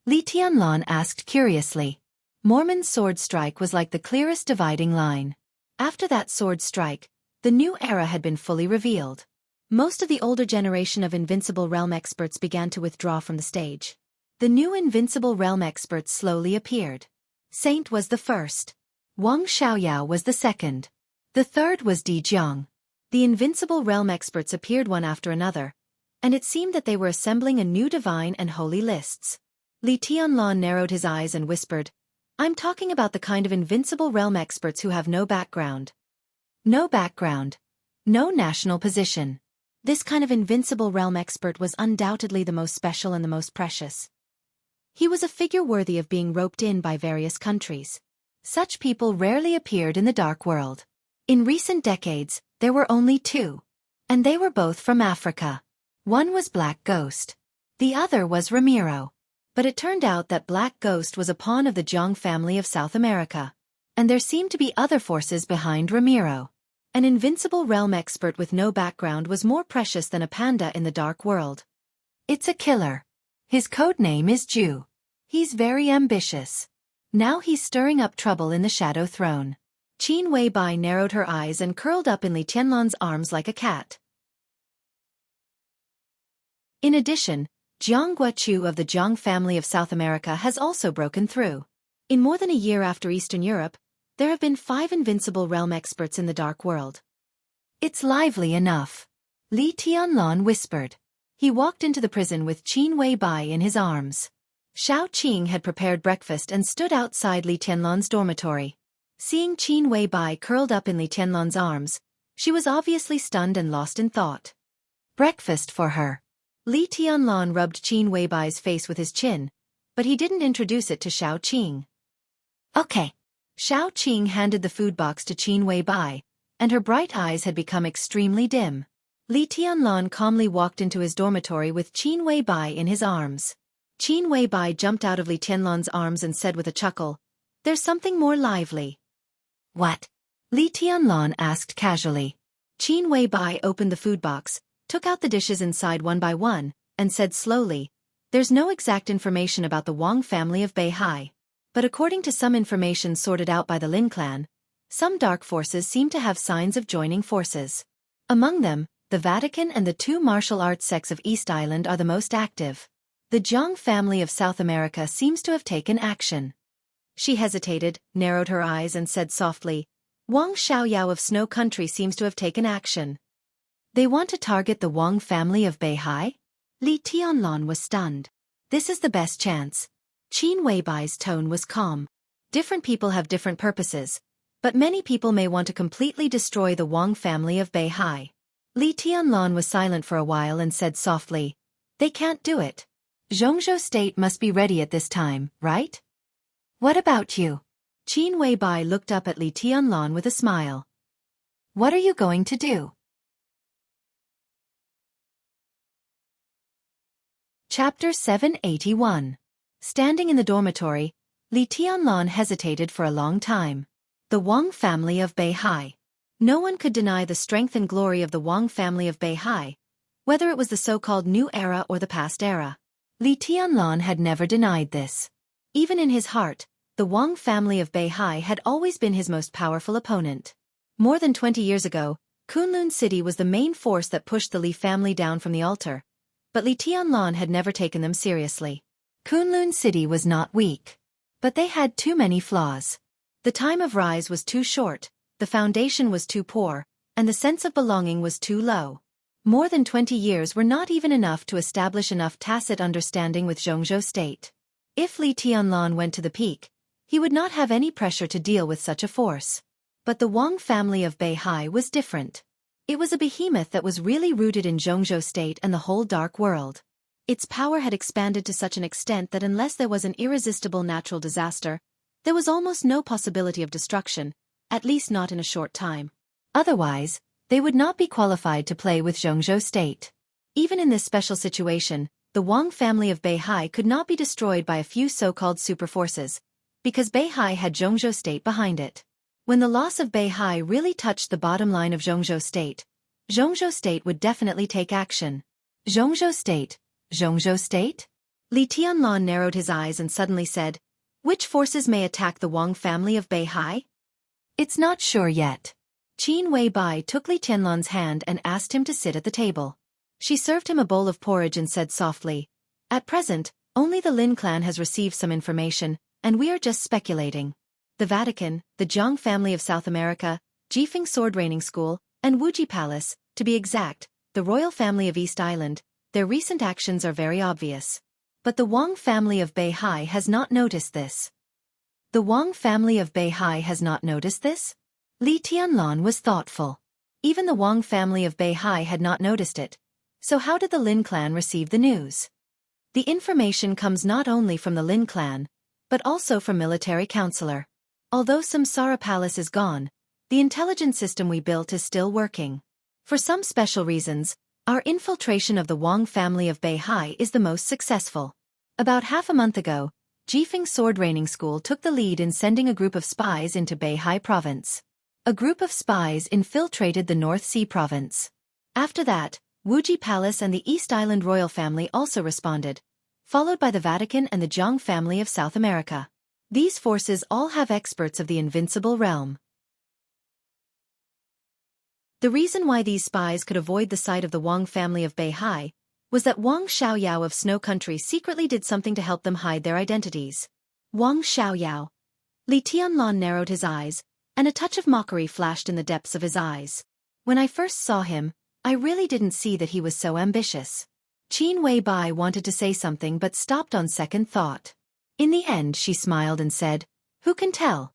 Li Tianlan asked curiously. Mormon's sword strike was like the clearest dividing line. After that sword strike, the new era had been fully revealed. Most of the older generation of invincible realm experts began to withdraw from the stage. The new invincible realm experts slowly appeared. Saint was the first. Wang Xiaoyao was the second. The third was Di Jiang. The invincible realm experts appeared one after another, and it seemed that they were assembling a new divine and holy lists. Li Tianlan narrowed his eyes and whispered, I'm talking about the kind of invincible realm experts who have no background. No background. No national position. This kind of invincible realm expert was undoubtedly the most special and the most precious. He was a figure worthy of being roped in by various countries. Such people rarely appeared in the dark world. In recent decades, there were only two. And they were both from Africa. One was Black Ghost. The other was Ramiro. But it turned out that Black Ghost was a pawn of the Jiang family of South America. And there seemed to be other forces behind Ramiro. An invincible realm expert with no background was more precious than a panda in the dark world. It's a killer. His code name is Ju. He's very ambitious. Now he's stirring up trouble in the Shadow Throne. Qin Weibai narrowed her eyes and curled up in Li Tianlan's arms like a cat. In addition, Jianghu Chu of the Jiang family of South America has also broken through. In more than a year after Eastern Europe, there have been 5 invincible realm experts in the dark world. It's lively enough. Li Tianlan whispered. He walked into the prison with Qin Weibai in his arms. Shao Qing had prepared breakfast and stood outside Li Tianlan's dormitory. Seeing Qin Weibai curled up in Li Tianlan's arms, she was obviously stunned and lost in thought. Breakfast for her. Li Tianlan rubbed Qin Weibai's face with his chin, but he didn't introduce it to Shao Qing. Okay. Shao Qing handed the food box to Qin Weibai, and her bright eyes had become extremely dim. Li Tianlan calmly walked into his dormitory with Qin Weibai in his arms. Qin Weibai jumped out of Li Tianlan's arms and said with a chuckle, There's something more lively. What? Li Tianlan asked casually. Qin Weibai opened the food box, took out the dishes inside one by one, and said slowly, There's no exact information about the Wang family of Beihai. But according to some information sorted out by the Lin clan, some dark forces seem to have signs of joining forces. Among them, the Vatican and the 2 martial arts sects of East Island are the most active. The Jiang family of South America seems to have taken action. She hesitated, narrowed her eyes and said softly, Wang Xiaoyao of Snow Country seems to have taken action. They want to target the Wang family of Beihai? Li Tianlan was stunned. This is the best chance. Qin Weibai's tone was calm. Different people have different purposes, but many people may want to completely destroy the Wang family of Beihai. Li Tianlan was silent for a while and said softly, They can't do it. Jianghu state must be ready at this time, right? What about you? Qin Weibai looked up at Li Tianlan with a smile. What are you going to do? Chapter 781. Standing in the dormitory, Li Tianlan hesitated for a long time. The Wang family of Beihai. No one could deny the strength and glory of the Wang family of Beihai, whether it was the so-called new era or the past era. Li Tianlan had never denied this. Even in his heart, the Wang family of Beihai had always been his most powerful opponent. More than 20 years ago, Kunlun City was the main force that pushed the Li family down from the altar, but Li Tianlan had never taken them seriously. Kunlun City was not weak, but they had too many flaws. The time of rise was too short, the foundation was too poor, and the sense of belonging was too low. More than 20 years were not even enough to establish enough tacit understanding with Jianghu state. If Li Tianlan went to the peak, he would not have any pressure to deal with such a force. But the Wang family of Beihai was different. It was a behemoth that was really rooted in Jianghu state and the whole dark world. Its power had expanded to such an extent that unless there was an irresistible natural disaster, there was almost no possibility of destruction, at least not in a short time. Otherwise, they would not be qualified to play with Jianghu state. Even in this special situation, the Wang family of Beihai could not be destroyed by a few so-called superforces, because Beihai had Jianghu state behind it. When the loss of Beihai really touched the bottom line of Jianghu state would definitely take action. Jianghu state? Li Tianlan narrowed his eyes and suddenly said, "Which forces may attack the Wang family of Beihai?" "It's not sure yet." Qin Weibai took Li Tianlan's hand and asked him to sit at the table. She served him a bowl of porridge and said softly, "At present, only the Lin clan has received some information, and we are just speculating. The Vatican, the Jiang family of South America, Jifeng Sword Training School, and Wuji Palace, to be exact, the royal family of East Island, their recent actions are very obvious. But the Wang family of Beihai has not noticed this." The Wang family of Beihai has not noticed this? Li Tianlan was thoughtful. Even the Wang family of Beihai had not noticed it. So how did the Lin clan receive the news? The information comes not only from the Lin clan, but also from military counselor. Although Samsara Palace is gone, the intelligence system we built is still working. For some special reasons, our infiltration of the Wang family of Beihai is the most successful. About half a month ago, Jifeng Sword Training School took the lead in sending a group of spies into Beihai province. A group of spies infiltrated the North Sea province. After that, Wuji Palace and the East Island royal family also responded, followed by the Vatican and the Jiang family of South America. These forces all have experts of the invincible realm. The reason why these spies could avoid the sight of the Wang family of Beihai was that Wang Xiaoyao of Snow Country secretly did something to help them hide their identities. Wang Xiaoyao. Li Tianlan narrowed his eyes, and a touch of mockery flashed in the depths of his eyes. When I first saw him, I really didn't see that he was so ambitious. Qin Weibai wanted to say something but stopped on second thought. In the end she smiled and said, "Who can tell?"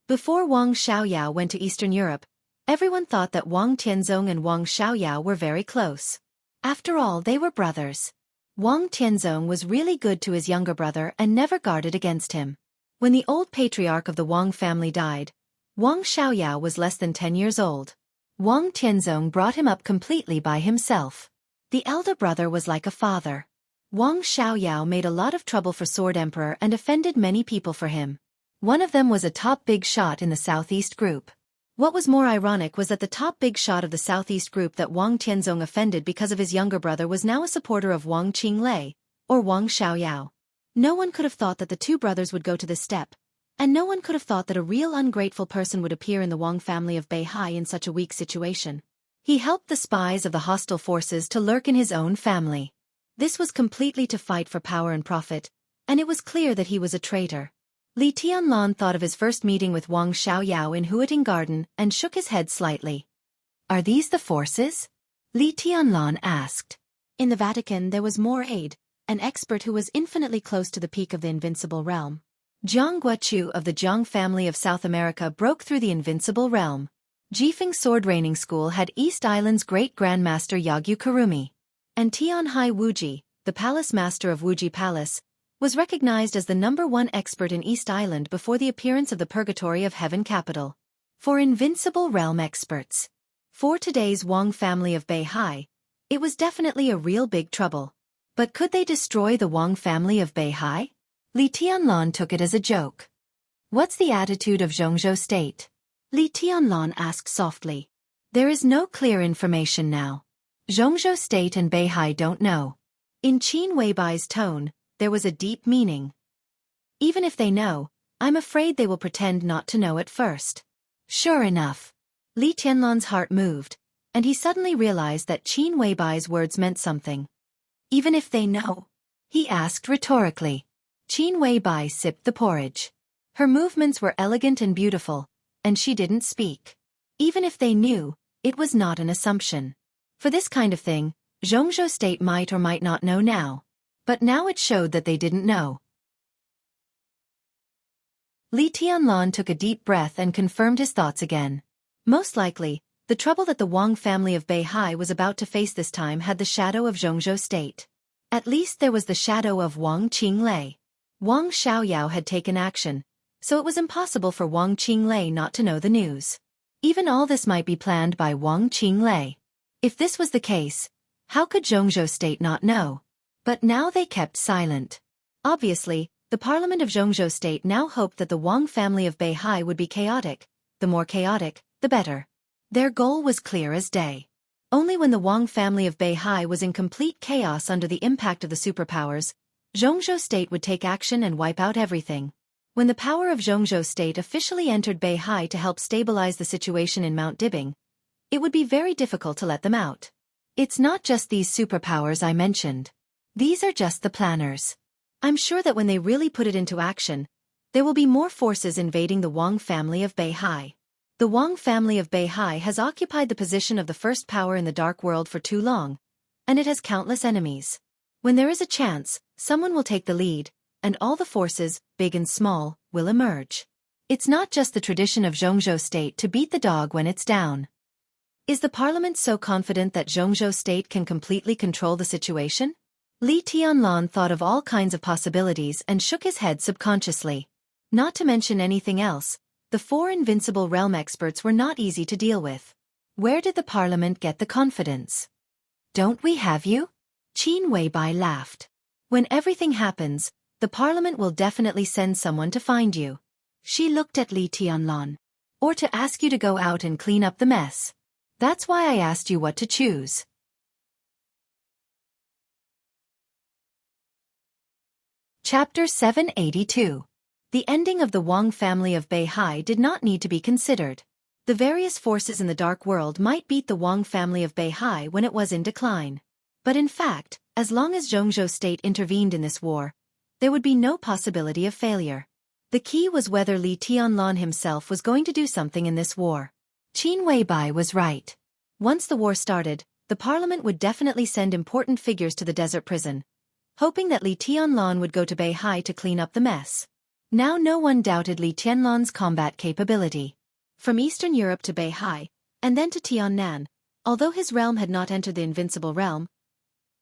Before Wang Xiaoyao went to Eastern Europe, everyone thought that Wang Tianzong and Wang Xiaoyao were very close. After all, they were brothers. Wang Tianzong was really good to his younger brother and never guarded against him. When the old patriarch of the Wang family died, Wang Xiaoyao was less than 10 years old. Wang Tianzong brought him up completely by himself. The elder brother was like a father. Wang Xiaoyao made a lot of trouble for Sword Emperor and offended many people for him. One of them was a top big shot in the Southeast group. What was more ironic was that the top big shot of the Southeast group that Wang Tianzong offended because of his younger brother was now a supporter of Wang Qinglei, or Wang Xiaoyao. No one could have thought that the two brothers would go to this step, and no one could have thought that a real ungrateful person would appear in the Wang family of Beihai in such a weak situation. He helped the spies of the hostile forces to lurk in his own family. This was completely to fight for power and profit, and it was clear that he was a traitor. Li Tianlan thought of his first meeting with Wang Xiaoyao in Huiting Garden and shook his head slightly. "Are these the forces?" Li Tianlan asked. In the Vatican there was more aid, an expert who was infinitely close to the peak of the invincible realm. Jiang Guochu of the Jiang family of South America broke through the invincible realm. Jifeng Sword Training School had East Island's great Grandmaster Yagyu Kurumi. And Tianhai Wuji, the palace master of Wuji Palace, was recognized as the #1 expert in East Island before the appearance of the Purgatory of Heaven capital. For invincible realm experts. For today's Wang family of Beihai, it was definitely a real big trouble. But could they destroy the Wang family of Beihai? Li Tianlan took it as a joke. What's the attitude of Jianghu state? Li Tianlan asked softly. There is no clear information now. Jianghu state and Beihai don't know. In Qin Weibai's tone, there was a deep meaning. Even if they know, I'm afraid they will pretend not to know at first. Sure enough. Li Tianlan's heart moved, and he suddenly realized that Qin Weibai's words meant something. Even if they know? He asked rhetorically. Qin Weibai sipped the porridge. Her movements were elegant and beautiful, and she didn't speak. Even if they knew, it was not an assumption. For this kind of thing, Jianghu state might or might not know now. But now it showed that they didn't know. Li Tianlan took a deep breath and confirmed his thoughts again. Most likely, the trouble that the Wang family of Beihai was about to face this time had the shadow of Jianghu state. At least there was the shadow of Wang Qinglei. Wang Xiaoyao had taken action, so it was impossible for Wang Qinglei not to know the news. Even all this might be planned by Wang Qinglei. If this was the case, how could Jianghu state not know? But now they kept silent. Obviously, the parliament of Jianghu state now hoped that the Wang family of Beihai would be chaotic. The more chaotic, the better. Their goal was clear as day. Only when the Wang family of Beihai was in complete chaos under the impact of the superpowers, Jianghu state would take action and wipe out everything. When the power of Jianghu state officially entered Beihai to help stabilize the situation in Mount Dibing, it would be very difficult to let them out. It's not just these superpowers I mentioned. These are just the planners. I'm sure that when they really put it into action, there will be more forces invading the Wang family of Beihai. The Wang family of Beihai has occupied the position of the first power in the dark world for too long, and it has countless enemies. When there is a chance, someone will take the lead, and all the forces, big and small, will emerge. It's not just the tradition of Jianghu state to beat the dog when it's down. Is the parliament so confident that Jianghu state can completely control the situation? Li Tianlan thought of all kinds of possibilities and shook his head subconsciously. Not to mention anything else, the 4 invincible realm experts were not easy to deal with. Where did the parliament get the confidence? Don't we have you? Qin Weibai laughed. When everything happens, the parliament will definitely send someone to find you. She looked at Li Tianlan. Or to ask you to go out and clean up the mess. That's why I asked you what to choose. Chapter 782. The ending of the Wang family of Beihai did not need to be considered. The various forces in the dark world might beat the Wang family of Beihai when it was in decline. But in fact, as long as Jianghu state intervened in this war, there would be no possibility of failure. The key was whether Li Tianlan himself was going to do something in this war. Qin Weibai was right. Once the war started, the parliament would definitely send important figures to the desert prison, hoping that Li Tianlan would go to Beihai to clean up the mess. Now no one doubted Li Tianlan's combat capability. From Eastern Europe to Beihai, and then to Tiannan, although his realm had not entered the Invincible Realm,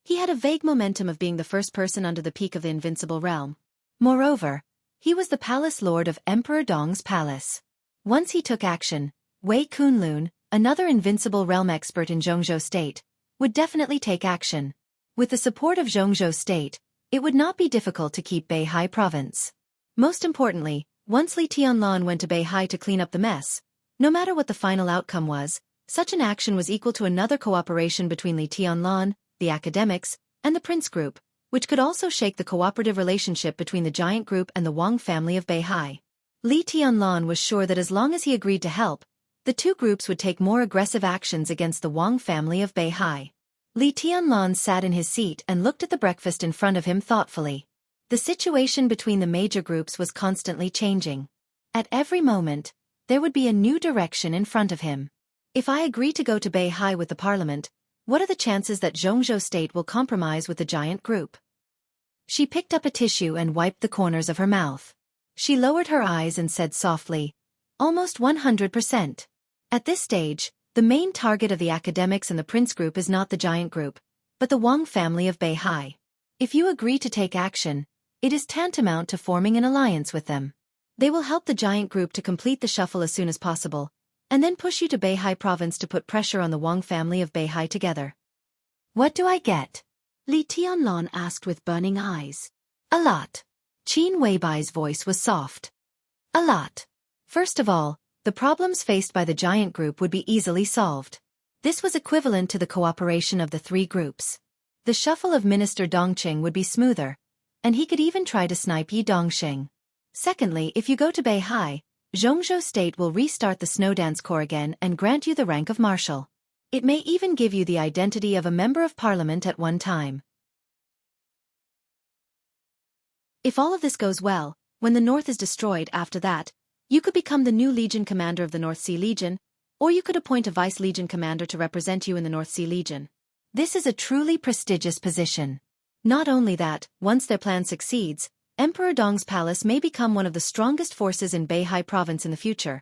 he had a vague momentum of being the first person under the peak of the Invincible Realm. Moreover, he was the palace lord of Emperor Dong's palace. Once he took action, Wei Kunlun, another Invincible Realm expert in Jianghu state, would definitely take action. With the support of Jianghu state, it would not be difficult to keep Beihai province. Most importantly, once Li Tianlan went to Beihai to clean up the mess, no matter what the final outcome was, such an action was equal to another cooperation between Li Tianlan, the academics, and the Prince Group, which could also shake the cooperative relationship between the Giant Group and the Wang family of Beihai. Li Tianlan was sure that as long as he agreed to help, the two groups would take more aggressive actions against the Wang family of Beihai. Li Tianlan sat in his seat and looked at the breakfast in front of him thoughtfully. The situation between the major groups was constantly changing. At every moment, there would be a new direction in front of him. If I agree to go to Beihai with the parliament, what are the chances that Jianghu state will compromise with the Giant Group? She picked up a tissue and wiped the corners of her mouth. She lowered her eyes and said softly, almost 100%. At this stage, the main target of the academics and the Prince Group is not the Giant Group, but the Wang family of Beihai. If you agree to take action, it is tantamount to forming an alliance with them. They will help the Giant Group to complete the shuffle as soon as possible, and then push you to Beihai province to put pressure on the Wang family of Beihai together. What do I get? Li Tianlon asked with burning eyes. A lot. Qin Weibai's voice was soft. A lot. First of all, the problems faced by the giant group would be easily solved. This was equivalent to the cooperation of the three groups. The shuffle of Minister Dongqing would be smoother, and he could even try to snipe Yi Dongxing. Secondly, if you go to Beihai, Jianghu State will restart the Snowdance Corps again and grant you the rank of marshal. It may even give you the identity of a member of parliament at one time. If all of this goes well, when the North is destroyed after that, you could become the new Legion commander of the North Sea Legion, or you could appoint a Vice Legion commander to represent you in the North Sea Legion. This is a truly prestigious position. Not only that, once their plan succeeds, Emperor Dong's palace may become one of the strongest forces in Beihai province in the future,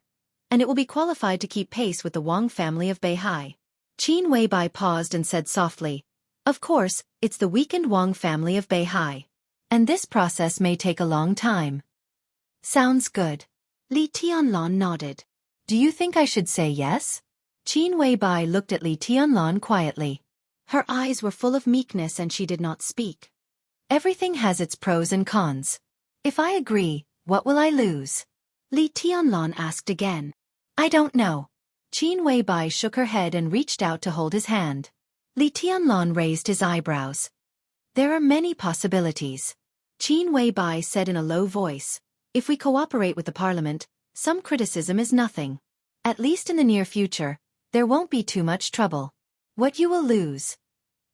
and it will be qualified to keep pace with the Wang family of Beihai. Qin Weibai paused and said softly, "Of course, it's the weakened Wang family of Beihai. And this process may take a long time." "Sounds good." Li Tianlon nodded. "Do you think I should say yes?" Qin Weibai looked at Li Tianlon quietly. Her eyes were full of meekness and she did not speak. "Everything has its pros and cons. If I agree, what will I lose?" Li Tianlon asked again. "I don't know." Qin Weibai shook her head and reached out to hold his hand. Li Tianlon raised his eyebrows. "There are many possibilities." Qin Weibai said in a low voice, "If we cooperate with the parliament, some criticism is nothing. At least in the near future, there won't be too much trouble. What you will lose,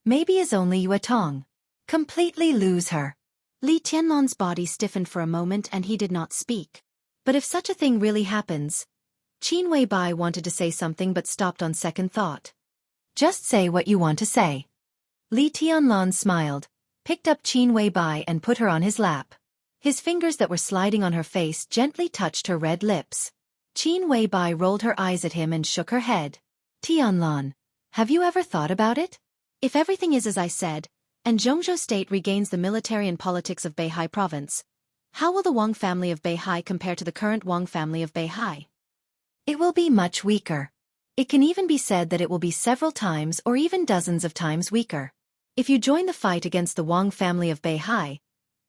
maybe, is only Yue Tong. Completely lose her." Li Tianlon's body stiffened for a moment and he did not speak. But if such a thing really happens... Qin Weibai wanted to say something but stopped on second thought. "Just say what you want to say." Li Tianlon smiled, picked up Qin Weibai and put her on his lap. His fingers that were sliding on her face gently touched her red lips. Qin Weibai rolled her eyes at him and shook her head. "Tianlon, have you ever thought about it? If everything is as I said, and Jianghu State regains the military and politics of Beihai province, how will the Wang family of Beihai compare to the current Wang family of Beihai?" "It will be much weaker. It can even be said that it will be several times or even dozens of times weaker. If you join the fight against the Wang family of Beihai,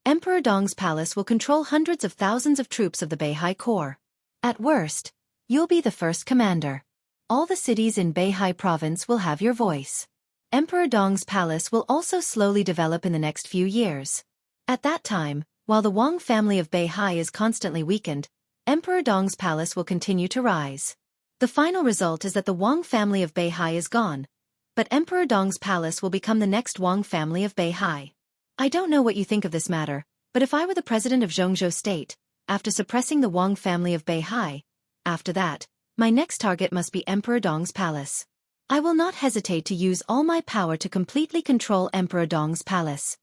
Emperor Dong's palace will control hundreds of thousands of troops of the Beihai Corps. At worst, you'll be the first commander. All the cities in Beihai province will have your voice. Emperor Dong's palace will also slowly develop in the next few years. At that time, while the Wang family of Beihai is constantly weakened, Emperor Dong's palace will continue to rise. The final result is that the Wang family of Beihai is gone, but Emperor Dong's palace will become the next Wang family of Beihai. I don't know what you think of this matter, but if I were the president of Jianghu State, after suppressing the Wang family of Beihai, after that, my next target must be Emperor Dong's palace. I will not hesitate to use all my power to completely control Emperor Dong's palace.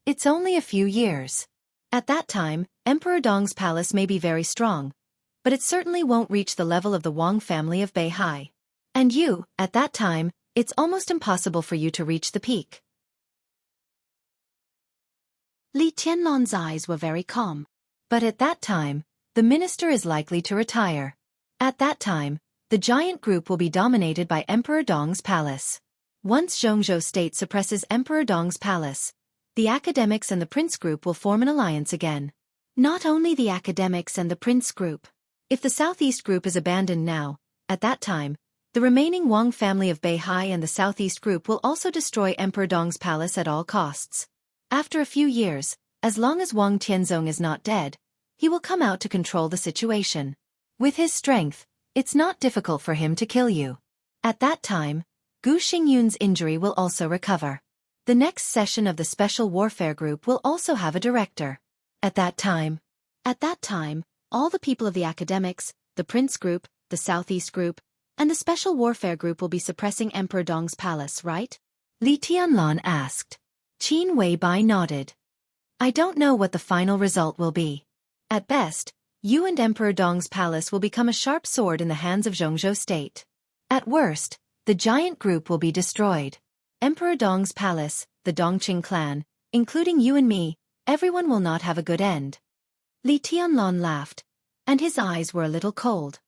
It's only a few years. At that time, Emperor Dong's palace may be very strong, but it certainly won't reach the level of the Wang family of Beihai. And you, at that time, it's almost impossible for you to reach the peak." Li Tianlon's eyes were very calm. "But at that time, the minister is likely to retire. At that time, the giant group will be dominated by Emperor Dong's palace. Once Jianghu State suppresses Emperor Dong's palace, the academics and the prince group will form an alliance again." "Not only the academics and the prince group. If the southeast group is abandoned now, at that time, the remaining Wang family of Beihai and the southeast group will also destroy Emperor Dong's palace at all costs. After a few years, as long as Wang Tianzong is not dead, he will come out to control the situation. With his strength, it's not difficult for him to kill you. At that time, Gu Xingyun's injury will also recover. The next session of the Special Warfare Group will also have a director. At that time, all the people of the academics, the prince group, the southeast group, and the Special Warfare Group will be suppressing Emperor Dong's palace, right?" Li Tianlon asked. Qin Weibai nodded. "I don't know what the final result will be. At best, you and Emperor Dong's palace will become a sharp sword in the hands of Jianghu State. At worst, the giant group will be destroyed. Emperor Dong's palace, the Dongqing clan, including you and me, everyone will not have a good end." Li Tianlon laughed, and his eyes were a little cold.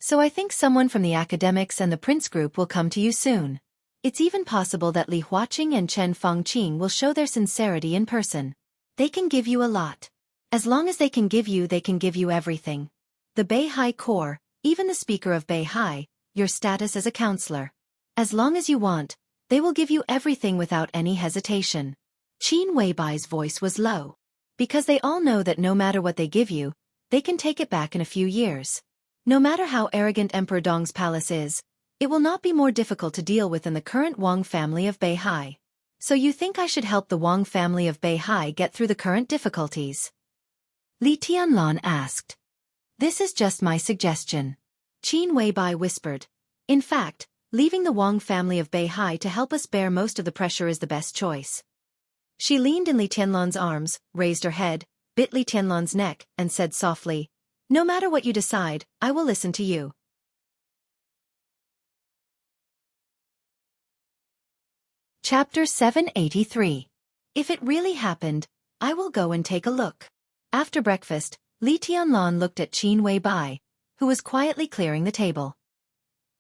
"So I think someone from the academics and the prince group will come to you soon. It's even possible that Li Huaqing and Chen Fangqing will show their sincerity in person. They can give you a lot. As long as they can give you everything. The Beihai Corps, even the speaker of Beihai, your status as a counselor. As long as you want, they will give you everything without any hesitation. Qin Weibai's voice was low. Because they all know that no matter what they give you, they can take it back in a few years. No matter how arrogant Emperor Dong's palace is, it will not be more difficult to deal with than the current Wang family of Beihai. So you think I should help the Wang family of Beihai get through the current difficulties? Li Tianlan asked. This is just my suggestion. Qin Weibai whispered. In fact, leaving the Wang family of Beihai to help us bear most of the pressure is the best choice. She leaned in Li Tianlan's arms, raised her head, bit Li Tianlan's neck, and said softly, No matter what you decide, I will listen to you. Chapter 783. If it really happened, I will go and take a look. After breakfast, Li Tianlan looked at Qin Weibai, who was quietly clearing the table.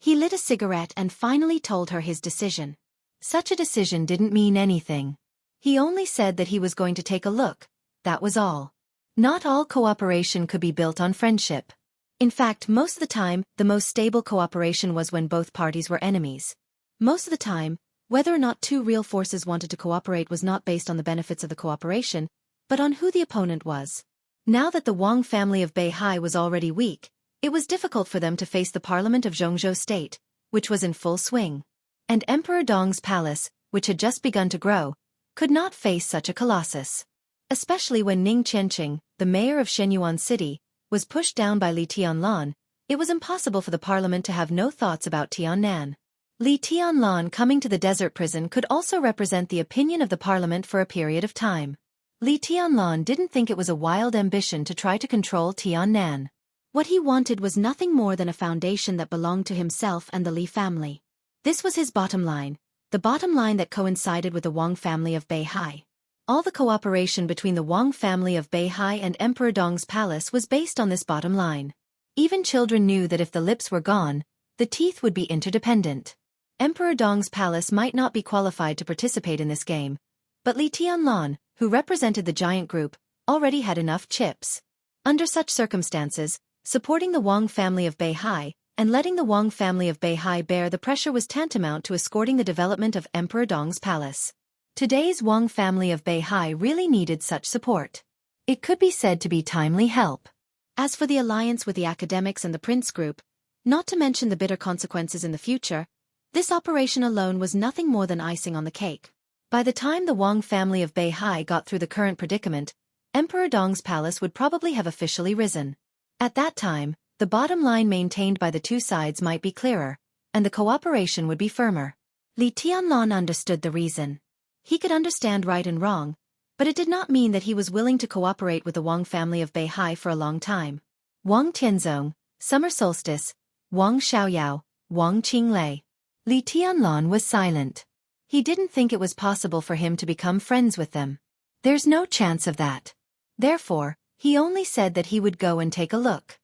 He lit a cigarette and finally told her his decision. Such a decision didn't mean anything. He only said that he was going to take a look, that was all. Not all cooperation could be built on friendship. In fact, most of the time, the most stable cooperation was when both parties were enemies. Most of the time, whether or not two real forces wanted to cooperate was not based on the benefits of the cooperation, but on who the opponent was. Now that the Wang family of Beihai was already weak, it was difficult for them to face the parliament of Jianghu state, which was in full swing. And Emperor Dong's palace, which had just begun to grow, could not face such a colossus. Especially when Ning Qianqing, the mayor of Shenyuan City, was pushed down by Li Tianlan, it was impossible for the parliament to have no thoughts about Tiannan. Li Tianlan coming to the desert prison could also represent the opinion of the parliament for a period of time. Li Tianlan didn't think it was a wild ambition to try to control Tiannan. What he wanted was nothing more than a foundation that belonged to himself and the Li family. This was his bottom line, the bottom line that coincided with the Wang family of Beihai. All the cooperation between the Wang family of Beihai and Emperor Dong's palace was based on this bottom line. Even children knew that if the lips were gone, the teeth would be interdependent. Emperor Dong's palace might not be qualified to participate in this game, but Li Tianlan, who represented the giant group, already had enough chips. Under such circumstances, supporting the Wang family of Beihai and letting the Wang family of Beihai bear the pressure was tantamount to escorting the development of Emperor Dong's palace. Today's Wang family of Beihai really needed such support. It could be said to be timely help. As for the alliance with the academics and the prince group, not to mention the bitter consequences in the future, this operation alone was nothing more than icing on the cake. By the time the Wang family of Beihai got through the current predicament, Emperor Dong's palace would probably have officially risen. At that time, the bottom line maintained by the two sides might be clearer, and the cooperation would be firmer. Li Tianlan understood the reason. He could understand right and wrong, but it did not mean that he was willing to cooperate with the Wang family of Beihai for a long time. Wang Tianzong, Summer Solstice, Wang Xiaoyao, Wang Qinglei. Li Tianlan was silent. He didn't think it was possible for him to become friends with them. There's no chance of that. Therefore, he only said that he would go and take a look.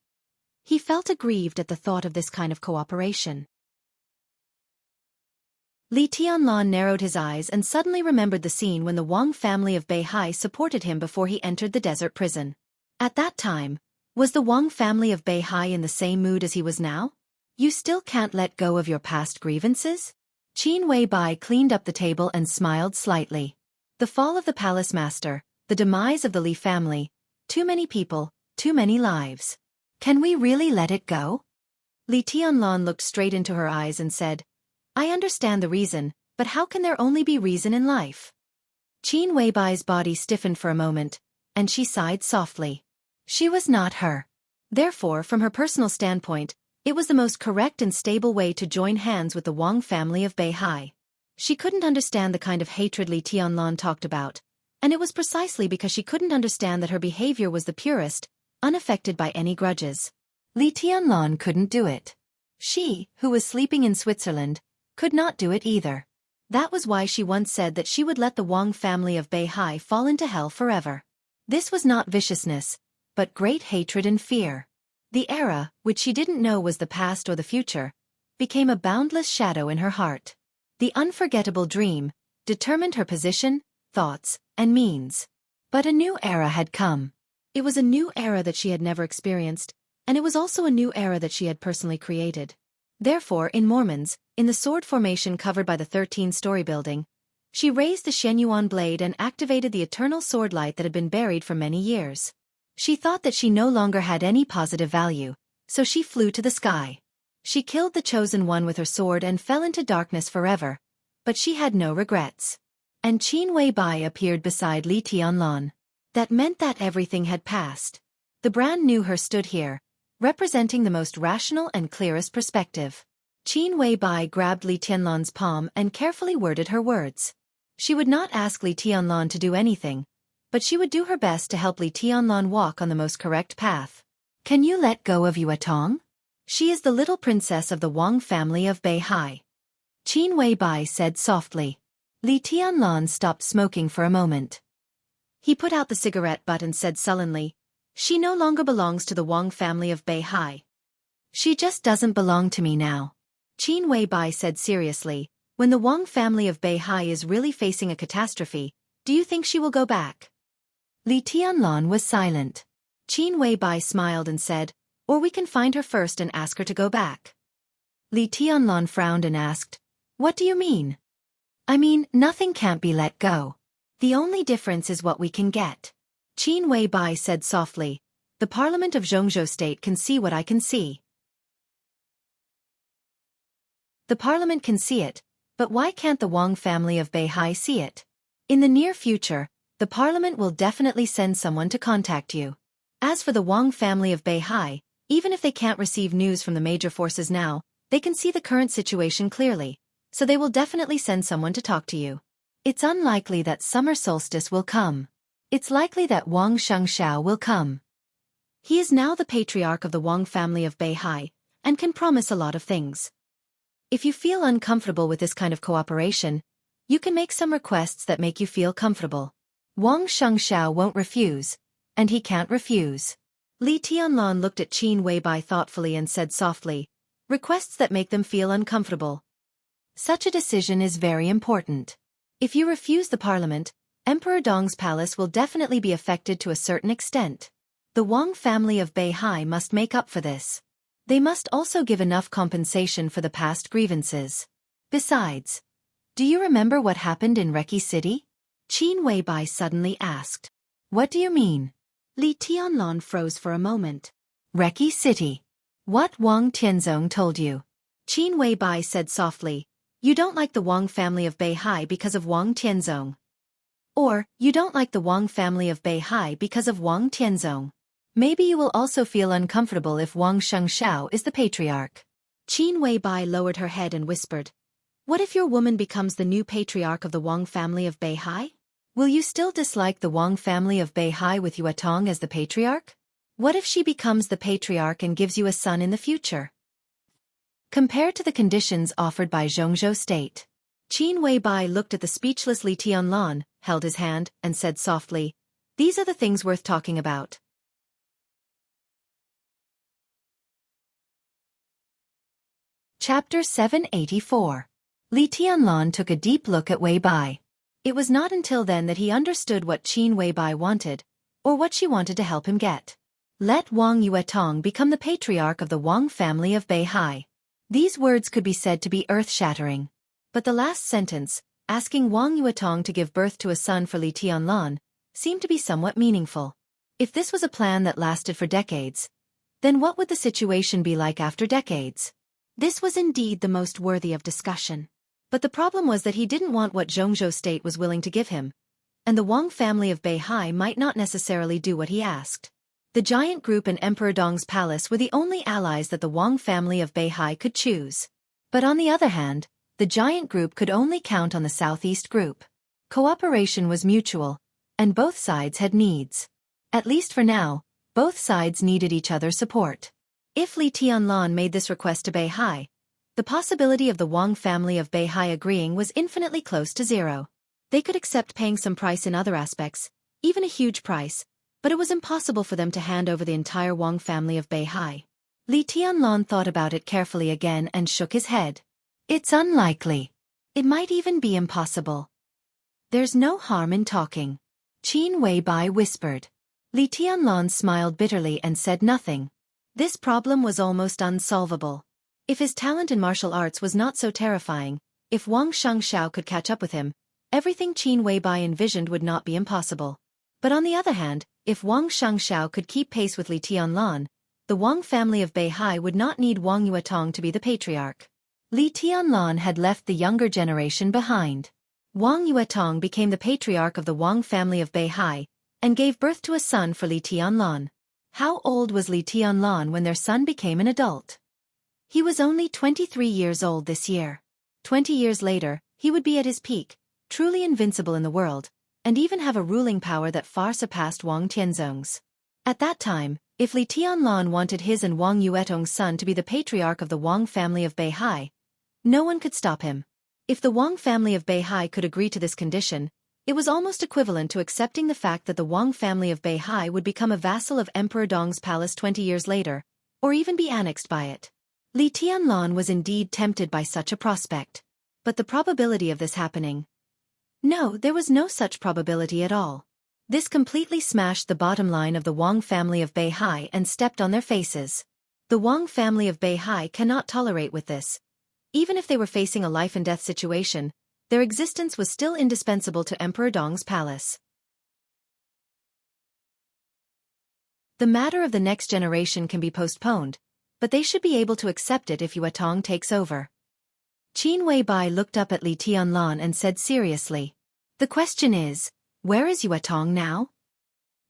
He felt aggrieved at the thought of this kind of cooperation. Li Tianlan narrowed his eyes and suddenly remembered the scene when the Wang family of Beihai supported him before he entered the desert prison. At that time, was the Wang family of Beihai in the same mood as he was now? You still can't let go of your past grievances? Qin Weibai cleaned up the table and smiled slightly. The fall of the palace master, the demise of the Li family, too many people, too many lives. Can we really let it go? Li Tianlan looked straight into her eyes and said, I understand the reason, but how can there only be reason in life? Qin Weibai's body stiffened for a moment, and she sighed softly. She was not her. Therefore, from her personal standpoint, it was the most correct and stable way to join hands with the Wang family of Beihai. She couldn't understand the kind of hatred Li Tianlan talked about, and it was precisely because she couldn't understand that her behavior was the purest, unaffected by any grudges. Li Tianlan couldn't do it. She, who was sleeping in Switzerland, could not do it either. That was why she once said that she would let the Wang family of Beihai fall into hell forever. This was not viciousness, but great hatred and fear. The era, which she didn't know was the past or the future, became a boundless shadow in her heart. The unforgettable dream determined her position, thoughts, and means. But a new era had come. It was a new era that she had never experienced, and it was also a new era that she had personally created. Therefore, in Mormons, in the sword formation covered by the 13-story building, she raised the Xianxia blade and activated the eternal sword light that had been buried for many years. She thought that she no longer had any positive value, so she flew to the sky. She killed the chosen one with her sword and fell into darkness forever, but she had no regrets. And Qin Wei-bai appeared beside Li Tianlan. That meant that everything had passed. The brand new her stood here, representing the most rational and clearest perspective. Qin Wei-bai grabbed Li Tianlan's palm and carefully worded her words. She would not ask Li Tianlan to do anything, but she would do her best to help Li Tianlan walk on the most correct path. Can you let go of Yuetong? She is the little princess of the Wang family of Beihai. Qin Wei-bai said softly. Li Tianlan stopped smoking for a moment. He put out the cigarette butt and said sullenly, "She no longer belongs to the Wang family of Beihai. She just doesn't belong to me now." Qin Wei-bai said seriously, "When the Wang family of Beihai is really facing a catastrophe, do you think she will go back?" Li Tianlan was silent. Qin Wei-bai smiled and said, "Or we can find her first and ask her to go back." Li Tianlan frowned and asked, "What do you mean?" "I mean, nothing can't be let go. The only difference is what we can get." Qin Wei-bai said softly, "The Parliament of Jianghu State can see what I can see. The Parliament can see it, but why can't the Wang family of Beihai see it? In the near future, the Parliament will definitely send someone to contact you. As for the Wang family of Beihai, even if they can't receive news from the major forces now, they can see the current situation clearly, so they will definitely send someone to talk to you. It's unlikely that summer solstice will come. It's likely that Wang Xianxia will come. He is now the patriarch of the Wang family of Beihai, and can promise a lot of things. If you feel uncomfortable with this kind of cooperation, you can make some requests that make you feel comfortable. Wang Xianxia won't refuse, and he can't refuse." Li Tianlan looked at Qin Wei-bai thoughtfully and said softly, "Requests that make them feel uncomfortable. Such a decision is very important. If you refuse the parliament, Emperor Dong's palace will definitely be affected to a certain extent. The Wang family of Beihai must make up for this. They must also give enough compensation for the past grievances. Besides, do you remember what happened in Reki City?" Qin Wei-bai suddenly asked. "What do you mean?" Li Tianlan froze for a moment. "Reki City. What Wang Tianzong told you?" Qin Wei-bai said softly, "You don't like the Wang family of Beihai because of Wang Tianzong. Or, you don't like the Wang family of Beihai because of Wang Tianzong. Maybe you will also feel uncomfortable if Wang Xianxiao is the patriarch." Qin Wei-bai lowered her head and whispered, "What if your woman becomes the new patriarch of the Wang family of Beihai? Will you still dislike the Wang family of Beihai with Yuetong as the patriarch? What if she becomes the patriarch and gives you a son in the future? Compared to the conditions offered by Jianghu State." Qin Wei-bai looked at the speechless Li Tianlan, held his hand, and said softly, "These are the things worth talking about." Chapter 784. Li Tianlan took a deep look at Wei-bai. It was not until then that he understood what Qin Wei-bai wanted, or what she wanted to help him get. Let Wang Yuetong become the patriarch of the Wang family of Beihai. These words could be said to be earth-shattering. But the last sentence, asking Wang Yuetong to give birth to a son for Li Tianlan, seemed to be somewhat meaningful. If this was a plan that lasted for decades, then what would the situation be like after decades? This was indeed the most worthy of discussion. But the problem was that he didn't want what Jianghu State was willing to give him, and the Wang family of Beihai might not necessarily do what he asked. The giant group and Emperor Dong's palace were the only allies that the Wang family of Beihai could choose. But on the other hand, the giant group could only count on the southeast group. Cooperation was mutual, and both sides had needs. At least for now, both sides needed each other's support. If Li Tianlan made this request to Beihai, the possibility of the Wang family of Beihai agreeing was infinitely close to zero. They could accept paying some price in other aspects, even a huge price, but it was impossible for them to hand over the entire Wang family of Beihai. Li Tianlan thought about it carefully again and shook his head. "It's unlikely. It might even be impossible. There's no harm in talking, Qin Weibai whispered. Li Tianlan smiled bitterly and said nothing. This problem was almost unsolvable. If his talent in martial arts was not so terrifying, if Wang Xianxia could catch up with him, everything Qin Weibai envisioned would not be impossible. But on the other hand, if Wang Xianxia could keep pace with Li Tianlan, the Wang family of Beihai would not need Wang Yuetong to be the patriarch. Li Tianlan had left the younger generation behind. Wang Yuetong became the patriarch of the Wang family of Beihai, and gave birth to a son for Li Tianlan. How old was Li Tianlan when their son became an adult? He was only 23 years old this year. 20 years later, he would be at his peak, truly invincible in the world, and even have a ruling power that far surpassed Wang Tianzong's. At that time, if Li Tianlan wanted his and Wang Yuetong's son to be the patriarch of the Wang family of Beihai, no one could stop him. If the Wang family of Beihai could agree to this condition, it was almost equivalent to accepting the fact that the Wang family of Beihai would become a vassal of Emperor Dong's palace 20 years later, or even be annexed by it. Li Tianlan was indeed tempted by such a prospect. But the probability of this happening? No, there was no such probability at all. This completely smashed the bottom line of the Wang family of Beihai and stepped on their faces. The Wang family of Beihai cannot tolerate with this. Even if they were facing a life-and-death situation, their existence was still indispensable to Emperor Dong's palace. The matter of the next generation can be postponed, but they should be able to accept it if Yuetong takes over. Qin Weibai looked up at Li Tianlan and said seriously, "The question is, where is Yuetong now?"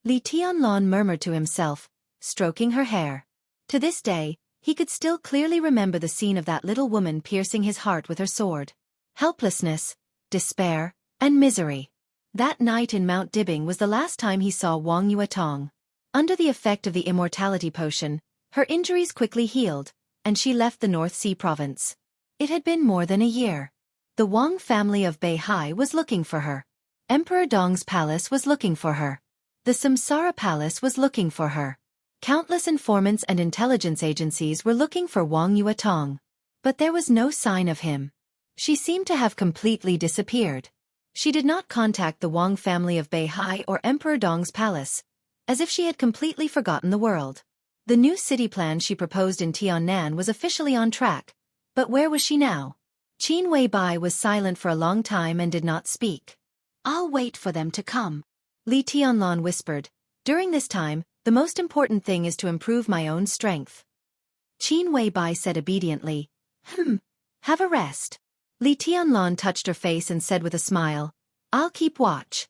Li Tianlan murmured to himself, stroking her hair. To this day, he could still clearly remember the scene of that little woman piercing his heart with her sword. Helplessness, despair, and misery. That night in Mount Dibing was the last time he saw Wang Yuetong. Under the effect of the immortality potion, her injuries quickly healed, and she left the North Sea province. It had been more than a year. The Wang family of Beihai was looking for her. Emperor Dong's palace was looking for her. The Samsara palace was looking for her. Countless informants and intelligence agencies were looking for Wang Yuetong. But there was no sign of him. She seemed to have completely disappeared. She did not contact the Wang family of Beihai or Emperor Dong's palace, as if she had completely forgotten the world. The new city plan she proposed in Tiannan was officially on track, but where was she now? Qin Weibai was silent for a long time and did not speak. "I'll wait for them to come," Li Tianlan whispered. "During this time, the most important thing is to improve my own strength." Qin Weibai said obediently, "Have a rest." Li Tianlan touched her face and said with a smile, "I'll keep watch."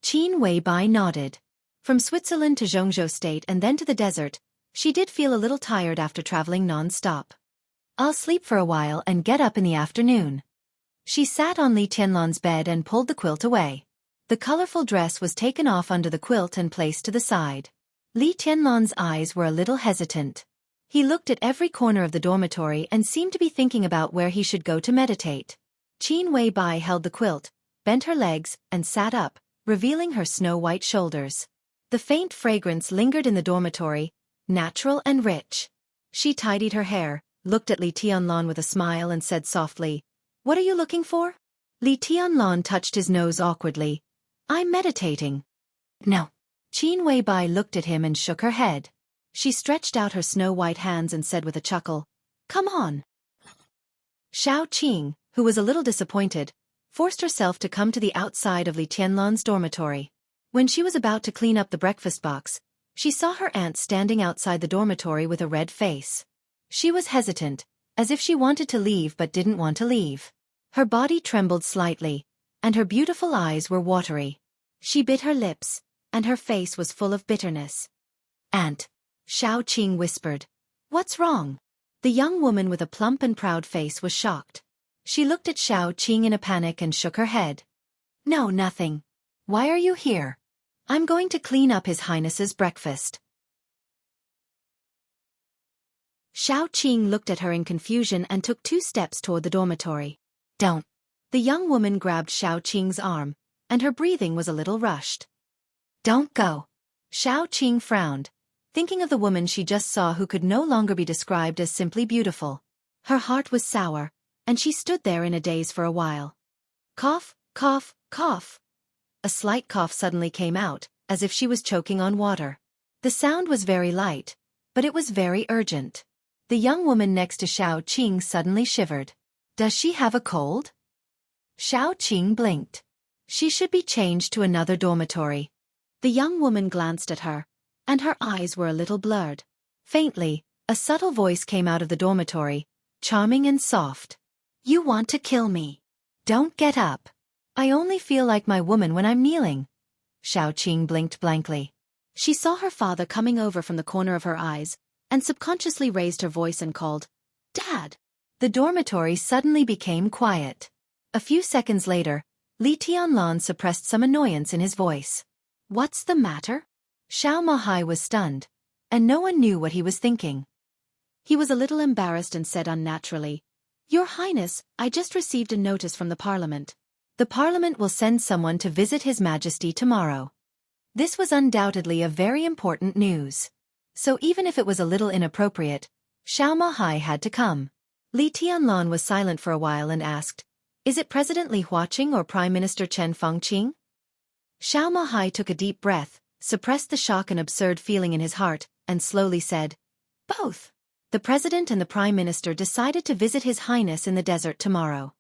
Qin Weibai nodded. From Switzerland to Jianghu State and then to the desert, she did feel a little tired after traveling non-stop. "I'll sleep for a while and get up in the afternoon." She sat on Li Tianlan's bed and pulled the quilt away. The colorful dress was taken off under the quilt and placed to the side. Li Tianlan's eyes were a little hesitant. He looked at every corner of the dormitory and seemed to be thinking about where he should go to meditate. Qin Weibai held the quilt, bent her legs, and sat up, revealing her snow-white shoulders. The faint fragrance lingered in the dormitory, natural and rich. She tidied her hair, looked at Li Tianlan with a smile and said softly, "What are you looking for?" Li Tianlan touched his nose awkwardly. "I'm meditating." "No." Qin Weibai looked at him and shook her head. She stretched out her snow-white hands and said with a chuckle, "Come on." Xiao Qing, who was a little disappointed, forced herself to come to the outside of Li Tianlan's dormitory. When she was about to clean up the breakfast box, she saw her aunt standing outside the dormitory with a red face. She was hesitant, as if she wanted to leave but didn't want to leave. Her body trembled slightly, and her beautiful eyes were watery. She bit her lips, and her face was full of bitterness. "Aunt," Xiao Qing whispered. "What's wrong?" The young woman with a plump and proud face was shocked. She looked at Xiao Qing in a panic and shook her head. "No, nothing. Why are you here?" "I'm going to clean up His Highness's breakfast." Xiao Qing looked at her in confusion and took 2 steps toward the dormitory. "Don't." The young woman grabbed Xiao Qing's arm, and her breathing was a little rushed. "Don't go." Xiao Qing frowned, thinking of the woman she just saw who could no longer be described as simply beautiful. Her heart was sour, and she stood there in a daze for a while. Cough, cough, cough. A slight cough suddenly came out, as if she was choking on water. The sound was very light, but it was very urgent. The young woman next to Xiao Qing suddenly shivered. Does she have a cold? Xiao Qing blinked. She should be changed to another dormitory. The young woman glanced at her, and her eyes were a little blurred. Faintly, a subtle voice came out of the dormitory, charming and soft. You want to kill me. Don't get up. I only feel like my woman when I'm kneeling. Xiao Qing blinked blankly. She saw her father coming over from the corner of her eyes, and subconsciously raised her voice and called, Dad! The dormitory suddenly became quiet. A few seconds later, Li Tianlan suppressed some annoyance in his voice. What's the matter? Xiao Mahai was stunned, and no one knew what he was thinking. He was a little embarrassed and said unnaturally, Your Highness, I just received a notice from the Parliament. The Parliament will send someone to visit His Majesty tomorrow. This was undoubtedly a very important news. So even if it was a little inappropriate, Xiao Mahai had to come. Li Tianlan was silent for a while and asked, Is it President Li Huaqing or Prime Minister Chen Fengqing? Xiao Mahai took a deep breath, suppressed the shock and absurd feeling in his heart, and slowly said, Both. The President and the Prime Minister decided to visit His Highness in the desert tomorrow.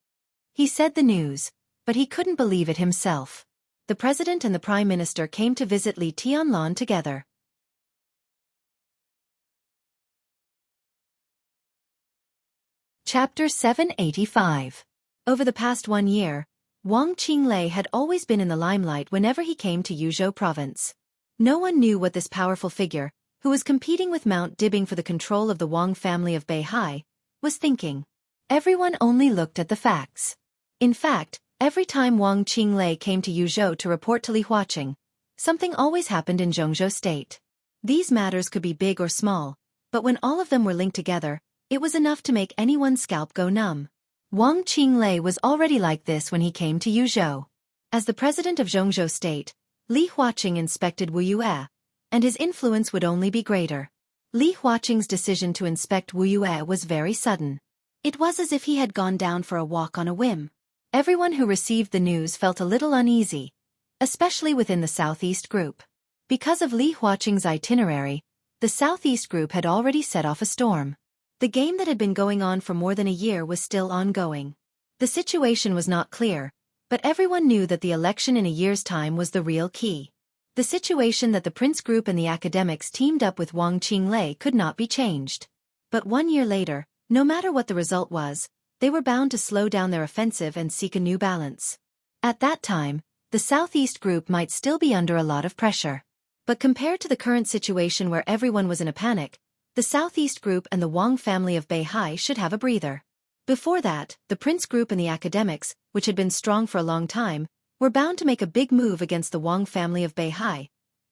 He said the news, but he couldn't believe it himself. The President and the Prime Minister came to visit Li Tianlan together. Chapter 785. Over the past 1 year, Wang Qinglei had always been in the limelight whenever he came to Yuzhou province. No one knew what this powerful figure, who was competing with Mount Dibbing for the control of the Wang family of Beihai, was thinking. Everyone only looked at the facts. In fact, every time Wang Qinglei came to Yuzhou to report to Li Huaqing, something always happened in Jianghu state. These matters could be big or small, but when all of them were linked together, it was enough to make anyone's scalp go numb. Wang Qinglei was already like this when he came to Yuzhou. As the president of Jianghu state, Li Huaqing inspected Wuxia, and his influence would only be greater. Li Huaqing's decision to inspect Wuxia was very sudden. It was as if he had gone down for a walk on a whim. Everyone who received the news felt a little uneasy, especially within the Southeast Group. Because of Li Huaqing's itinerary, the Southeast Group had already set off a storm. The game that had been going on for more than a year was still ongoing. The situation was not clear, but everyone knew that the election in a year's time was the real key. The situation that the Prince Group and the academics teamed up with Wang Qinglei could not be changed. But 1 year later, no matter what the result was, they were bound to slow down their offensive and seek a new balance. At that time, the Southeast Group might still be under a lot of pressure. But compared to the current situation where everyone was in a panic, the Southeast Group and the Wang family of Beihai should have a breather. Before that, the Prince Group and the academics, which had been strong for a long time, were bound to make a big move against the Wang family of Beihai,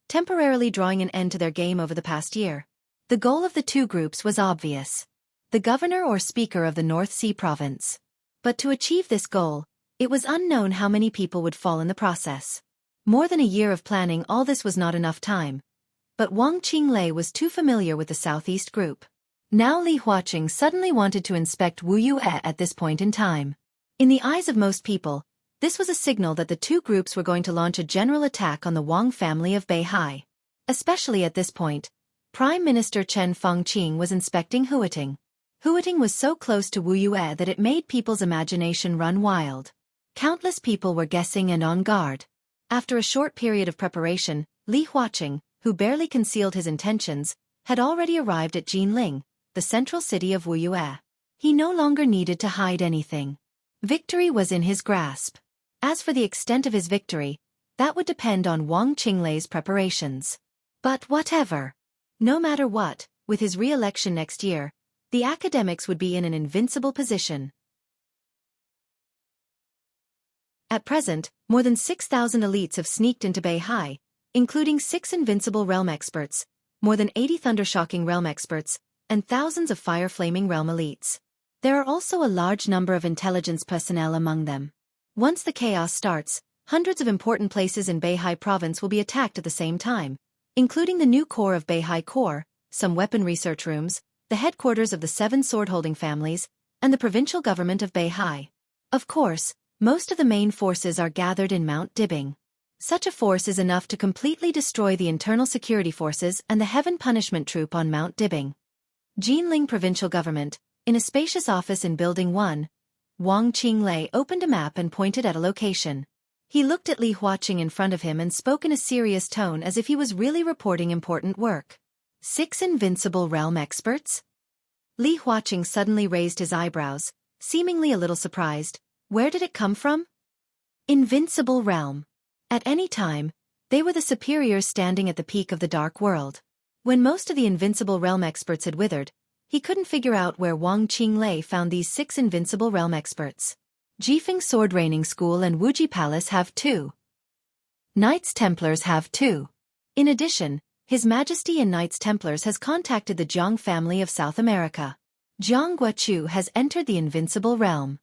temporarily drawing an end to their game over the past year. The goal of the two groups was obvious. The governor or speaker of the North Sea province. But to achieve this goal, it was unknown how many people would fall in the process. More than a year of planning, all this was not enough time. But Wang Qinglei was too familiar with the Southeast Group. Now Li Huaqing suddenly wanted to inspect Wuxia at this point in time. In the eyes of most people, this was a signal that the two groups were going to launch a general attack on the Wang family of Beihai. Especially at this point, Prime Minister Chen Fengqing was inspecting Huating. Huating was so close to Wuxia that it made people's imagination run wild. Countless people were guessing and on guard. After a short period of preparation, Li Huaqing, who barely concealed his intentions, had already arrived at Jinling, the central city of Wuxia. He no longer needed to hide anything. Victory was in his grasp. As for the extent of his victory, that would depend on Wang Qinglei's preparations. But whatever. No matter what, with his re-election next year, the academics would be in an invincible position. At present, more than 6,000 elites have sneaked into Beihai, including 6 invincible realm experts, more than 80 thundershocking realm experts, and thousands of fire-flaming realm elites. There are also a large number of intelligence personnel among them. Once the chaos starts, hundreds of important places in Beihai province will be attacked at the same time, including the new core of Beihai Corps, some weapon research rooms, the headquarters of the 7 sword-holding families, and the provincial government of Beihai. Of course, most of the main forces are gathered in Mount Dibing. Such a force is enough to completely destroy the internal security forces and the Heaven Punishment Troop on Mount Dibing. Jinling Provincial Government. In a spacious office in Building 1, Wang Qinglei opened a map and pointed at a location. He looked at Li Huaqing in front of him and spoke in a serious tone as if he was really reporting important work. 6 invincible realm experts? Li Huaqing suddenly raised his eyebrows, seemingly a little surprised. Where did it come from? Invincible realm. At any time, they were the superiors standing at the peak of the dark world. When most of the invincible realm experts had withered, he couldn't figure out where Wang Qinglei found these 6 invincible realm experts. Jifeng Sword Training School and Wuji Palace have 2. Knights Templars have 2. In addition, His Majesty and Knights Templars has contacted the Jiang family of South America. Jiang Guochu has entered the invincible realm.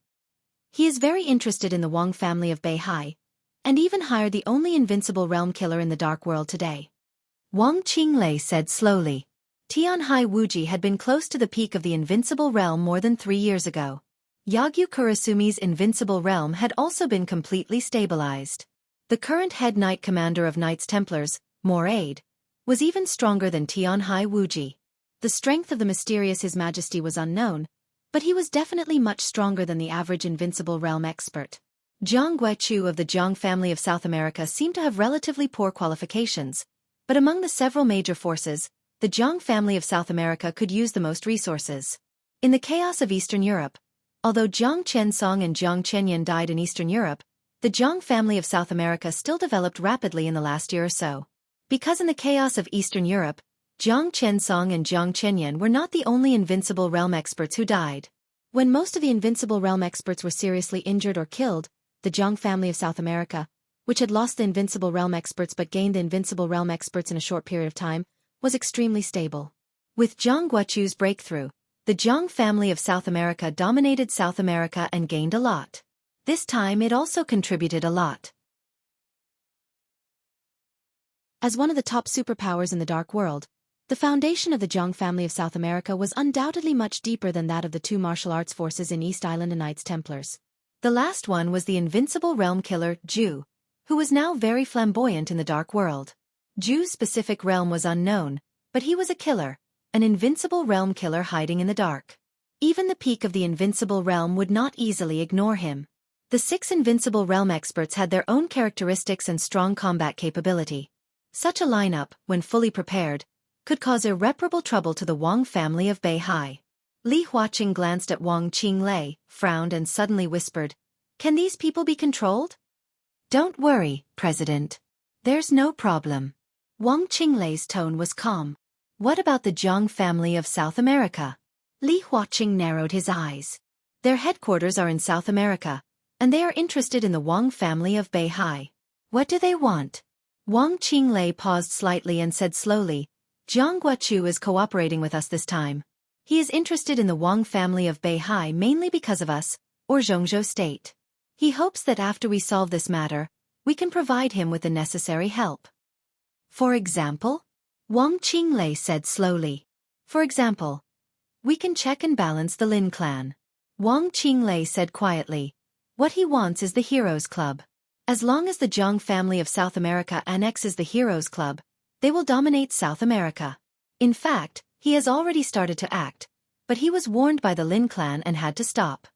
He is very interested in the Wang family of Beihai, and even hired the only invincible realm killer in the dark world today. Wang Qinglei said slowly. Tianhai Wuji had been close to the peak of the invincible realm more than 3 years ago. Yagyu Kurasumi's invincible realm had also been completely stabilized. The current head knight commander of Knights Templars, Moraid, was even stronger than Tianhai Wuji. The strength of the mysterious His Majesty was unknown, but he was definitely much stronger than the average invincible realm expert. Jiang Guochu of the Jiang family of South America seemed to have relatively poor qualifications, but among the several major forces, the Jiang family of South America could use the most resources. In the chaos of Eastern Europe, although Jiang Qiansong and Jiang Qianyan died in Eastern Europe, the Jiang family of South America still developed rapidly in the last year or so. Because in the chaos of Eastern Europe, Jiang Qiansong and Jiang Qianyan were not the only invincible realm experts who died. When most of the invincible realm experts were seriously injured or killed, the Jiang family of South America, which had lost the invincible realm experts but gained the invincible realm experts in a short period of time, was extremely stable. With Jiang Guochu's breakthrough, the Jiang family of South America dominated South America and gained a lot. This time it also contributed a lot. As one of the top superpowers in the dark world, the foundation of the Jiang family of South America was undoubtedly much deeper than that of the 2 martial arts forces in East Island and Knights Templars. The last one was the invincible realm killer, Zhu, who was now very flamboyant in the dark world. Zhu's specific realm was unknown, but he was a killer, an invincible realm killer hiding in the dark. Even the peak of the invincible realm would not easily ignore him. The 6 invincible realm experts had their own characteristics and strong combat capability. Such a lineup, when fully prepared, could cause irreparable trouble to the Wang family of Beihai. Li Huaqing glanced at Wang Qinglei, frowned and suddenly whispered, "Can these people be controlled?" "Don't worry, President. There's no problem." Wang Qinglei's tone was calm. "What about the Jiang family of South America?" Li Huaqing narrowed his eyes. "Their headquarters are in South America, and they are interested in the Wang family of Beihai. What do they want?" Wang Qinglei paused slightly and said slowly, "Jiang Guochu is cooperating with us this time. He is interested in the Wang family of Beihai mainly because of us, or Jianghu state. He hopes that after we solve this matter, we can provide him with the necessary help." "For example?" Wang Qinglei said slowly. "For example, we can check and balance the Lin clan." Wang Qinglei said quietly, "What he wants is the Heroes Club. As long as the Jiang family of South America annexes the Heroes Club, they will dominate South America. In fact, he has already started to act, but he was warned by the Lin clan and had to stop."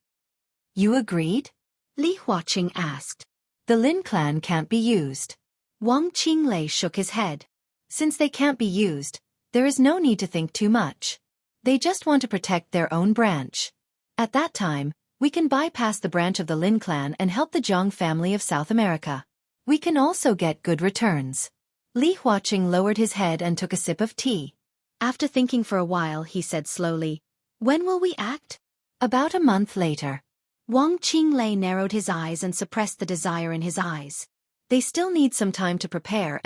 "You agreed?" Li Huaqing asked. "The Lin clan can't be used." Wang Qinglei shook his head. "Since they can't be used, there is no need to think too much. They just want to protect their own branch. At that time, we can bypass the branch of the Lin clan and help the Jiang family of South America. We can also get good returns." Li Huaqing lowered his head and took a sip of tea. After thinking for a while, he said slowly, "When will we act?" "About a month later." Wang Qinglei narrowed his eyes and suppressed the desire in his eyes. They still need some time to prepare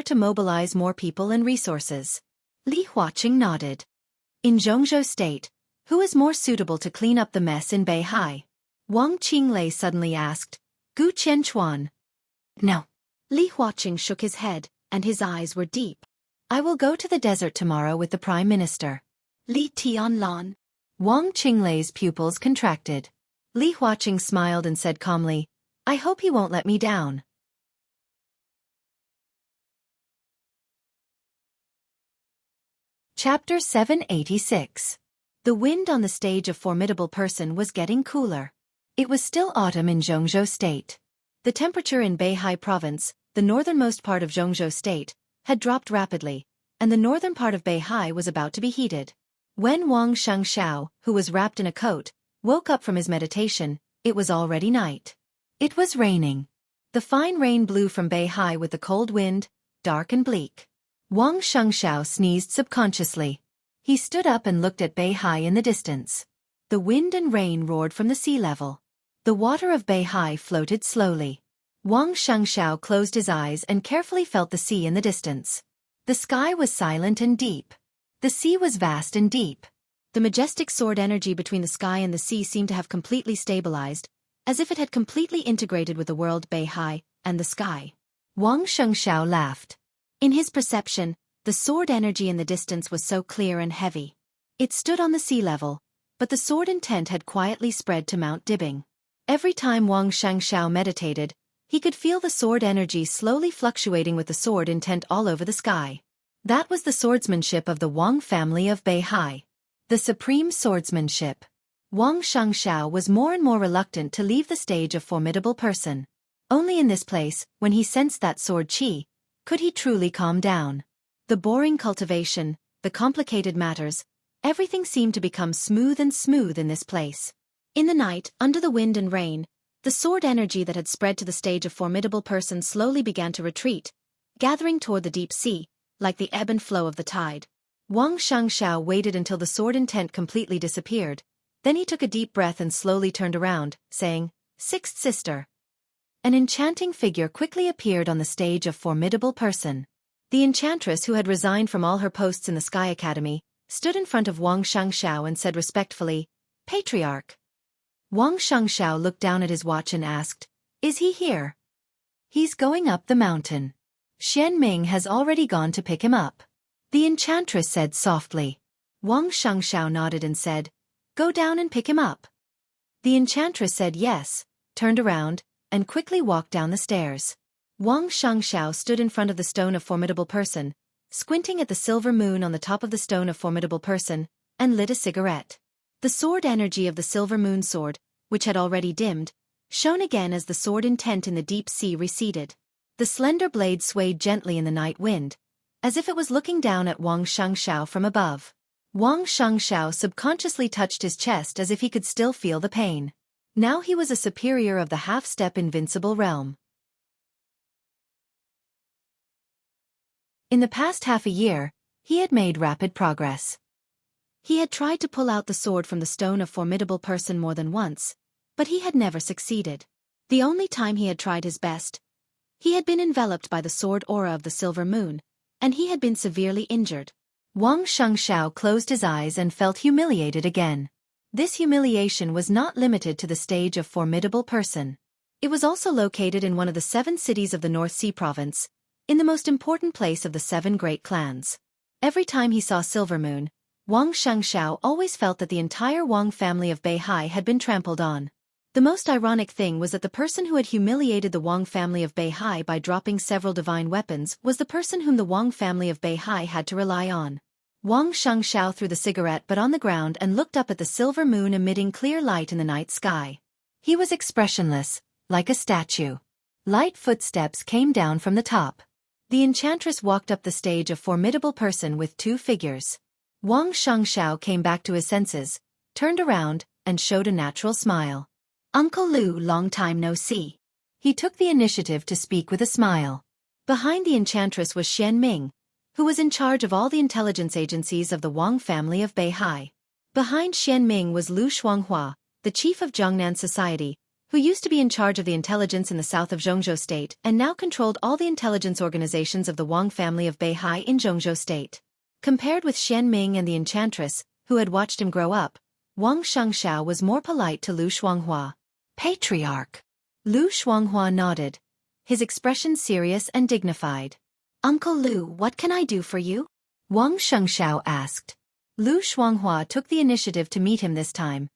to mobilize more people and resources. Li Huaqing nodded. "In Jianghu state, who is more suitable to clean up the mess in Beihai?" Wang Qinglei suddenly asked. "Gu Qianchuan." "No." Li Huaqing shook his head, and his eyes were deep. "I will go to the desert tomorrow with the Prime Minister." "Li Tianlan." Wang Qinglei's pupils contracted. Li Huaqing smiled and said calmly, I hope he won't let me down. Chapter 786. The wind on the stage of Formidable Person was getting cooler. It was still autumn in Jianghu State. The temperature in Beihai Province, the northernmost part of Jianghu State, had dropped rapidly, and the northern part of Beihai was about to be heated. When Wang Xianxia, who was wrapped in a coat, woke up from his meditation, it was already night. It was raining. The fine rain blew from Beihai with the cold wind, dark and bleak. Wang Xianxia sneezed subconsciously. He stood up and looked at Beihai in the distance. The wind and rain roared from the sea level. The water of Beihai floated slowly. Wang Xianxia closed his eyes and carefully felt the sea in the distance. The sky was silent and deep. The sea was vast and deep. The majestic sword energy between the sky and the sea seemed to have completely stabilized, as if it had completely integrated with the world Beihai and the sky. Wang Xianxia laughed. In his perception, the sword energy in the distance was so clear and heavy. It stood on the sea level, but the sword intent had quietly spread to Mount Dibing. Every time Wang Xianxia meditated, he could feel the sword energy slowly fluctuating with the sword intent all over the sky. That was the swordsmanship of the Wang family of Beihai. The supreme swordsmanship. Wang Xianxia was more and more reluctant to leave the stage of Formidable Person. Only in this place, when he sensed that sword qi, could he truly calm down. The boring cultivation, the complicated matters, everything seemed to become smooth in this place. In the night, under the wind and rain, the sword energy that had spread to the stage of Formidable Person slowly began to retreat, gathering toward the deep sea, like the ebb and flow of the tide. Wang Xianxia waited until the sword intent completely disappeared. Then he took a deep breath and slowly turned around, saying, Sixth Sister. An enchanting figure quickly appeared on the stage of Formidable Person. The enchantress who had resigned from all her posts in the Sky Academy, stood in front of Wang Xianxia and said respectfully, Patriarch. Wang Xianxia looked down at his watch and asked, Is he here? He's going up the mountain. Xianming has already gone to pick him up. The enchantress said softly. Wang Xianxia nodded and said, Go down and pick him up. The enchantress said yes, turned around, and quickly walked down the stairs. Wang Xianxia stood in front of the stone of Formidable Person, squinting at the silver moon on the top of the stone of Formidable Person, and lit a cigarette. The sword energy of the silver moon sword, which had already dimmed, shone again as the sword intent in the deep sea receded. The slender blade swayed gently in the night wind, as if it was looking down at Wang Xianxia from above. Wang Xianxia subconsciously touched his chest as if he could still feel the pain. Now he was a superior of the half-step invincible realm. In the past half a year, he had made rapid progress. He had tried to pull out the sword from the stone of Formidable Person more than once, but he had never succeeded. The only time he had tried his best, he had been enveloped by the sword aura of the silver moon, and he had been severely injured. Wang Xianxia closed his eyes and felt humiliated again. This humiliation was not limited to the stage of Formidable Person. It was also located in one of the 7 cities of the North Sea Province, in the most important place of the 7 great clans. Every time he saw Silver Moon, Wang Xianxia always felt that the entire Wang family of Beihai had been trampled on. The most ironic thing was that the person who had humiliated the Wang family of Beihai by dropping several divine weapons was the person whom the Wang family of Beihai had to rely on. Wang Xianxia threw the cigarette butt on the ground and looked up at the silver moon emitting clear light in the night sky. He was expressionless, like a statue. Light footsteps came down from the top. The enchantress walked up the stage of Formidable Person with 2 figures. Wang Xianxia came back to his senses, turned around, and showed a natural smile. Uncle Lu, long time no see. He took the initiative to speak with a smile. Behind the enchantress was Xianming, who was in charge of all the intelligence agencies of the Wang family of Beihai. Behind Xianming was Lu Shuanghua, the chief of Jiangnan Society, who used to be in charge of the intelligence in the south of Jianghu State and now controlled all the intelligence organizations of the Wang family of Beihai in Jianghu State. Compared with Xianming and the enchantress, who had watched him grow up, Wang Xianxia was more polite to Lu Shuanghua. Patriarch. Lu Shuanghua nodded, his expression serious and dignified. Uncle Lu, what can I do for you? Wang Xianxia asked. Lu Shuanghua took the initiative to meet him this time,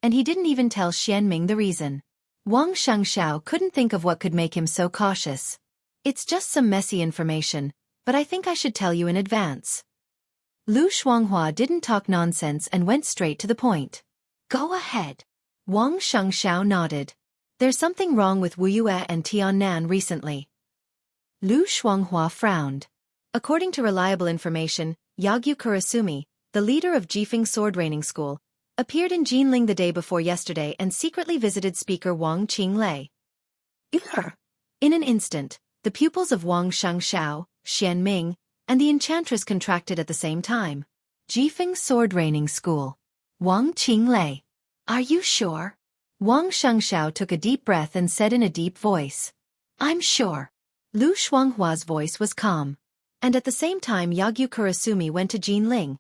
and he didn't even tell Xianming the reason. Wang Xiangxiao couldn't think of what could make him so cautious. It's just some messy information, but I think I should tell you in advance. Lu Shuanghua didn't talk nonsense and went straight to the point. Go ahead. Wang Xiangxiao nodded. There's something wrong with Wuxia and Tiannan recently. Lu Shuanghua frowned. According to reliable information, Yagyu Kurasumi, the leader of Jifeng sword training school, appeared in Jinling the day before yesterday and secretly visited speaker Wang Qinglei. In an instant, the pupils of Wang Xiangxiao, Xianming, and the enchantress contracted at the same time. Jifeng sword training school. Wang Qinglei. Are you sure? Wang Xiangxiao took a deep breath and said in a deep voice. I'm sure. Lu Shuanghua's voice was calm. And at the same time Yagyu Kurasumi went to Jinling.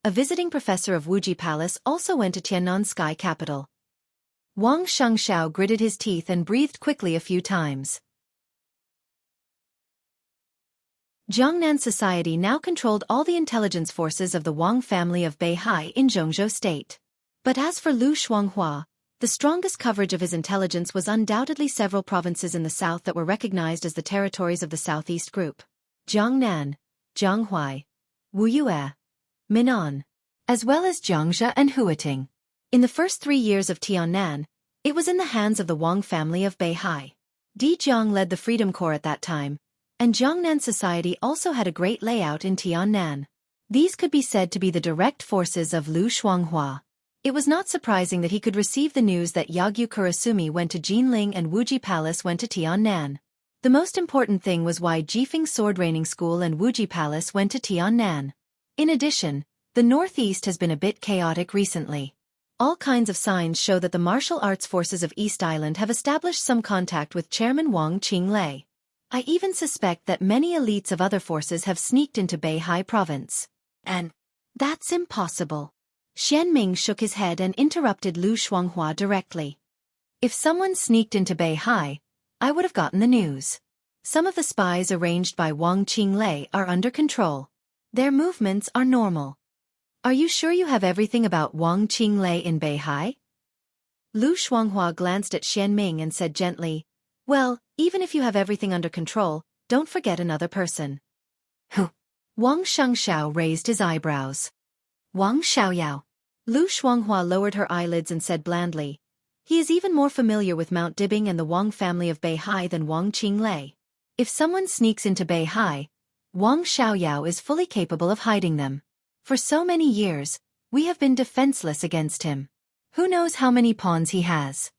A visiting professor of Wuji Palace also went to Tiannan Sky Capital. Wang Xiangxiao gritted his teeth and breathed quickly a few times. Jiangnan society now controlled all the intelligence forces of the Wang family of Beihai in Jianghu state. But as for Lu Shuanghua, the strongest coverage of his intelligence was undoubtedly several provinces in the south that were recognized as the territories of the Southeast Group. Jiangnan, Jianghuai, Wuyue, Minnan, as well as Xianxia and Huiting. In the first 3 years of Tiannan, it was in the hands of the Wang family of Beihai. Di Jiang led the Freedom Corps at that time, and Jiangnan society also had a great layout in Tiannan. These could be said to be the direct forces of Lu Shuanghua. It was not surprising that he could receive the news that Yagyu Kurasumi went to Jinling and Wuji Palace went to Tiannan. The most important thing was why Jifeng Sword Training School and Wuji Palace went to Tiannan. In addition, the northeast has been a bit chaotic recently. All kinds of signs show that the martial arts forces of East Island have established some contact with Chairman Wang Qinglei. I even suspect that many elites of other forces have sneaked into Beihai province. And that's impossible. Xianming shook his head and interrupted Lu Shuanghua directly. If someone sneaked into Beihai, I would have gotten the news. Some of the spies arranged by Wang Qinglei are under control. Their movements are normal. Are you sure you have everything about Wang Qinglei in Beihai? Lu Shuanghua glanced at Xianming and said gently, well, even if you have everything under control, don't forget another person. Who? Wang Xiangxiao raised his eyebrows. Wang Xiaoyao. Lu Shuanghua lowered her eyelids and said blandly, he is even more familiar with Mount Dibing and the Wang family of Beihai than Wang Qinglei. If someone sneaks into Beihai, Wang Xiaoyao is fully capable of hiding them. For so many years, we have been defenseless against him. Who knows how many pawns he has?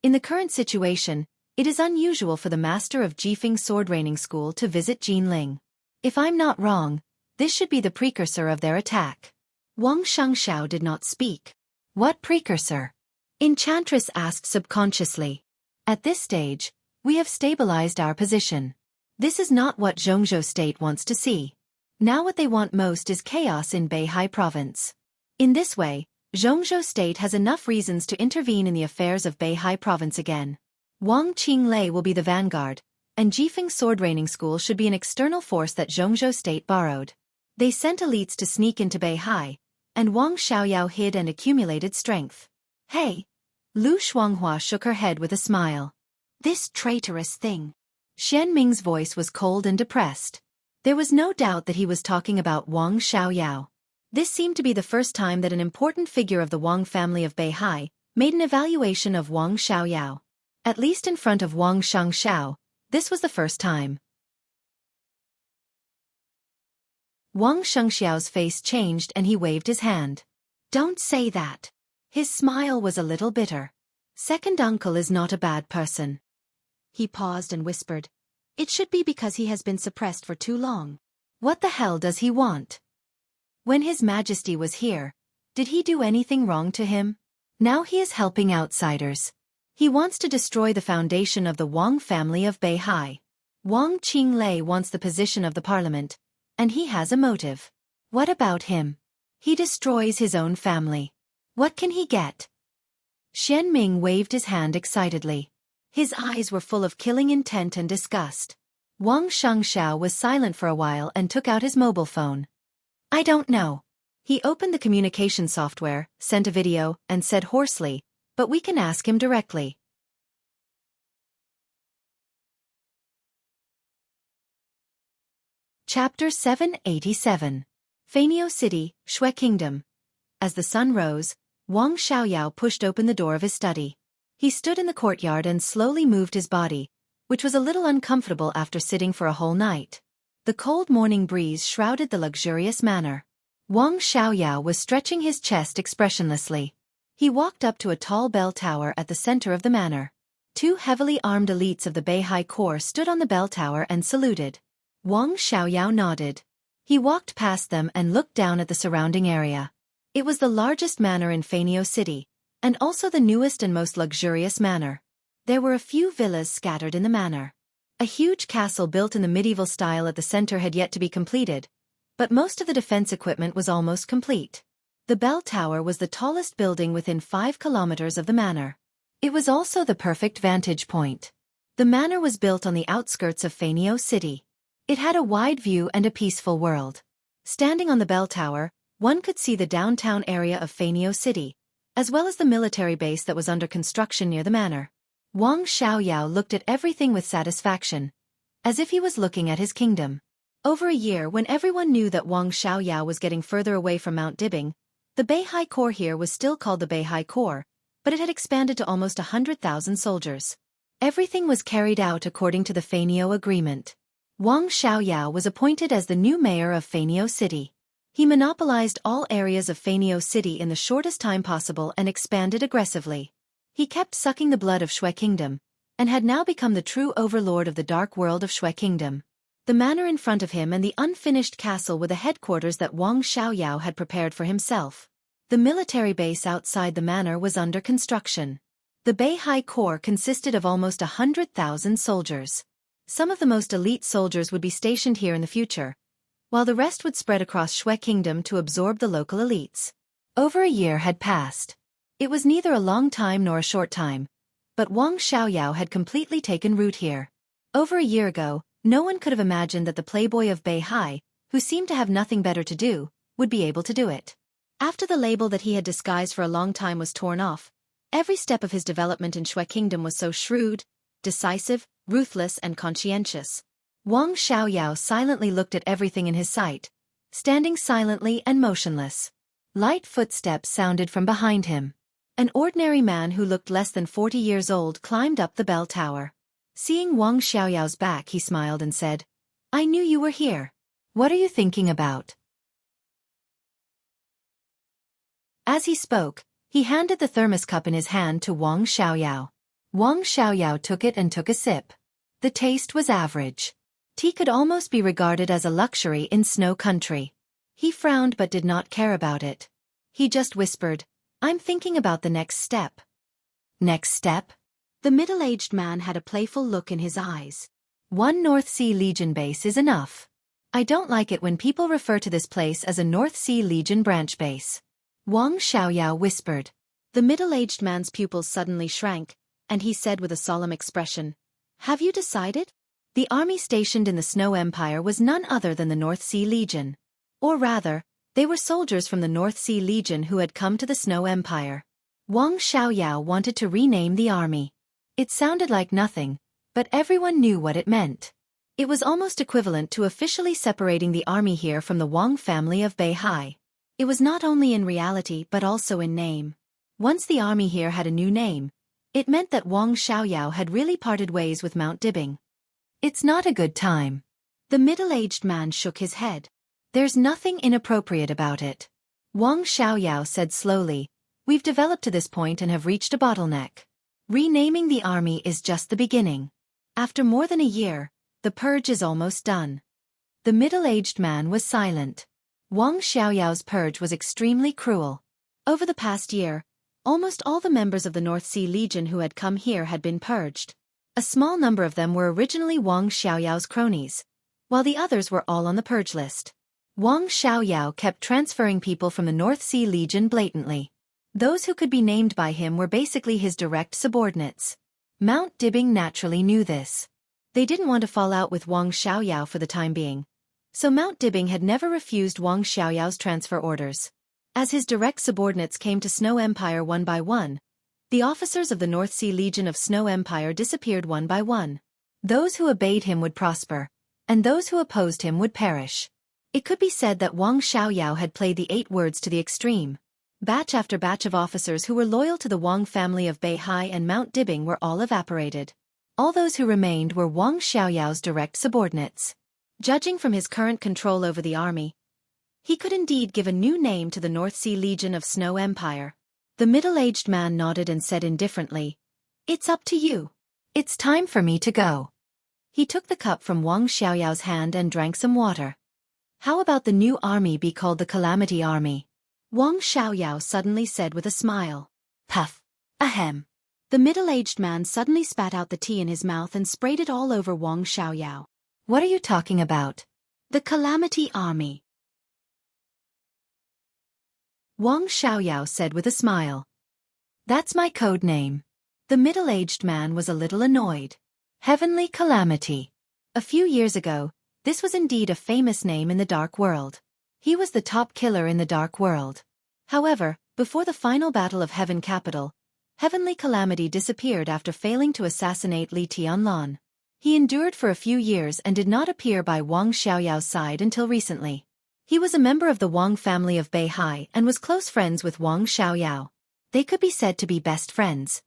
In the current situation, it is unusual for the master of Jifeng Sword Training School to visit Jinling. If I'm not wrong, this should be the precursor of their attack. Wang Xiangxiao did not speak. What precursor? Enchantress asked subconsciously. At this stage, we have stabilized our position. This is not what Jianghu state wants to see. Now what they want most is chaos in Beihai province. In this way, Jianghu state has enough reasons to intervene in the affairs of Beihai province again. Wang Qinglei will be the vanguard, and Jifeng Sword Training School should be an external force that Jianghu state borrowed. They sent elites to sneak into Beihai, and Wang Xiaoyao hid and accumulated strength. Hey! Lu Shuanghua shook her head with a smile. This traitorous thing. Xianming's voice was cold and depressed. There was no doubt that he was talking about Wang Xiaoyao. This seemed to be the first time that an important figure of the Wang family of Beihai made an evaluation of Wang Xiaoyao. At least in front of Wang Xiangxiao, this was the first time. Wang Xiangxiao's face changed and he waved his hand. Don't say that. His smile was a little bitter. Second uncle is not a bad person. He paused and whispered. It should be because he has been suppressed for too long. What the hell does he want? When His Majesty was here, did he do anything wrong to him? Now he is helping outsiders. He wants to destroy the foundation of the Wang family of Beihai. Wang Qinglei wants the position of the parliament, and he has a motive. What about him? He destroys his own family. What can he get? Xianming waved his hand excitedly. His eyes were full of killing intent and disgust. Wang Xiangxiao was silent for a while and took out his mobile phone. I don't know. He opened the communication software, sent a video, and said hoarsely, "But we can ask him directly." Chapter 787. Fanio City, Shui Kingdom. As the sun rose, Wang Xiaoyao pushed open the door of his study. He stood in the courtyard and slowly moved his body, which was a little uncomfortable after sitting for a whole night. The cold morning breeze shrouded the luxurious manor. Wang Xiaoyao was stretching his chest expressionlessly. He walked up to a tall bell tower at the center of the manor. Two heavily armed elites of the Beihai Corps stood on the bell tower and saluted. Wang Xiaoyao nodded. He walked past them and looked down at the surrounding area. It was the largest manor in Fanio City, and also the newest and most luxurious manor. There were a few villas scattered in the manor. A huge castle built in the medieval style at the center had yet to be completed, but most of the defense equipment was almost complete. The bell tower was the tallest building within 5 kilometers of the manor. It was also the perfect vantage point. The manor was built on the outskirts of Fanio City. It had a wide view and a peaceful world. Standing on the bell tower, one could see the downtown area of Fanio City, as well as the military base that was under construction near the manor. Wang Xiaoyao looked at everything with satisfaction, as if he was looking at his kingdom. Over a year, when everyone knew that Wang Xiaoyao was getting further away from Mount Dibing, the Beihai Corps here was still called the Beihai Corps, but it had expanded to almost 100,000 soldiers. Everything was carried out according to the Fanio Agreement. Wang Xiaoyao was appointed as the new mayor of Fanio City. He monopolized all areas of Fanio City in the shortest time possible and expanded aggressively. He kept sucking the blood of Shui Kingdom, and had now become the true overlord of the dark world of Shui Kingdom. The manor in front of him and the unfinished castle were the headquarters that Wang Xiaoyao had prepared for himself. The military base outside the manor was under construction. The Beihai Corps consisted of almost 100,000 soldiers. Some of the most elite soldiers would be stationed here in the future, while the rest would spread across Shui Kingdom to absorb the local elites. Over a year had passed. It was neither a long time nor a short time, but Wang Xiaoyao had completely taken root here. Over a year ago, no one could have imagined that the playboy of Beihai, who seemed to have nothing better to do, would be able to do it. After the label that he had disguised for a long time was torn off, every step of his development in Shui Kingdom was so shrewd, decisive, ruthless, and conscientious. Wang Xiaoyao silently looked at everything in his sight, standing silently and motionless. Light footsteps sounded from behind him. An ordinary man who looked less than 40 years old climbed up the bell tower. Seeing Wang Xiaoyao's back, he smiled and said, "I knew you were here. What are you thinking about?" As he spoke, he handed the thermos cup in his hand to Wang Xiaoyao. Wang Xiaoyao took it and took a sip. The taste was average. Tea could almost be regarded as a luxury in Snow Country. He frowned but did not care about it. He just whispered, "I'm thinking about the next step." Next step? The middle-aged man had a playful look in his eyes. "One North Sea Legion base is enough. I don't like it when people refer to this place as a North Sea Legion branch base." Wang Xiaoyao whispered. The middle-aged man's pupils suddenly shrank, and he said with a solemn expression, "Have you decided?" The army stationed in the Snow Empire was none other than the North Sea Legion. Or rather, they were soldiers from the North Sea Legion who had come to the Snow Empire. Wang Xiaoyao wanted to rename the army. It sounded like nothing, but everyone knew what it meant. It was almost equivalent to officially separating the army here from the Wang family of Beihai. It was not only in reality but also in name. Once the army here had a new name, it meant that Wang Xiaoyao had really parted ways with Mount Dibing. "It's not a good time." The middle-aged man shook his head. "There's nothing inappropriate about it." Wang Xiaoyao said slowly, "We've developed to this point and have reached a bottleneck. Renaming the army is just the beginning. After more than a year, the purge is almost done." The middle-aged man was silent. Wang Xiaoyao's purge was extremely cruel. Over the past year, almost all the members of the North Sea Legion who had come here had been purged. A small number of them were originally Wang Xiaoyao's cronies, while the others were all on the purge list. Wang Xiaoyao kept transferring people from the North Sea Legion blatantly. Those who could be named by him were basically his direct subordinates. Mount Dibing naturally knew this. They didn't want to fall out with Wang Xiaoyao for the time being, So Mount Dibbing had never refused Wang Xiaoyao's transfer orders. As his direct subordinates came to Snow Empire one by one, the officers of the North Sea Legion of Snow Empire disappeared one by one. Those who obeyed him would prosper, and those who opposed him would perish. It could be said that Wang Xiaoyao had played the 8 words to the extreme. Batch after batch of officers who were loyal to the Wang family of Beihai and Mount Dibbing were all evaporated. All those who remained were Wang Xiaoyao's direct subordinates. Judging from his current control over the army, he could indeed give a new name to the North Sea Legion of Snow Empire. The middle-aged man nodded and said indifferently, "It's up to you. It's time for me to go." He took the cup from Wang Xiaoyao's hand and drank some water. "How about the new army be called the Calamity Army?" Wang Xiaoyao suddenly said with a smile. "Puff. Ahem." The middle-aged man suddenly spat out the tea in his mouth and sprayed it all over Wang Xiaoyao. "What are you talking about?" "The Calamity Army." Wang Xiaoyao said with a smile. "That's my code name." The middle-aged man was a little annoyed. Heavenly Calamity. A few years ago, this was indeed a famous name in the Dark World. He was the top killer in the Dark World. However, before the final battle of Heaven Capital, Heavenly Calamity disappeared after failing to assassinate Li Tianlan. He endured for a few years and did not appear by Wang Xiaoyao's side until recently. He was a member of the Wang family of Beihai and was close friends with Wang Xiaoyao. They could be said to be best friends.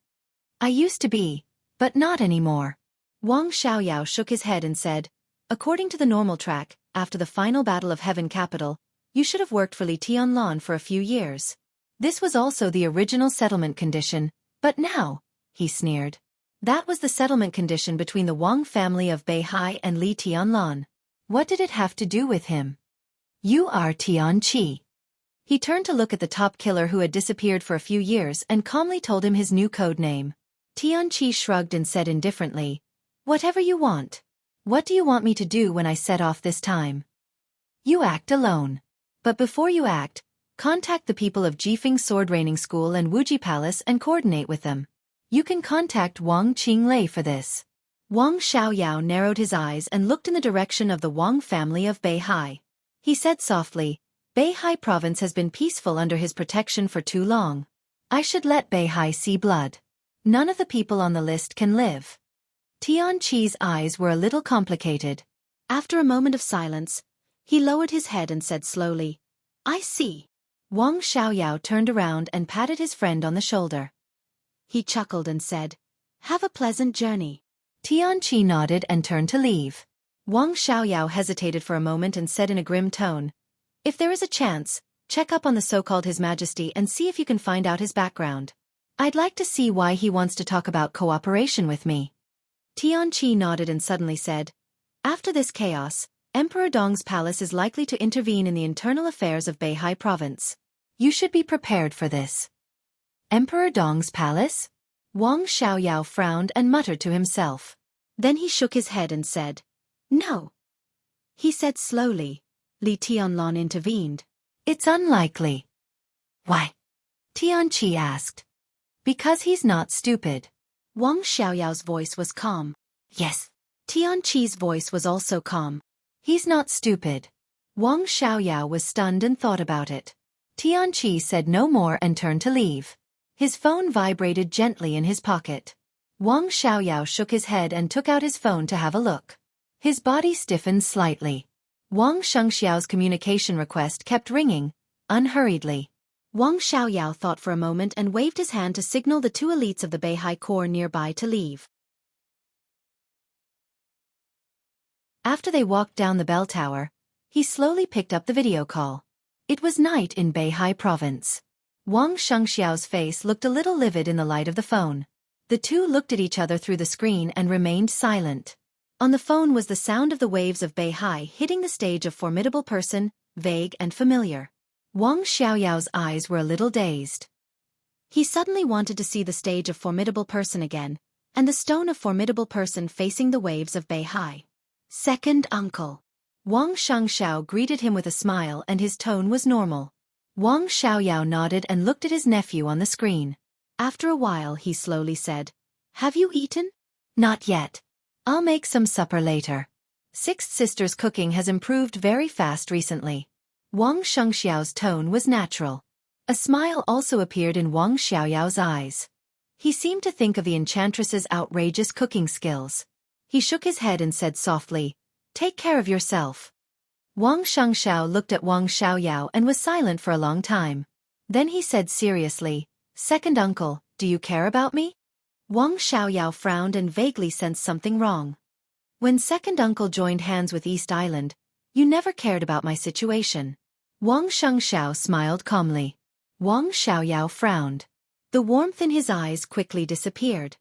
"I used to be, but not anymore." Wang Xiaoyao shook his head and said, "According to the normal track, after the final battle of Heaven Capital, you should have worked for Li Tianlan for a few years. This was also the original settlement condition, but now," he sneered. "That was the settlement condition between the Wang family of Beihai and Li Tianlan. What did it have to do with him?" "You are Tianqi." He turned to look at the top killer who had disappeared for a few years and calmly told him his new code name. Tianqi shrugged and said indifferently, "Whatever you want. What do you want me to do when I set off this time?" "You act alone. But before you act, contact the people of Jifeng Sword Training School and Wuji Palace and coordinate with them. You can contact Wang Qinglei for this." Wang Xiaoyao narrowed his eyes and looked in the direction of the Wang family of Beihai. He said softly, "Beihai province has been peaceful under his protection for too long. I should let Beihai see blood. None of the people on the list can live." Tianqi's eyes were a little complicated. After a moment of silence, he lowered his head and said slowly, "I see." Wang Xiaoyao turned around and patted his friend on the shoulder. He chuckled and said, "Have a pleasant journey." Tianqi nodded and turned to leave. Wang Xiaoyao hesitated for a moment and said in a grim tone, "If there is a chance, check up on the so-called His Majesty and see if you can find out his background. I'd like to see why he wants to talk about cooperation with me." Tianqi nodded and suddenly said, "After this chaos, Emperor Dong's palace is likely to intervene in the internal affairs of Beihai province. You should be prepared for this." "Emperor Dong's palace?" Wang Xiaoyao frowned and muttered to himself. Then he shook his head and said, "No." He said slowly. Li Tianlan intervened. "It's unlikely." "Why?" Tianqi asked. "Because he's not stupid." Wang Xiaoyao's voice was calm. "Yes." Tianqi's voice was also calm. "He's not stupid." Wang Xiaoyao was stunned and thought about it. Tianqi said no more and turned to leave. His phone vibrated gently in his pocket. Wang Xiaoyao shook his head and took out his phone to have a look. His body stiffened slightly. Wang Xiangxiao's communication request kept ringing, unhurriedly. Wang Xiaoyao thought for a moment and waved his hand to signal the 2 elites of the Beihai Corps nearby to leave. After they walked down the bell tower, he slowly picked up the video call. It was night in Beihai province. Wang Xiangxiao's face looked a little livid in the light of the phone. The two looked at each other through the screen and remained silent. On the phone was the sound of the waves of Beihai hitting the stage of Formidable Person, vague and familiar. Wang Xiaoyao's eyes were a little dazed. He suddenly wanted to see the stage of Formidable Person again, and the stone of Formidable Person facing the waves of Beihai. "Second uncle." Wang Xiangxiao greeted him with a smile and his tone was normal. Wang Xiaoyao nodded and looked at his nephew on the screen. After a while he slowly said, "Have you eaten?" "Not yet. I'll make some supper later." Sixth sister's cooking has improved very fast recently. Wang Shengxiao's tone was natural. A smile also appeared in Wang Xiaoyao's eyes. He seemed to think of the enchantress's outrageous cooking skills. He shook his head and said softly, "Take care of yourself." Wang Shengxiao looked at Wang Xiaoyao and was silent for a long time. Then he said seriously, "Second uncle, do you care about me?" Wang Xiaoyao frowned and vaguely sensed something wrong. "When second uncle joined hands with East Island, you never cared about my situation." Wang Shengxiao smiled calmly. Wang Xiaoyao frowned. The warmth in his eyes quickly disappeared.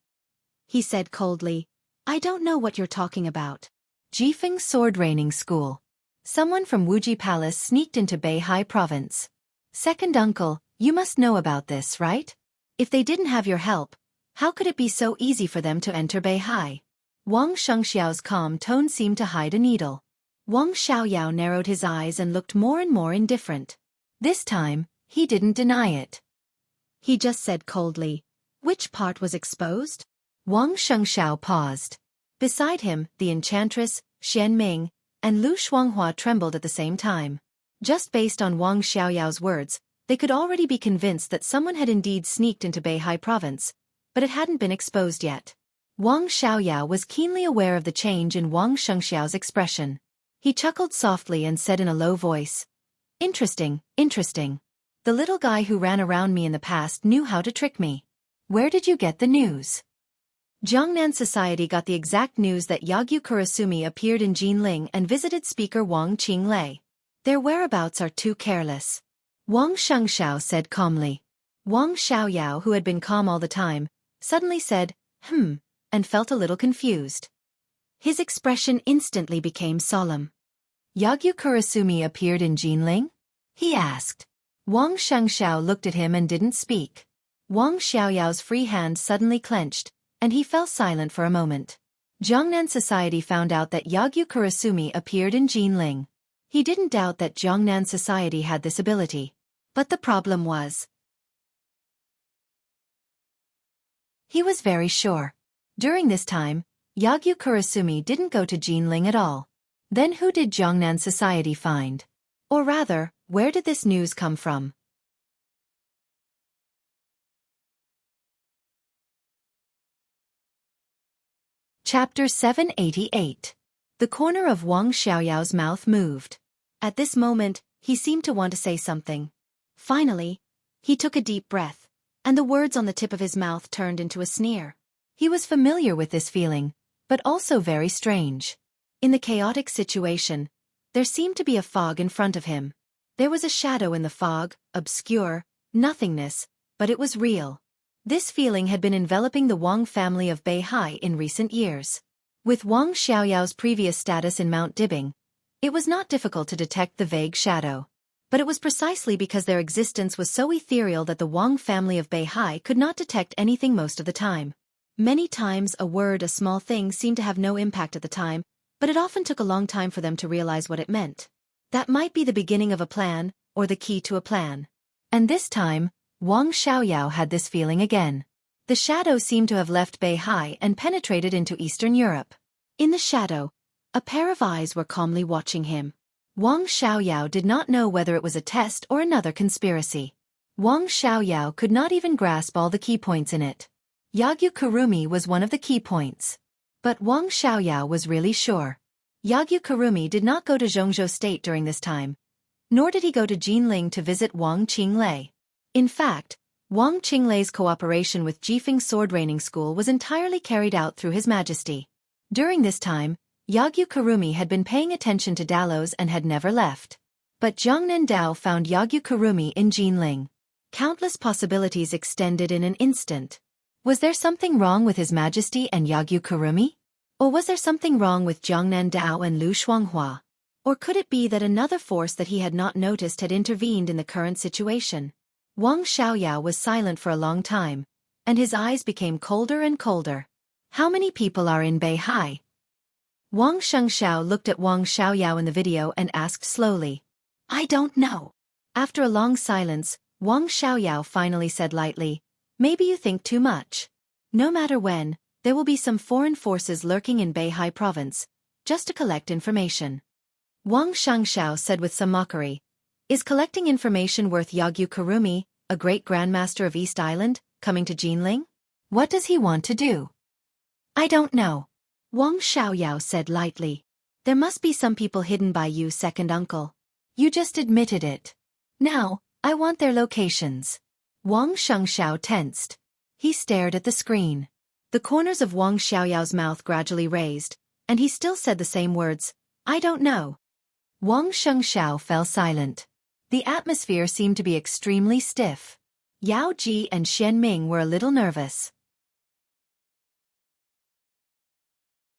He said coldly, "I don't know what you're talking about." Jifeng Sword Training School. Someone from Wuji Palace sneaked into Beihai Province. Second uncle, you must know about this, right? If they didn't have your help, how could it be so easy for them to enter Beihai? Wang Shengxiao's calm tone seemed to hide a needle. Wang Xiaoyao narrowed his eyes and looked more and more indifferent. This time, he didn't deny it. He just said coldly, "Which part was exposed?" Wang Shengxiao paused. Beside him, the enchantress, Xian Ming, and Lu Shuanghua trembled at the same time. Just based on Wang Xiaoyao's words, they could already be convinced that someone had indeed sneaked into Beihai Province, but it hadn't been exposed yet. Wang Xiaoyao was keenly aware of the change in Wang Shengxiao's expression. He chuckled softly and said in a low voice, "Interesting, interesting. The little guy who ran around me in the past knew how to trick me. Where did you get the news?" Jiangnan Society got the exact news that Yagyu Kurasumi appeared in Jinling and visited Speaker Wang Qinglei. Their whereabouts are too careless. Wang Shengxiao said calmly. Wang Xiaoyao, who had been calm all the time, suddenly said, and felt a little confused. His expression instantly became solemn. "Yagyu Kurasumi appeared in Jinling?" he asked. Wang Shengxiao looked at him and didn't speak. Wang Xiaoyao's free hand suddenly clenched, and he fell silent for a moment. Jiangnan Society found out that Yagyu Kurasumi appeared in Jinling. He didn't doubt that Jiangnan Society had this ability. But the problem was, he was very sure. During this time, Yagyu Kurasumi didn't go to Jinling at all. Then who did Jiangnan Society find? Or rather, where did this news come from? Chapter 788. The corner of Wang Xiaoyao's mouth moved. At this moment, he seemed to want to say something. Finally, he took a deep breath, and the words on the tip of his mouth turned into a sneer. He was familiar with this feeling, but also very strange. In the chaotic situation, there seemed to be a fog in front of him. There was a shadow in the fog, obscure, nothingness, but it was real. This feeling had been enveloping the Wang family of Beihai in recent years. With Wang Xiaoyao's previous status in Mount Dibing, it was not difficult to detect the vague shadow. But it was precisely because their existence was so ethereal that the Wang family of Beihai could not detect anything most of the time. Many times a word, a small thing, seemed to have no impact at the time, but it often took a long time for them to realize what it meant. That might be the beginning of a plan, or the key to a plan. And this time, Wang Xiaoyao had this feeling again. The shadow seemed to have left Beihai and penetrated into Eastern Europe. In the shadow, a pair of eyes were calmly watching him. Wang Xiaoyao did not know whether it was a test or another conspiracy. Wang Xiaoyao could not even grasp all the key points in it. Yagyu Kurumi was one of the key points. But Wang Xiaoyao was really sure. Yagyu Kurumi did not go to Jianghu State during this time, nor did he go to Jinling to visit Wang Qinglei. In fact, Wang Qinglei's cooperation with Jifeng Sword Training School was entirely carried out through His Majesty. During this time, Yagyu Kurumi had been paying attention to Dalos and had never left. But Jiangnan Dao found Yagyu Kurumi in Jinling. Countless possibilities extended in an instant. Was there something wrong with His Majesty and Yagyu Kurumi? Or was there something wrong with Jiangnan Dao and Lu Shuanghua? Or could it be that another force that he had not noticed had intervened in the current situation? Wang Xiaoyao was silent for a long time, and his eyes became colder and colder. How many people are in Beihai? Wang Shengxiao looked at Wang Xiaoyao in the video and asked slowly. "I don't know." After a long silence, Wang Xiaoyao finally said lightly, "Maybe you think too much. No matter when, there will be some foreign forces lurking in Beihai province, just to collect information. Xianxia said with some mockery. Is collecting information worth Yagyu Kurumi, a great grandmaster of East Island, coming to Jinling? What does he want to do? I don't know. Xiaoyao said lightly. There must be some people hidden by you, second uncle. You just admitted it. Now, I want their locations. Xianxiao tensed. He stared at the screen. The corners of Xiaoyao's mouth gradually raised, and he still said the same words, I don't know. Xianxiao fell silent. The atmosphere seemed to be extremely stiff. Yao Ji and Xian Ming were a little nervous.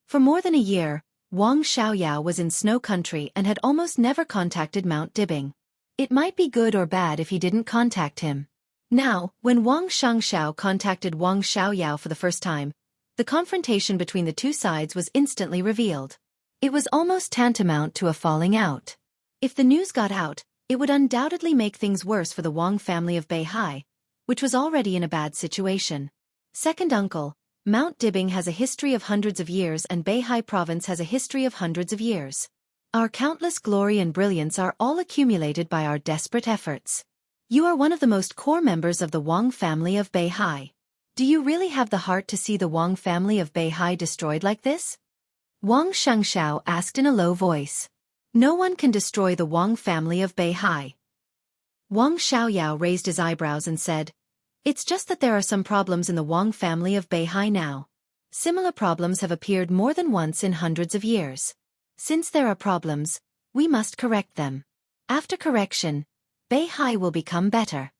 For more than a year, Xiaoyao was in snow country and had almost never contacted Mount Dibbing. It might be good or bad if he didn't contact him. Now, when Xianxiao contacted Xiaoyao for the first time, the confrontation between the two sides was instantly revealed. It was almost tantamount to a falling out. If the news got out, it would undoubtedly make things worse for the Wang family of Beihai, which was already in a bad situation. Second uncle, Mount Dibbing has a history of hundreds of years and Beihai province has a history of hundreds of years. Our countless glory and brilliance are all accumulated by our desperate efforts. You are one of the most core members of the Wang family of Beihai. Do you really have the heart to see the Wang family of Beihai destroyed like this? Xianxiao asked in a low voice. No one can destroy the Wang family of Beihai. Xiaoyao raised his eyebrows and said, It's just that there are some problems in the Wang family of Beihai now. Similar problems have appeared more than once in hundreds of years. Since there are problems, we must correct them. After correction, Beihai will become better.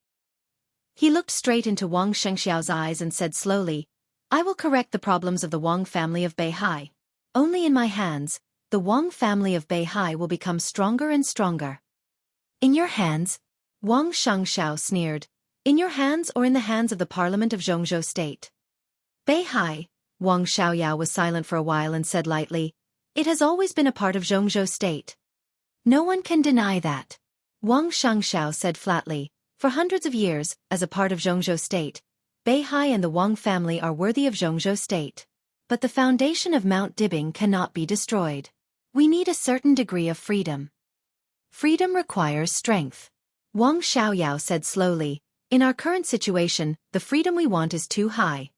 He looked straight into Xianxiao's eyes and said slowly, I will correct the problems of the Wang family of Beihai. Only in my hands, the Wang family of Beihai will become stronger and stronger. In your hands? Xianxiao sneered. In your hands or in the hands of the Parliament of Jianghu State? Beihai, Xiaoyao was silent for a while and said lightly, It has always been a part of Jianghu State. No one can deny that. Xianxiao said flatly, For hundreds of years, as a part of Jianghu State, Beihai and the Wang family are worthy of Jianghu State. But the foundation of Mount Dibbing cannot be destroyed. We need a certain degree of freedom. Freedom requires strength. Xiaoyao said slowly, In our current situation, the freedom we want is too high.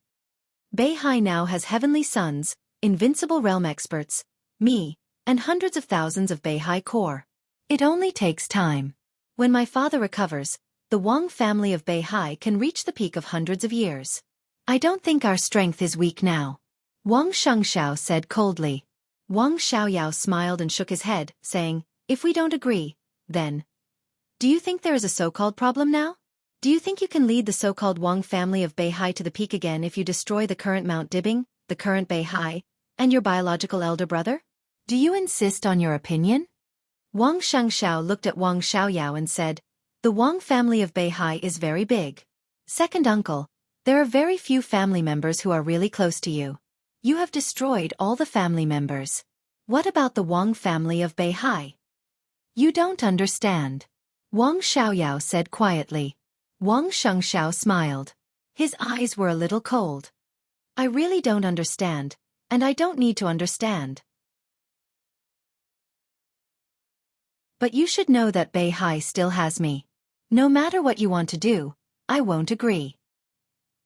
Beihai now has heavenly sons, invincible realm experts, me, and hundreds of thousands of Beihai core. It only takes time. When my father recovers, the Wang family of Beihai can reach the peak of hundreds of years. I don't think our strength is weak now. Xianxiao said coldly. Xiaoyao smiled and shook his head, saying, If we don't agree, then. Do you think there is a so-called problem now? Do you think you can lead the so-called Wang family of Beihai to the peak again if you destroy the current Mount Dibbing, the current Beihai, and your biological elder brother? Do you insist on your opinion? Xianxiao looked at Xiaoyao and said, The Wang family of Beihai is very big. Second uncle, there are very few family members who are really close to you. You have destroyed all the family members. What about the Wang family of Beihai? You don't understand. Xiaoyao said quietly. Xianxiao smiled. His eyes were a little cold. I really don't understand, and I don't need to understand. But you should know that Beihai still has me. No matter what you want to do, I won't agree.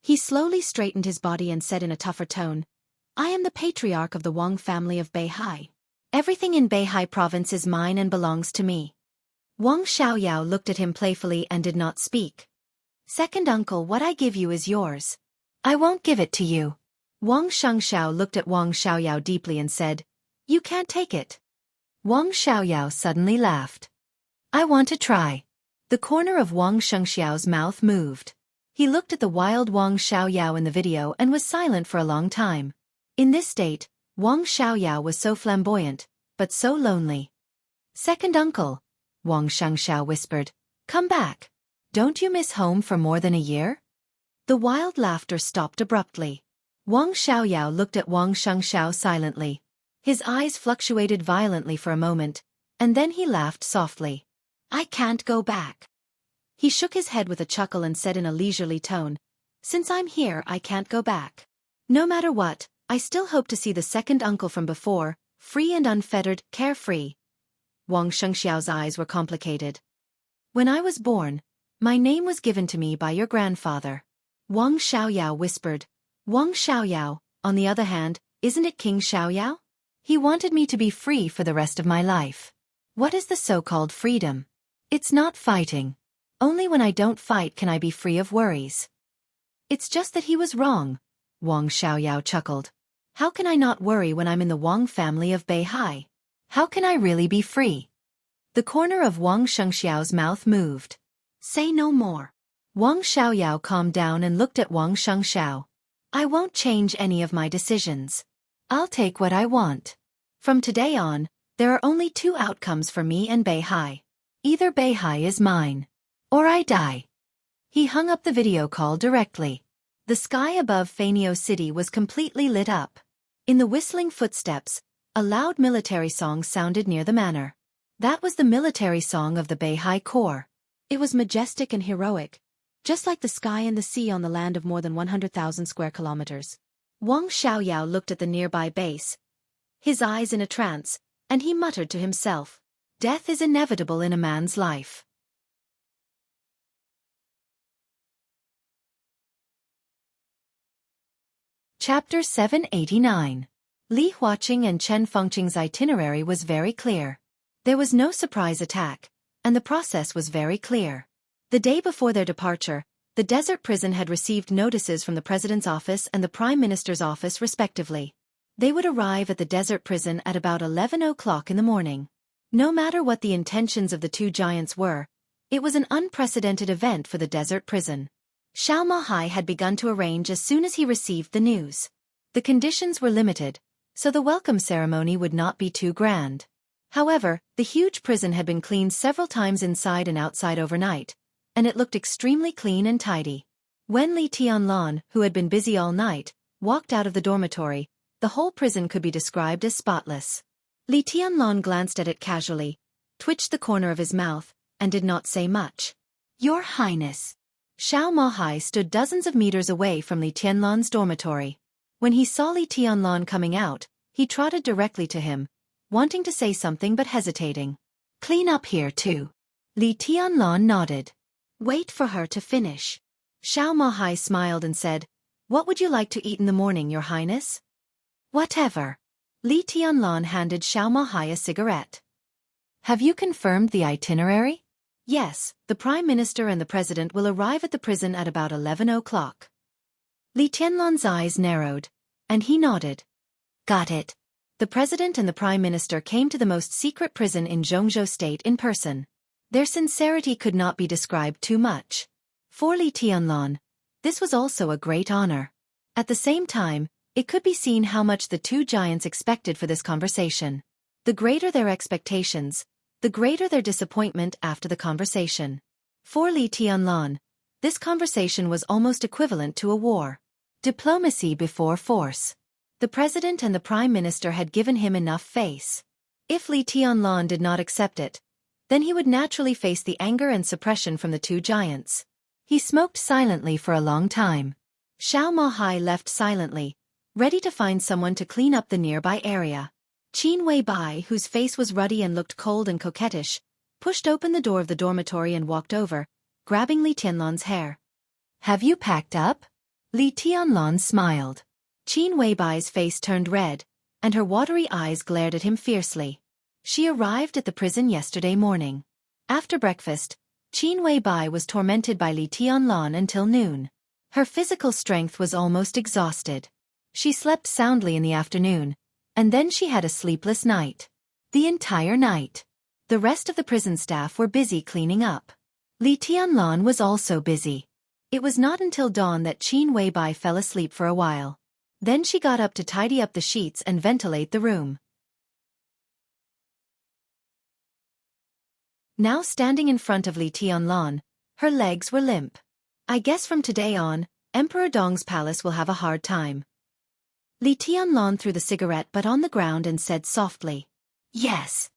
He slowly straightened his body and said in a tougher tone, I am the patriarch of the Wang family of Beihai. Everything in Beihai province is mine and belongs to me. Xiaoyao looked at him playfully and did not speak. Second uncle, what I give you is yours. I won't give it to you. Xianxiao looked at Xiaoyao deeply and said, You can't take it. Xiaoyao suddenly laughed. I want to try. The corner of Xianxiao's mouth moved. He looked at the wild Xiaoyao in the video and was silent for a long time. In this state, Xiaoyao was so flamboyant, but so lonely. Second uncle, Xianxiao whispered, Come back. Don't you miss home for more than a year? The wild laughter stopped abruptly. Xiaoyao looked at Xianxiao silently. His eyes fluctuated violently for a moment, and then he laughed softly. I can't go back. He shook his head with a chuckle and said in a leisurely tone, Since I'm here, I can't go back. No matter what, I still hope to see the second uncle from before, Free and unfettered, carefree. Wang Xiangxiao's eyes were complicated. When I was born, my name was given to me by your grandfather. Wang Xiaoyao whispered. Wang Xiaoyao, on the other hand, isn't it King Xiaoyao? He wanted me to be free for the rest of my life. What is the so-called freedom? It's not fighting. Only when I don't fight can I be free of worries. It's just that he was wrong, Wang Xiaoyao chuckled. How can I not worry when I'm in the Wang family of Beihai? How can I really be free? The corner of Wang Xiangxiao's mouth moved. Say no more. Wang Xiaoyao calmed down and looked at Wang Xiangxiao. I won't change any of my decisions. I'll take what I want. From today on, there are only two outcomes for me and Beihai. Either Beihai is mine, or I die. He hung up the video call directly. The sky above Fanio City was completely lit up. In the whistling footsteps, a loud military song sounded near the manor. That was the military song of the Beihai Corps. It was majestic and heroic, just like the sky and the sea on the land of more than 100,000 square kilometers. Wang Xiaoyao looked at the nearby base, his eyes in a trance, and he muttered to himself, death is inevitable in a man's life. Chapter 789. Li Huaqing and Chen Fengqing's itinerary was very clear. There was no surprise attack, and the process was very clear. The day before their departure, the desert prison had received notices from the President's office and the Prime Minister's office respectively. They would arrive at the desert prison at about 11 o'clock in the morning. No matter what the intentions of the two giants were, it was an unprecedented event for the desert prison. Xiao Mahai had begun to arrange as soon as he received the news. The conditions were limited, so the welcome ceremony would not be too grand. However, the huge prison had been cleaned several times inside and outside overnight, and it looked extremely clean and tidy. When Li Tianlan, who had been busy all night, walked out of the dormitory, the whole prison could be described as spotless. Li Tianlan glanced at it casually, twitched the corner of his mouth, and did not say much. Your Highness. Xiao Mahai stood dozens of meters away from Li Tianlan's dormitory. When he saw Li Tianlan coming out, he trotted directly to him, wanting to say something but hesitating. Clean up here too. Li Tianlan nodded. Wait for her to finish. Xiao Mahai smiled and said, What would you like to eat in the morning, Your Highness? Whatever. Li Tianlan handed Xiao Mahai a cigarette. Have you confirmed the itinerary? Yes, the Prime Minister and the President will arrive at the prison at about 11 o'clock. Li Tianlan's eyes narrowed, and he nodded. Got it. The President and the Prime Minister came to the most secret prison in Jianghu State in person. Their sincerity could not be described too much. For Li Tianlan, this was also a great honor. At the same time, it could be seen how much the two giants expected for this conversation. The greater their expectations, the greater their disappointment after the conversation. For Li Tianlan, this conversation was almost equivalent to a war. Diplomacy before force. The President and the Prime Minister had given him enough face. If Li Tianlan did not accept it, then he would naturally face the anger and suppression from the two giants. He smoked silently for a long time. Xiao Mahai left silently, ready to find someone to clean up the nearby area. Qin Weibai, whose face was ruddy and looked cold and coquettish, pushed open the door of the dormitory and walked over, grabbing Li Tianlan's hair. Have you packed up? Li Tianlan smiled. Qin Weibai's face turned red, and her watery eyes glared at him fiercely. She arrived at the prison yesterday morning. After breakfast, Qin Weibai was tormented by Li Tianlan until noon. Her physical strength was almost exhausted. She slept soundly in the afternoon, and then she had a sleepless night. The entire night. The rest of the prison staff were busy cleaning up. Li Tianlan was also busy. It was not until dawn that Qin Weibai fell asleep for a while. Then she got up to tidy up the sheets and ventilate the room. Now standing in front of Li Tianlan, her legs were limp. I guess from today on, Emperor Dong's palace will have a hard time. Li Tianlan threw the cigarette butt on the ground and said softly. Yes.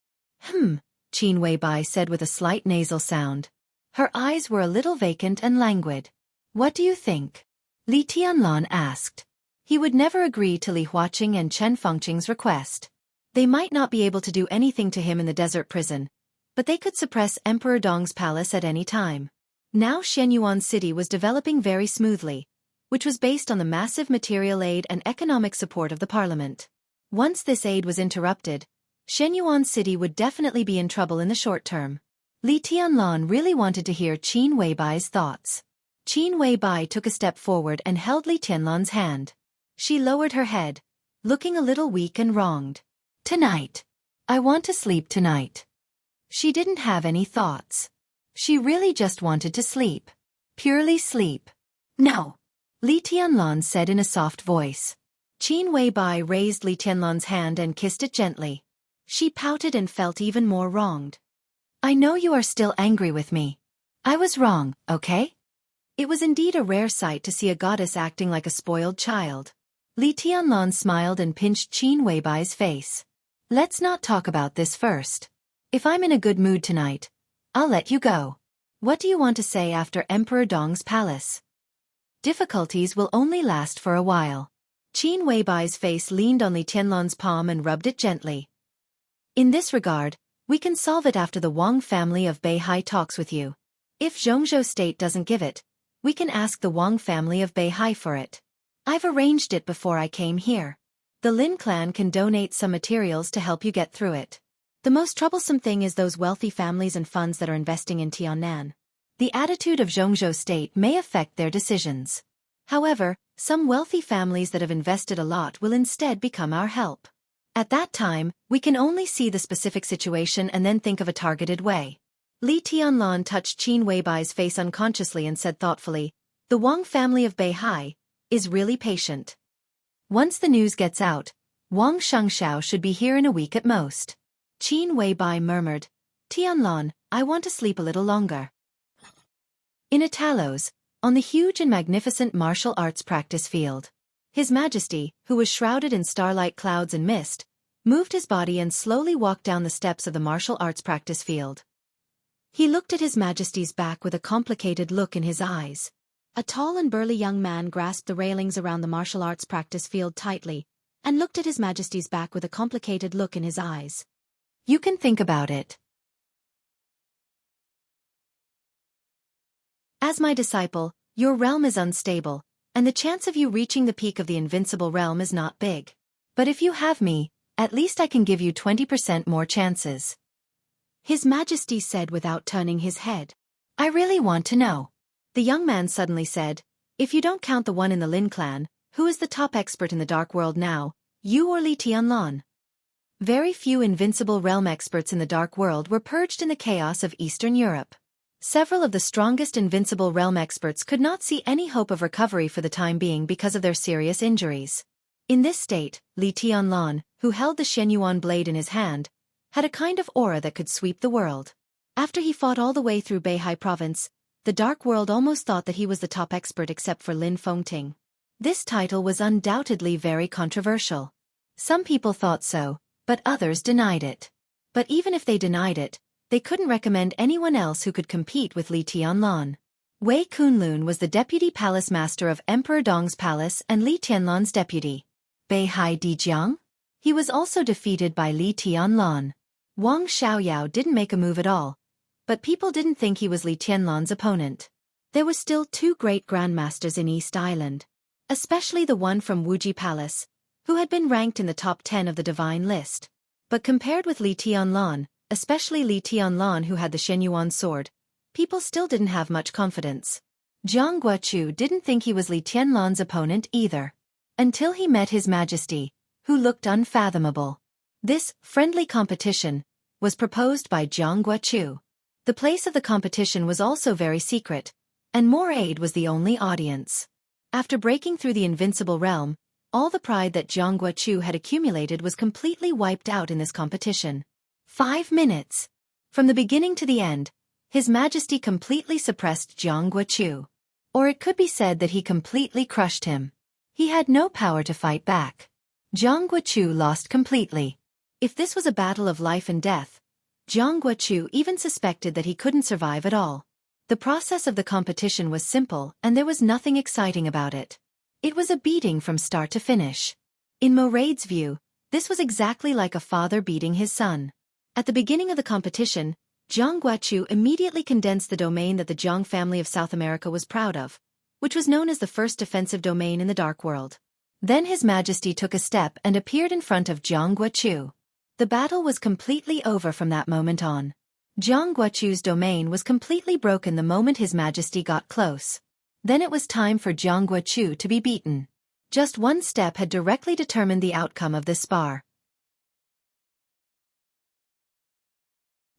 Qin Weibai said with a slight nasal sound. Her eyes were a little vacant and languid. What do you think? Li Tianlan asked. He would never agree to Li Huaqing and Chen Fengqing's request. They might not be able to do anything to him in the desert prison, but they could suppress Emperor Dong's palace at any time. Now Xianyuan City was developing very smoothly, which was based on the massive material aid and economic support of the parliament. Once this aid was interrupted, Xianyuan City would definitely be in trouble in the short term. Li Tianlan really wanted to hear Qin Weibai's thoughts. Qin Weibai took a step forward and held Li Tianlan's hand. She lowered her head, looking a little weak and wronged. "Tonight. I want to sleep tonight." She didn't have any thoughts. She really just wanted to sleep. Purely sleep. "No," Li Tianlan said in a soft voice. Qin Weibai raised Li Tianlan's hand and kissed it gently. She pouted and felt even more wronged. "I know you are still angry with me. I was wrong, okay?" It was indeed a rare sight to see a goddess acting like a spoiled child. Li Tianlan smiled and pinched Qin Weibai's face. "Let's not talk about this first. If I'm in a good mood tonight, I'll let you go. What do you want to say after Emperor Dong's palace? Difficulties will only last for a while." Qin Weibai's face leaned on Li Tianlan's palm and rubbed it gently. "In this regard, we can solve it after the Wang family of Beihai talks with you. If Jianghu State doesn't give it, we can ask the Wang family of Beihai for it. I've arranged it before I came here. The Lin clan can donate some materials to help you get through it. The most troublesome thing is those wealthy families and funds that are investing in Tiannan. The attitude of Jianghu State may affect their decisions. However, some wealthy families that have invested a lot will instead become our help. At that time, we can only see the specific situation and then think of a targeted way." Li Tianlan touched Qin Weibai's face unconsciously and said thoughtfully, "The Wang family of Beihai is really patient. Once the news gets out, Wang Xianxia should be here in a week at most." Qin Weibai murmured, "Tianlan, I want to sleep a little longer." In Atalos, on the huge and magnificent martial arts practice field, His Majesty, who was shrouded in starlight clouds and mist, moved his body and slowly walked down the steps of the martial arts practice field. He looked at His Majesty's back with a complicated look in his eyes. A tall and burly young man grasped the railings around the martial arts practice field tightly, and looked at His Majesty's back with a complicated look in his eyes. "You can think about it. As my disciple, your realm is unstable, and the chance of you reaching the peak of the invincible realm is not big. But if you have me, at least I can give you 20% more chances." His Majesty said without turning his head. "I really want to know." The young man suddenly said, "If you don't count the one in the Lin clan, who is the top expert in the Dark World now, you or Li Tianlan?" Very few invincible realm experts in the Dark World were purged in the chaos of Eastern Europe. Several of the strongest invincible realm experts could not see any hope of recovery for the time being because of their serious injuries. In this state, Li Tianlan, who held the Xianyuan blade in his hand, had a kind of aura that could sweep the world. After he fought all the way through Beihai province, the Dark World almost thought that he was the top expert except for Lin Fengting. This title was undoubtedly very controversial. Some people thought so, but others denied it. But even if they denied it, they couldn't recommend anyone else who could compete with Li Tianlan. Wei Kunlun was the deputy palace master of Emperor Dong's palace and Li Tianlan's deputy. Beihai Dijiang? He was also defeated by Li Tianlan. Wang Xiaoyao didn't make a move at all, but people didn't think he was Li Tianlan's opponent. There were still two great grandmasters in East Island, especially the one from Wuxia Palace, who had been ranked in the top 10 of the divine list. But compared with Li Tianlan, especially Li Tianlan who had the Xianyuan sword, people still didn't have much confidence. Jianghu didn't think he was Li Tianlan's opponent either. Until he met His Majesty, who looked unfathomable. This friendly competition was proposed by Jianghu. The place of the competition was also very secret, and more aid was the only audience. After breaking through the invincible realm, all the pride that Jianghu had accumulated was completely wiped out in this competition. 5 minutes. From the beginning to the end, His Majesty completely suppressed Jianghu. Or it could be said that he completely crushed him. He had no power to fight back. Jianghu lost completely. If this was a battle of life and death, Jianghu even suspected that he couldn't survive at all. The process of the competition was simple and there was nothing exciting about it. It was a beating from start to finish. In Moraid's view, This was exactly like a father beating his son. At the beginning of the competition, Jianghu immediately condensed the domain that the Jiang family of South America was proud of, which was known as the first defensive domain in the Dark World. Then His Majesty took a step and appeared in front of Jianghu. The battle was completely over from that moment on. Jianghu's domain was completely broken the moment His Majesty got close. Then it was time for Jianghu to be beaten. Just one step had directly determined the outcome of this spar.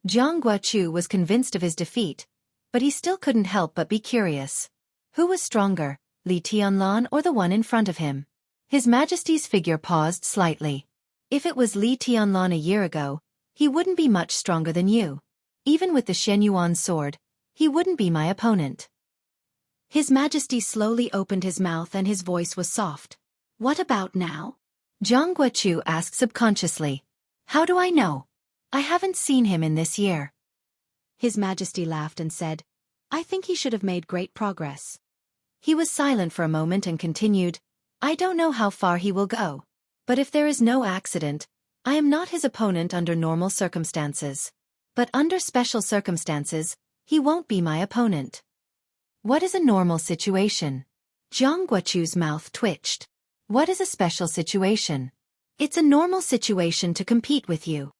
Jianghu was convinced of his defeat, but he still couldn't help but be curious. Who was stronger, Li Tianlan or the one in front of him? His Majesty's figure paused slightly. If it was Li Tianlan a year ago, he wouldn't be much stronger than you. Even with the Shenyuan sword, he wouldn't be my opponent. His Majesty slowly opened his mouth and his voice was soft. What about now? Jianghu asked subconsciously. How do I know? I haven't seen him in this year. His Majesty laughed and said, I think he should have made great progress. He was silent for a moment and continued, I don't know how far he will go. But if there is no accident, I am not his opponent under normal circumstances. But under special circumstances, he won't be my opponent. What is a normal situation? Jianghu's mouth twitched. What is a special situation? It's a normal situation to compete with you.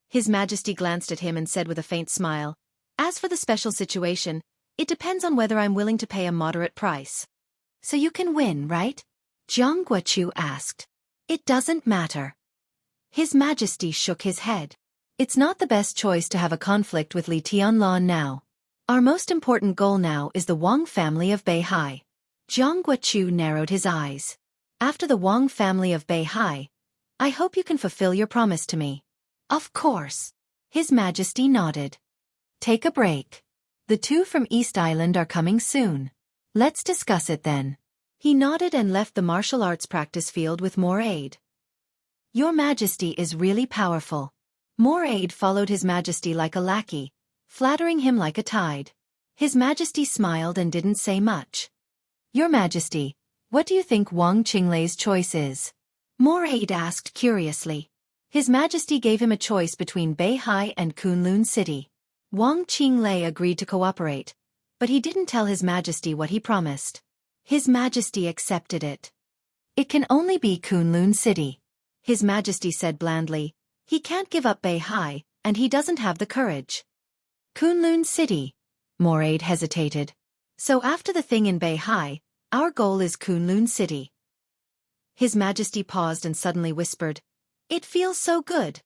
His Majesty glanced at him and said with a faint smile, As for the special situation, it depends on whether I'm willing to pay a moderate price. So you can win, right? Jianghu asked. It doesn't matter. His Majesty shook his head. It's not the best choice to have a conflict with Li Tianlan now. Our most important goal now is the Wang family of Beihai. Jianghu narrowed his eyes. After the Wang family of Beihai, I hope you can fulfill your promise to me. Of course. His Majesty nodded. Take a break. The two from East Island are coming soon. Let's discuss it then. He nodded and left the martial arts practice field with more aid. Your Majesty is really powerful. More aid followed His Majesty like a lackey, flattering him like a tide. His Majesty smiled and didn't say much. Your Majesty, what do you think Wang Qinglei's choice is? More aid asked curiously. His Majesty gave him a choice between Beihai and Kunlun City. Wang Qinglei agreed to cooperate, but he didn't tell His Majesty what he promised. His Majesty accepted it. It can only be Kunlun City. His Majesty said blandly, he can't give up Beihai, and he doesn't have the courage. Kunlun City. Moraid hesitated. So after the thing in Beihai, our goal is Kunlun City. His Majesty paused and suddenly whispered, It feels so good.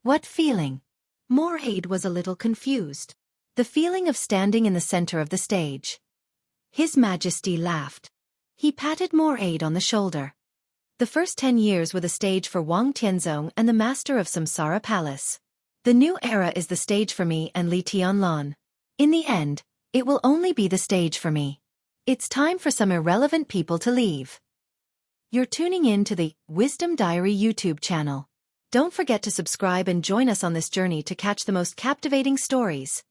What feeling? Moraid was a little confused. The feeling of standing in the center of the stage. His Majesty laughed. He patted Moraid on the shoulder. The first 10 years were the stage for Wang Tianzong and the master of Samsara Palace. The new era is the stage for me and Li Tianlan. In the end, it will only be the stage for me. It's time for some irrelevant people to leave. You're tuning in to the Wisdom Diary YouTube channel. Don't forget to subscribe and join us on this journey to catch the most captivating stories.